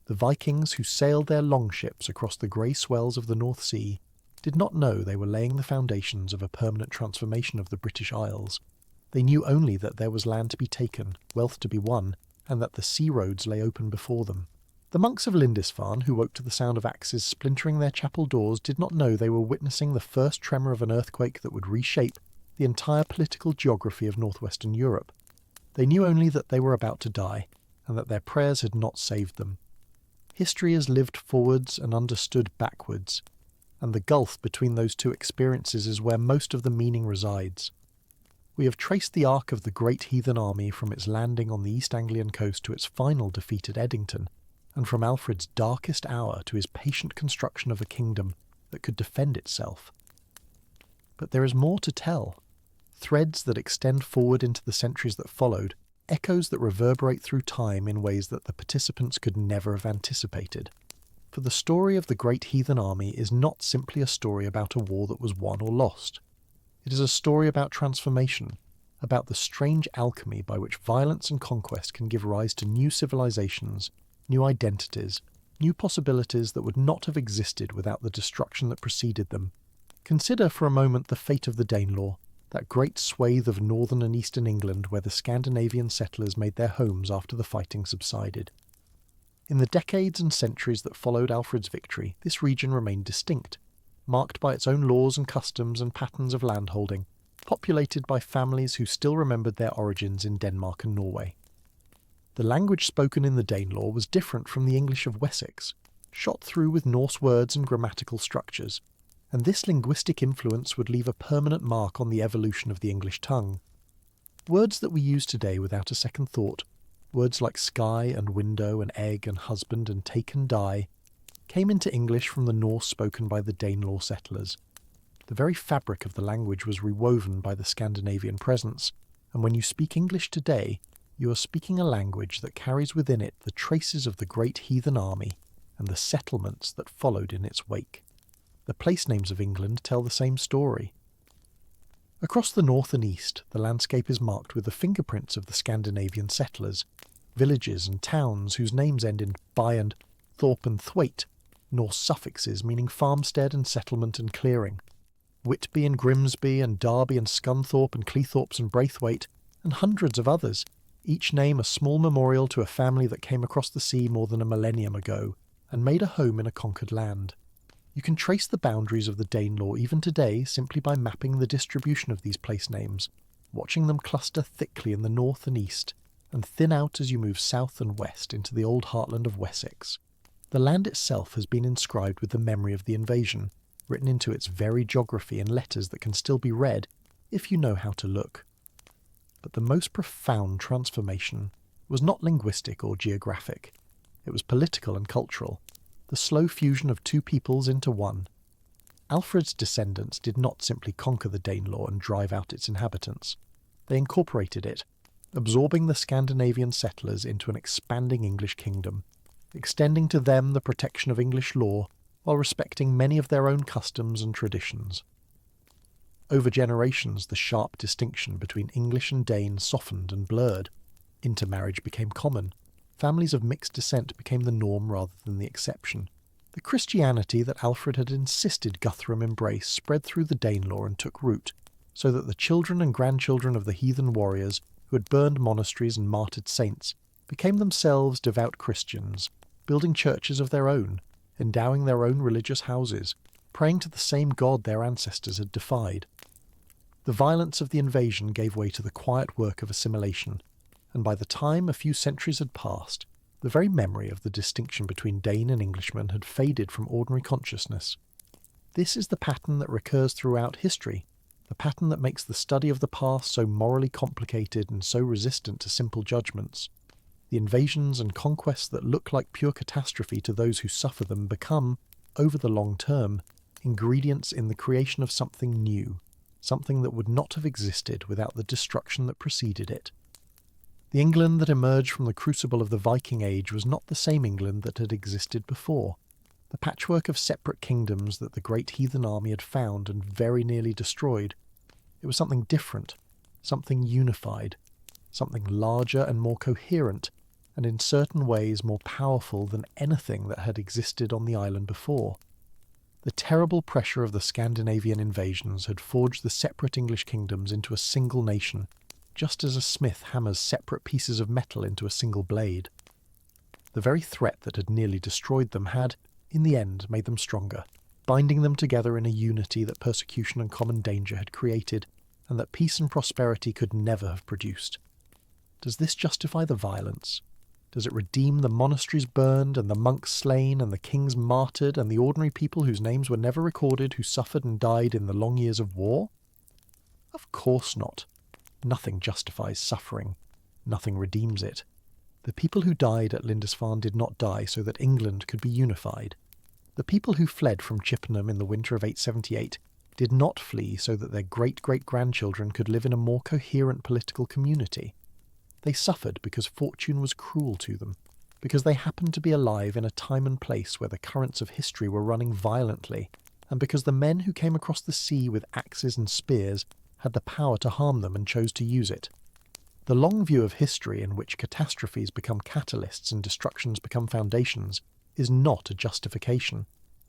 The Vikings who sailed their longships across the grey swells of the North Sea did not know they were laying the foundations of a permanent transformation of the British Isles. They knew only that there was land to be taken, wealth to be won, and that the sea roads lay open before them. The monks of Lindisfarne, who woke to the sound of axes splintering their chapel doors, did not know they were witnessing the first tremor of an earthquake that would reshape the entire political geography of northwestern Europe. They knew only that they were about to die, and that their prayers had not saved them. History is lived forwards and understood backwards, and the gulf between those two experiences is where most of the meaning resides. We have traced the arc of the great heathen army from its landing on the East Anglian coast to its final defeat at Edington, and from Alfred's darkest hour to his patient construction of a kingdom that could defend itself. But there is more to tell. Threads that extend forward into the centuries that followed, echoes that reverberate through time in ways that the participants could never have anticipated. For the story of the great heathen army is not simply a story about a war that was won or lost. It is a story about transformation, about the strange alchemy by which violence and conquest can give rise to new civilizations, new identities, new possibilities that would not have existed without the destruction that preceded them. Consider for a moment the fate of the Danelaw, that great swathe of northern and eastern England where the Scandinavian settlers made their homes after the fighting subsided. In the decades and centuries that followed Alfred's victory, this region remained distinct, marked by its own laws and customs and patterns of landholding, populated by families who still remembered their origins in Denmark and Norway. The language spoken in the Danelaw was different from the English of Wessex, shot through with Norse words and grammatical structures, and this linguistic influence would leave a permanent mark on the evolution of the English tongue. Words that we use today without a second thought, words like sky and window and egg and husband and take and die, came into English from the Norse spoken by the Danelaw settlers. The very fabric of the language was rewoven by the Scandinavian presence, and when you speak English today, you are speaking a language that carries within it the traces of the great heathen army and the settlements that followed in its wake. The place names of England tell the same story. Across the north and east, the landscape is marked with the fingerprints of the Scandinavian settlers, villages and towns whose names end in by and thorpe and thwaite, Norse suffixes meaning farmstead and settlement and clearing. Whitby and Grimsby and Derby and Scunthorpe and Cleethorpes and Braithwaite, and hundreds of others, each name a small memorial to a family that came across the sea more than a millennium ago and made a home in a conquered land. You can trace the boundaries of the Danelaw even today simply by mapping the distribution of these place names, watching them cluster thickly in the north and east, and thin out as you move south and west into the old heartland of Wessex. The land itself has been inscribed with the memory of the invasion, written into its very geography in letters that can still be read if you know how to look. But the most profound transformation was not linguistic or geographic. It was political and cultural, the slow fusion of two peoples into one. Alfred's descendants did not simply conquer the Danelaw and drive out its inhabitants. They incorporated it, absorbing the Scandinavian settlers into an expanding English kingdom, extending to them the protection of English law while respecting many of their own customs and traditions. Over generations, the sharp distinction between English and Dane softened and blurred. Intermarriage became common. Families of mixed descent became the norm rather than the exception. The Christianity that Alfred had insisted Guthrum embrace spread through the Danelaw and took root, so that the children and grandchildren of the heathen warriors who had burned monasteries and martyred saints became themselves devout Christians, building churches of their own, endowing their own religious houses, praying to the same God their ancestors had defied. The violence of the invasion gave way to the quiet work of assimilation, and by the time a few centuries had passed, the very memory of the distinction between Dane and Englishman had faded from ordinary consciousness. This is the pattern that recurs throughout history. the pattern that makes the study of the past so morally complicated and so resistant to simple judgments. The invasions and conquests that look like pure catastrophe to those who suffer them become, over the long term, ingredients in the creation of something new, something that would not have existed without the destruction that preceded it. The England that emerged from the crucible of the Viking Age was not the same England that had existed before. The patchwork of separate kingdoms that the great heathen army had found and very nearly destroyed. It was something different, something unified, something larger and more coherent, and in certain ways more powerful than anything that had existed on the island before. The terrible pressure of the Scandinavian invasions had forged the separate English kingdoms into a single nation, just as a smith hammers separate pieces of metal into a single blade. The very threat that had nearly destroyed them had, in the end, made them stronger, binding them together in a unity that persecution and common danger had created, and that peace and prosperity could never have produced. Does this justify the violence? Does it redeem the monasteries burned and the monks slain and the kings martyred and the ordinary people whose names were never recorded who suffered and died in the long years of war? Of course not. Nothing justifies suffering. Nothing redeems it. The people who died at Lindisfarne did not die so that England could be unified. The people who fled from Chippenham in the winter of 878 did not flee so that their great-great-grandchildren could live in a more coherent political community. They suffered because fortune was cruel to them, because they happened to be alive in a time and place where the currents of history were running violently, and because the men who came across the sea with axes and spears had the power to harm them and chose to use it. The long view of history in which catastrophes become catalysts and destructions become foundations is not a justification.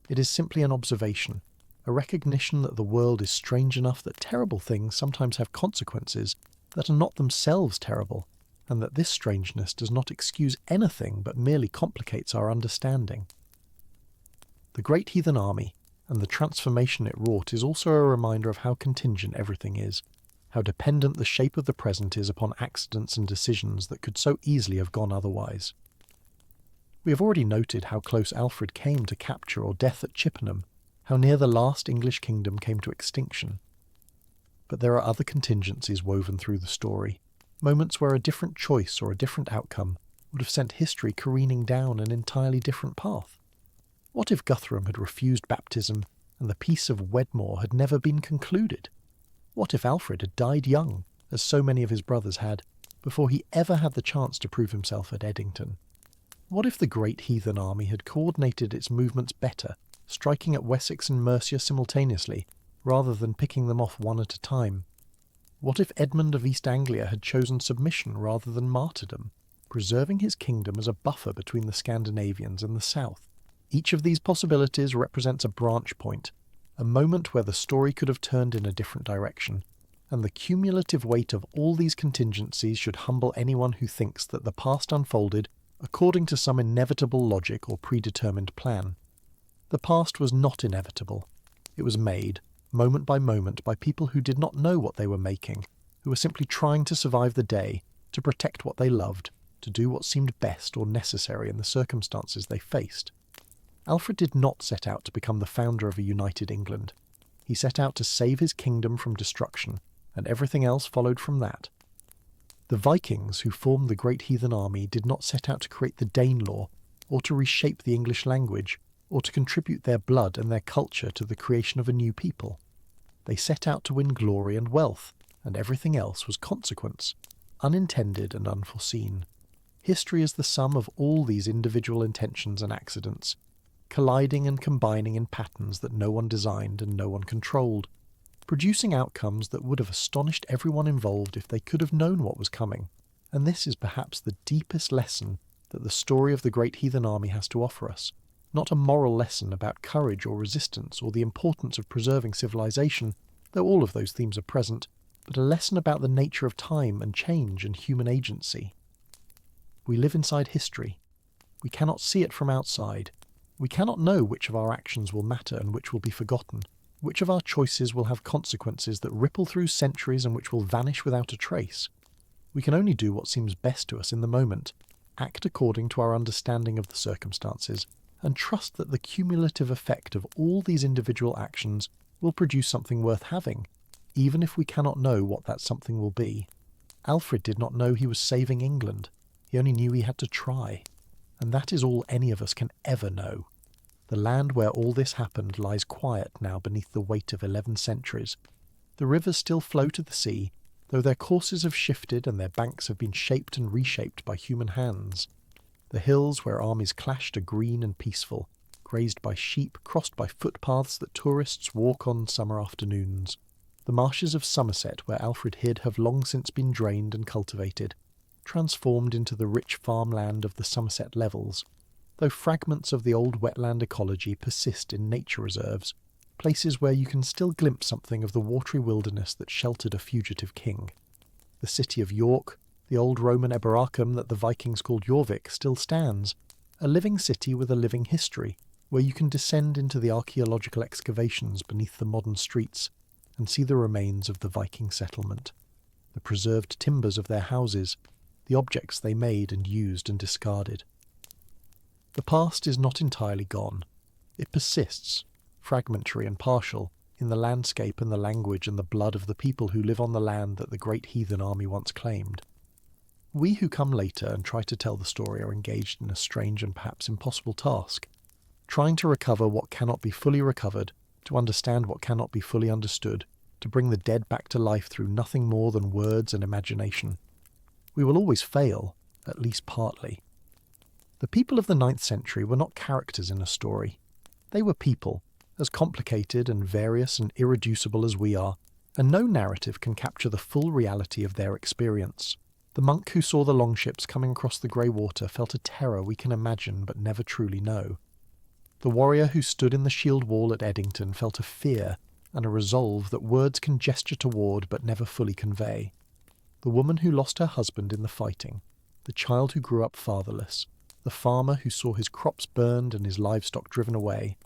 It is simply an observation, a recognition that the world is strange enough that terrible things sometimes have consequences that are not themselves terrible, and that this strangeness does not excuse anything but merely complicates our understanding. The great heathen army, and the transformation it wrought, is also a reminder of how contingent everything is, how dependent the shape of the present is upon accidents and decisions that could so easily have gone otherwise. We have already noted how close Alfred came to capture or death at Chippenham, how near the last English kingdom came to extinction. But there are other contingencies woven through the story, moments where a different choice or a different outcome would have sent history careening down an entirely different path. What if Guthrum had refused baptism and the Peace of Wedmore had never been concluded? What if Alfred had died young, as so many of his brothers had, before he ever had the chance to prove himself at Edington? What if the great heathen army had coordinated its movements better, striking at Wessex and Mercia simultaneously, rather than picking them off one at a time? What if Edmund of East Anglia had chosen submission rather than martyrdom, preserving his kingdom as a buffer between the Scandinavians and the south? Each of these possibilities represents a branch point, a moment where the story could have turned in a different direction, and the cumulative weight of all these contingencies should humble anyone who thinks that the past unfolded according to some inevitable logic or predetermined plan. The past was not inevitable. It was made, moment by moment, by people who did not know what they were making, who were simply trying to survive the day, to protect what they loved, to do what seemed best or necessary in the circumstances they faced. Alfred did not set out to become the founder of a united England. He set out to save his kingdom from destruction, and everything else followed from that. The Vikings, who formed the great heathen army, did not set out to create the Danelaw, or to reshape the English language, or to contribute their blood and their culture to the creation of a new people. They set out to win glory and wealth, and everything else was consequence, unintended and unforeseen. History is the sum of all these individual intentions and accidents, colliding and combining in patterns that no one designed and no one controlled, producing outcomes that would have astonished everyone involved if they could have known what was coming. And this is perhaps the deepest lesson that the story of the great heathen army has to offer us. Not a moral lesson about courage or resistance or the importance of preserving civilization, though all of those themes are present, but a lesson about the nature of time and change and human agency. We live inside history. We cannot see it from outside. We cannot know which of our actions will matter and which will be forgotten, which of our choices will have consequences that ripple through centuries and which will vanish without a trace. We can only do what seems best to us in the moment, act according to our understanding of the circumstances, and trust that the cumulative effect of all these individual actions will produce something worth having, even if we cannot know what that something will be. Alfred did not know he was saving England. He only knew he had to try. And that is all any of us can ever know. The land where all this happened lies quiet now beneath the weight of 11 centuries. The rivers still flow to the sea, though their courses have shifted and their banks have been shaped and reshaped by human hands. The hills where armies clashed are green and peaceful, grazed by sheep, crossed by footpaths that tourists walk on summer afternoons. The marshes of Somerset where Alfred hid have long since been drained and cultivated, transformed into the rich farmland of the Somerset levels, though fragments of the old wetland ecology persist in nature reserves, places where you can still glimpse something of the watery wilderness that sheltered a fugitive king. The city of York, the old Roman Eboracum that the Vikings called Jorvik, still stands, a living city with a living history, where you can descend into the archaeological excavations beneath the modern streets and see the remains of the Viking settlement, the preserved timbers of their houses, the objects they made and used and discarded. The past is not entirely gone. It persists, fragmentary and partial, in the landscape and the language and the blood of the people who live on the land that the great heathen army once claimed. We who come later and try to tell the story are engaged in a strange and perhaps impossible task, trying to recover what cannot be fully recovered, to understand what cannot be fully understood, to bring the dead back to life through nothing more than words and imagination. We will always fail, at least partly. The people of the 9th century were not characters in a story. They were people, as complicated and various and irreducible as we are, and no narrative can capture the full reality of their experience. The monk who saw the longships coming across the grey water felt a terror we can imagine but never truly know. The warrior who stood in the shield wall at Edington felt a fear and a resolve that words can gesture toward but never fully convey. The woman who lost her husband in the fighting, the child who grew up fatherless, the farmer who saw his crops burned and his livestock driven away,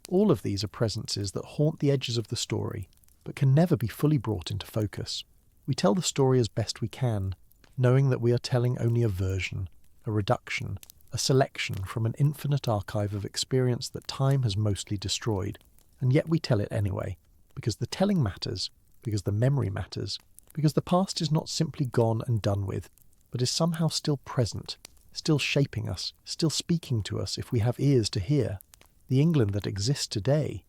all of these are presences that haunt the edges of the story, but can never be fully brought into focus. We tell the story as best we can, knowing that we are telling only a version, a reduction, a selection from an infinite archive of experience that time has mostly destroyed, and yet we tell it anyway, because the telling matters, because the memory matters, because the past is not simply gone and done with, but is somehow still present, still shaping us, still speaking to us if we have ears to hear. The England that exists today,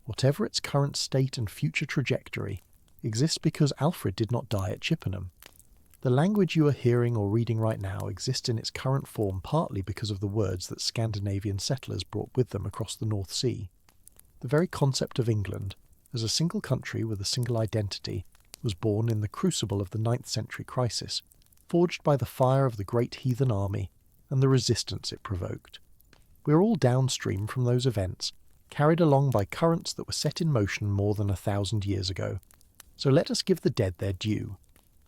whatever its current state and future trajectory, exists because Alfred did not die at Chippenham. The language you are hearing or reading right now exists in its current form partly because of the words that Scandinavian settlers brought with them across the North Sea. The very concept of England, as a single country with a single identity, was born in the crucible of the 9th century crisis, forged by the fire of the great heathen army and the resistance it provoked. We are all downstream from those events, carried along by currents that were set in motion more than 1,000 years ago. So let us give the dead their due.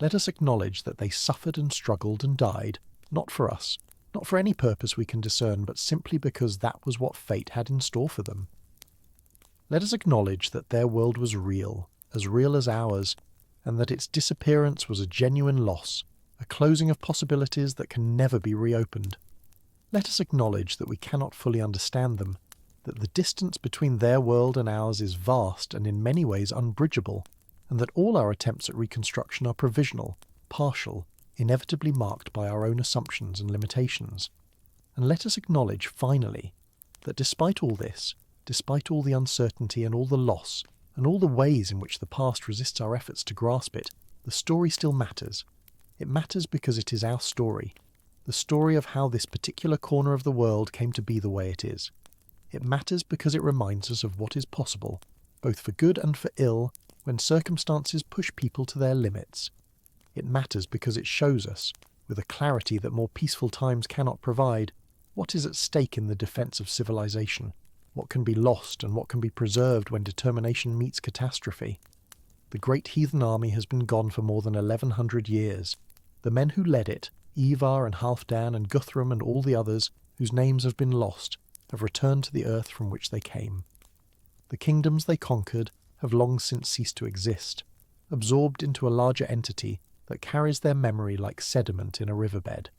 Let us acknowledge that they suffered and struggled and died, not for us, not for any purpose we can discern, but simply because that was what fate had in store for them. Let us acknowledge that their world was real as ours, and that its disappearance was a genuine loss, a closing of possibilities that can never be reopened. Let us acknowledge that we cannot fully understand them, that the distance between their world and ours is vast and in many ways unbridgeable, and that all our attempts at reconstruction are provisional, partial, inevitably marked by our own assumptions and limitations. And let us acknowledge, finally, that despite all this, despite all the uncertainty and all the loss, and all the ways in which the past resists our efforts to grasp it, the story still matters. It matters because it is our story, the story of how this particular corner of the world came to be the way it is. It matters because it reminds us of what is possible, both for good and for ill, when circumstances push people to their limits. It matters because it shows us, with a clarity that more peaceful times cannot provide, what is at stake in the defence of civilization, what can be lost and what can be preserved when determination meets catastrophe. The great heathen army has been gone for more than 1,100 years. The men who led it, Ivar and Halfdan and Guthrum and all the others, whose names have been lost, have returned to the earth from which they came. The kingdoms they conquered have long since ceased to exist, absorbed into a larger entity that carries their memory like sediment in a riverbed.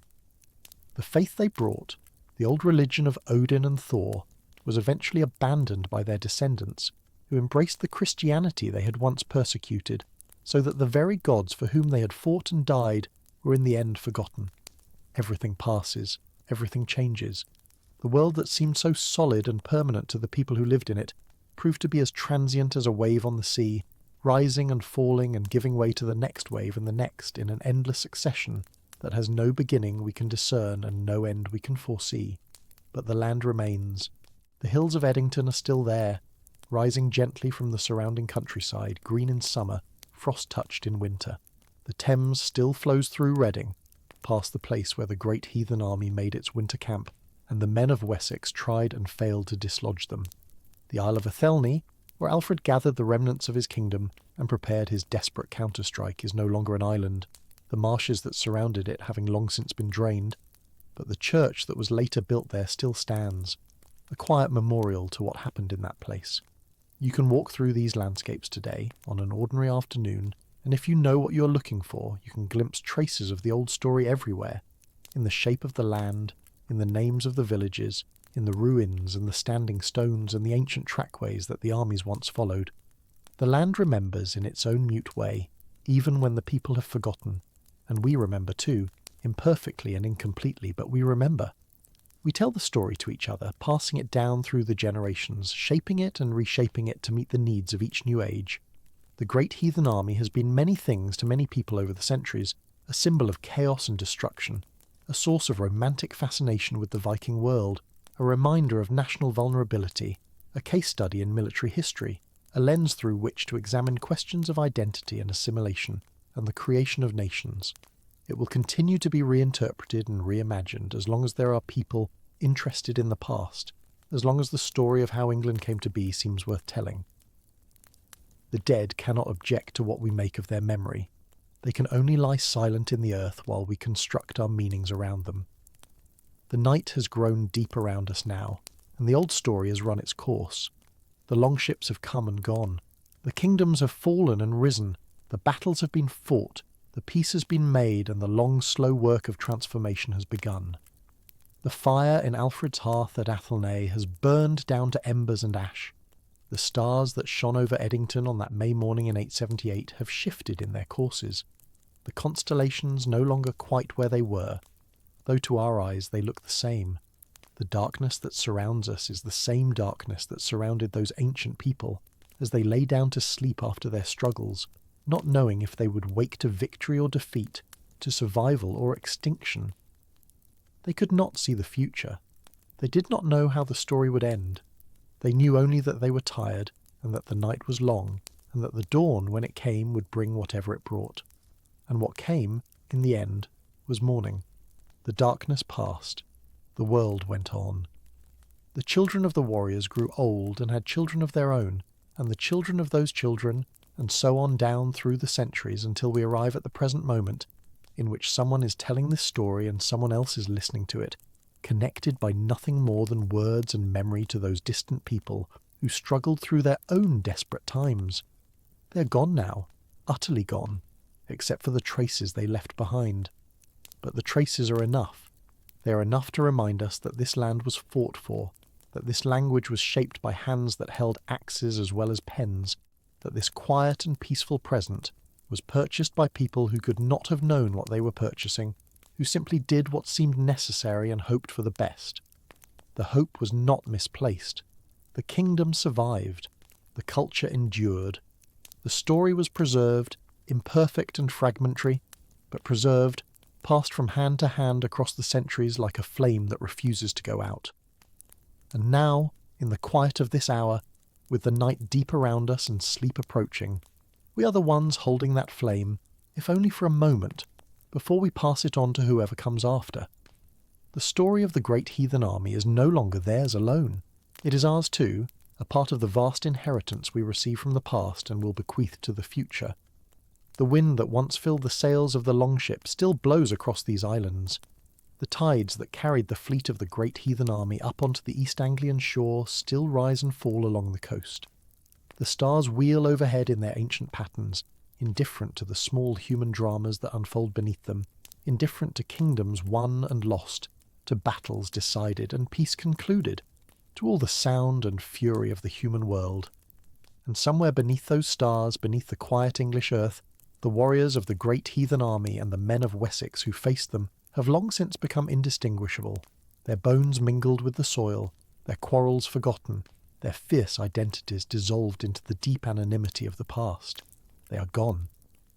The faith they brought, the old religion of Odin and Thor, was eventually abandoned by their descendants, who embraced the Christianity they had once persecuted so that the very gods for whom they had fought and died were in the end forgotten. Everything passes, everything changes. The world that seemed so solid and permanent to the people who lived in it proved to be as transient as a wave on the sea, rising and falling and giving way to the next wave and the next in an endless succession that has no beginning we can discern and no end we can foresee. But the land remains. The hills of Eddington are still there, rising gently from the surrounding countryside, green in summer, frost-touched in winter. The Thames still flows through Reading, past the place where the great heathen army made its winter camp, and the men of Wessex tried and failed to dislodge them. The Isle of Athelney, where Alfred gathered the remnants of his kingdom and prepared his desperate counter-strike, is no longer an island, the marshes that surrounded it having long since been drained, but the church that was later built there still stands, a quiet memorial to what happened in that place. You can walk through these landscapes today, on an ordinary afternoon, and if you know what you're looking for, you can glimpse traces of the old story everywhere, in the shape of the land, in the names of the villages, in the ruins and the standing stones and the ancient trackways that the armies once followed. The land remembers in its own mute way, even when the people have forgotten, and we remember too, imperfectly and incompletely, but we remember. We tell the story to each other, passing it down through the generations, shaping it and reshaping it to meet the needs of each new age. The great heathen army has been many things to many people over the centuries, a symbol of chaos and destruction, a source of romantic fascination with the Viking world, a reminder of national vulnerability, a case study in military history, a lens through which to examine questions of identity and assimilation, and the creation of nations. It will continue to be reinterpreted and reimagined as long as there are people interested in the past, as long as the story of how England came to be seems worth telling. The dead cannot object to what we make of their memory. They can only lie silent in the earth while we construct our meanings around them. The night has grown deep around us now, and the old story has run its course. The longships have come and gone. The kingdoms have fallen and risen. The battles have been fought. The peace has been made, and the long, slow work of transformation has begun. The fire in Alfred's hearth at Athelney has burned down to embers and ash. The stars that shone over Eddington on that May morning in 878 have shifted in their courses. The constellations no longer quite where they were, though to our eyes they look the same. The darkness that surrounds us is the same darkness that surrounded those ancient people as they lay down to sleep after their struggles, not knowing if they would wake to victory or defeat, to survival or extinction. They could not see the future. They did not know how the story would end. They knew only that they were tired, and that the night was long, and that the dawn, when it came, would bring whatever it brought. And what came, in the end, was morning. The darkness passed. The world went on. The children of the warriors grew old and had children of their own, and the children of those children, and so on down through the centuries until we arrive at the present moment, in which someone is telling this story and someone else is listening to it, connected by nothing more than words and memory to those distant people who struggled through their own desperate times. They're gone now, utterly gone, except for the traces they left behind. But the traces are enough. They are enough to remind us that this land was fought for, that this language was shaped by hands that held axes as well as pens, that this quiet and peaceful present was purchased by people who could not have known what they were purchasing, who simply did what seemed necessary and hoped for the best. The hope was not misplaced. The kingdom survived. The culture endured. The story was preserved, imperfect and fragmentary, but preserved, passed from hand to hand across the centuries like a flame that refuses to go out. And now, in the quiet of this hour, with the night deep around us and sleep approaching, we are the ones holding that flame, if only for a moment, before we pass it on to whoever comes after. The story of the great heathen army is no longer theirs alone. It is ours too, a part of the vast inheritance we receive from the past and will bequeath to the future. The wind that once filled the sails of the longship still blows across these islands. The tides that carried the fleet of the great heathen army up onto the East Anglian shore still rise and fall along the coast. The stars wheel overhead in their ancient patterns, indifferent to the small human dramas that unfold beneath them, indifferent to kingdoms won and lost, to battles decided and peace concluded, to all the sound and fury of the human world. And somewhere beneath those stars, beneath the quiet English earth, The warriors of the great heathen army and the men of Wessex who faced them have long since become indistinguishable, their bones mingled with the soil, their quarrels forgotten, their fierce identities dissolved into the deep anonymity of the past. They are gone,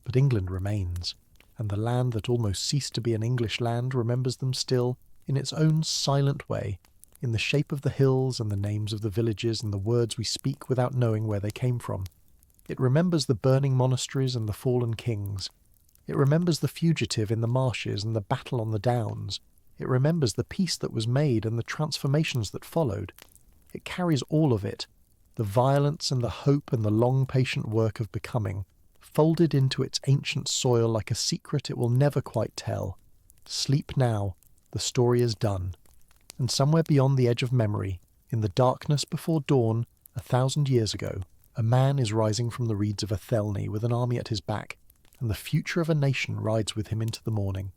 but England remains, and the land that almost ceased to be an English land remembers them still, in its own silent way, in the shape of the hills and the names of the villages and the words we speak without knowing where they came from. It remembers the burning monasteries and the fallen kings. It remembers the fugitive in the marshes and the battle on the downs. It remembers the peace that was made and the transformations that followed. It carries all of it, the violence and the hope and the long patient work of becoming, folded into its ancient soil like a secret it will never quite tell. Sleep now, the story is done. And somewhere beyond the edge of memory, in the darkness before dawn, 1,000 years ago, a man is rising from the reeds of Athelney with an army at his back, and the future of a nation rides with him into the morning.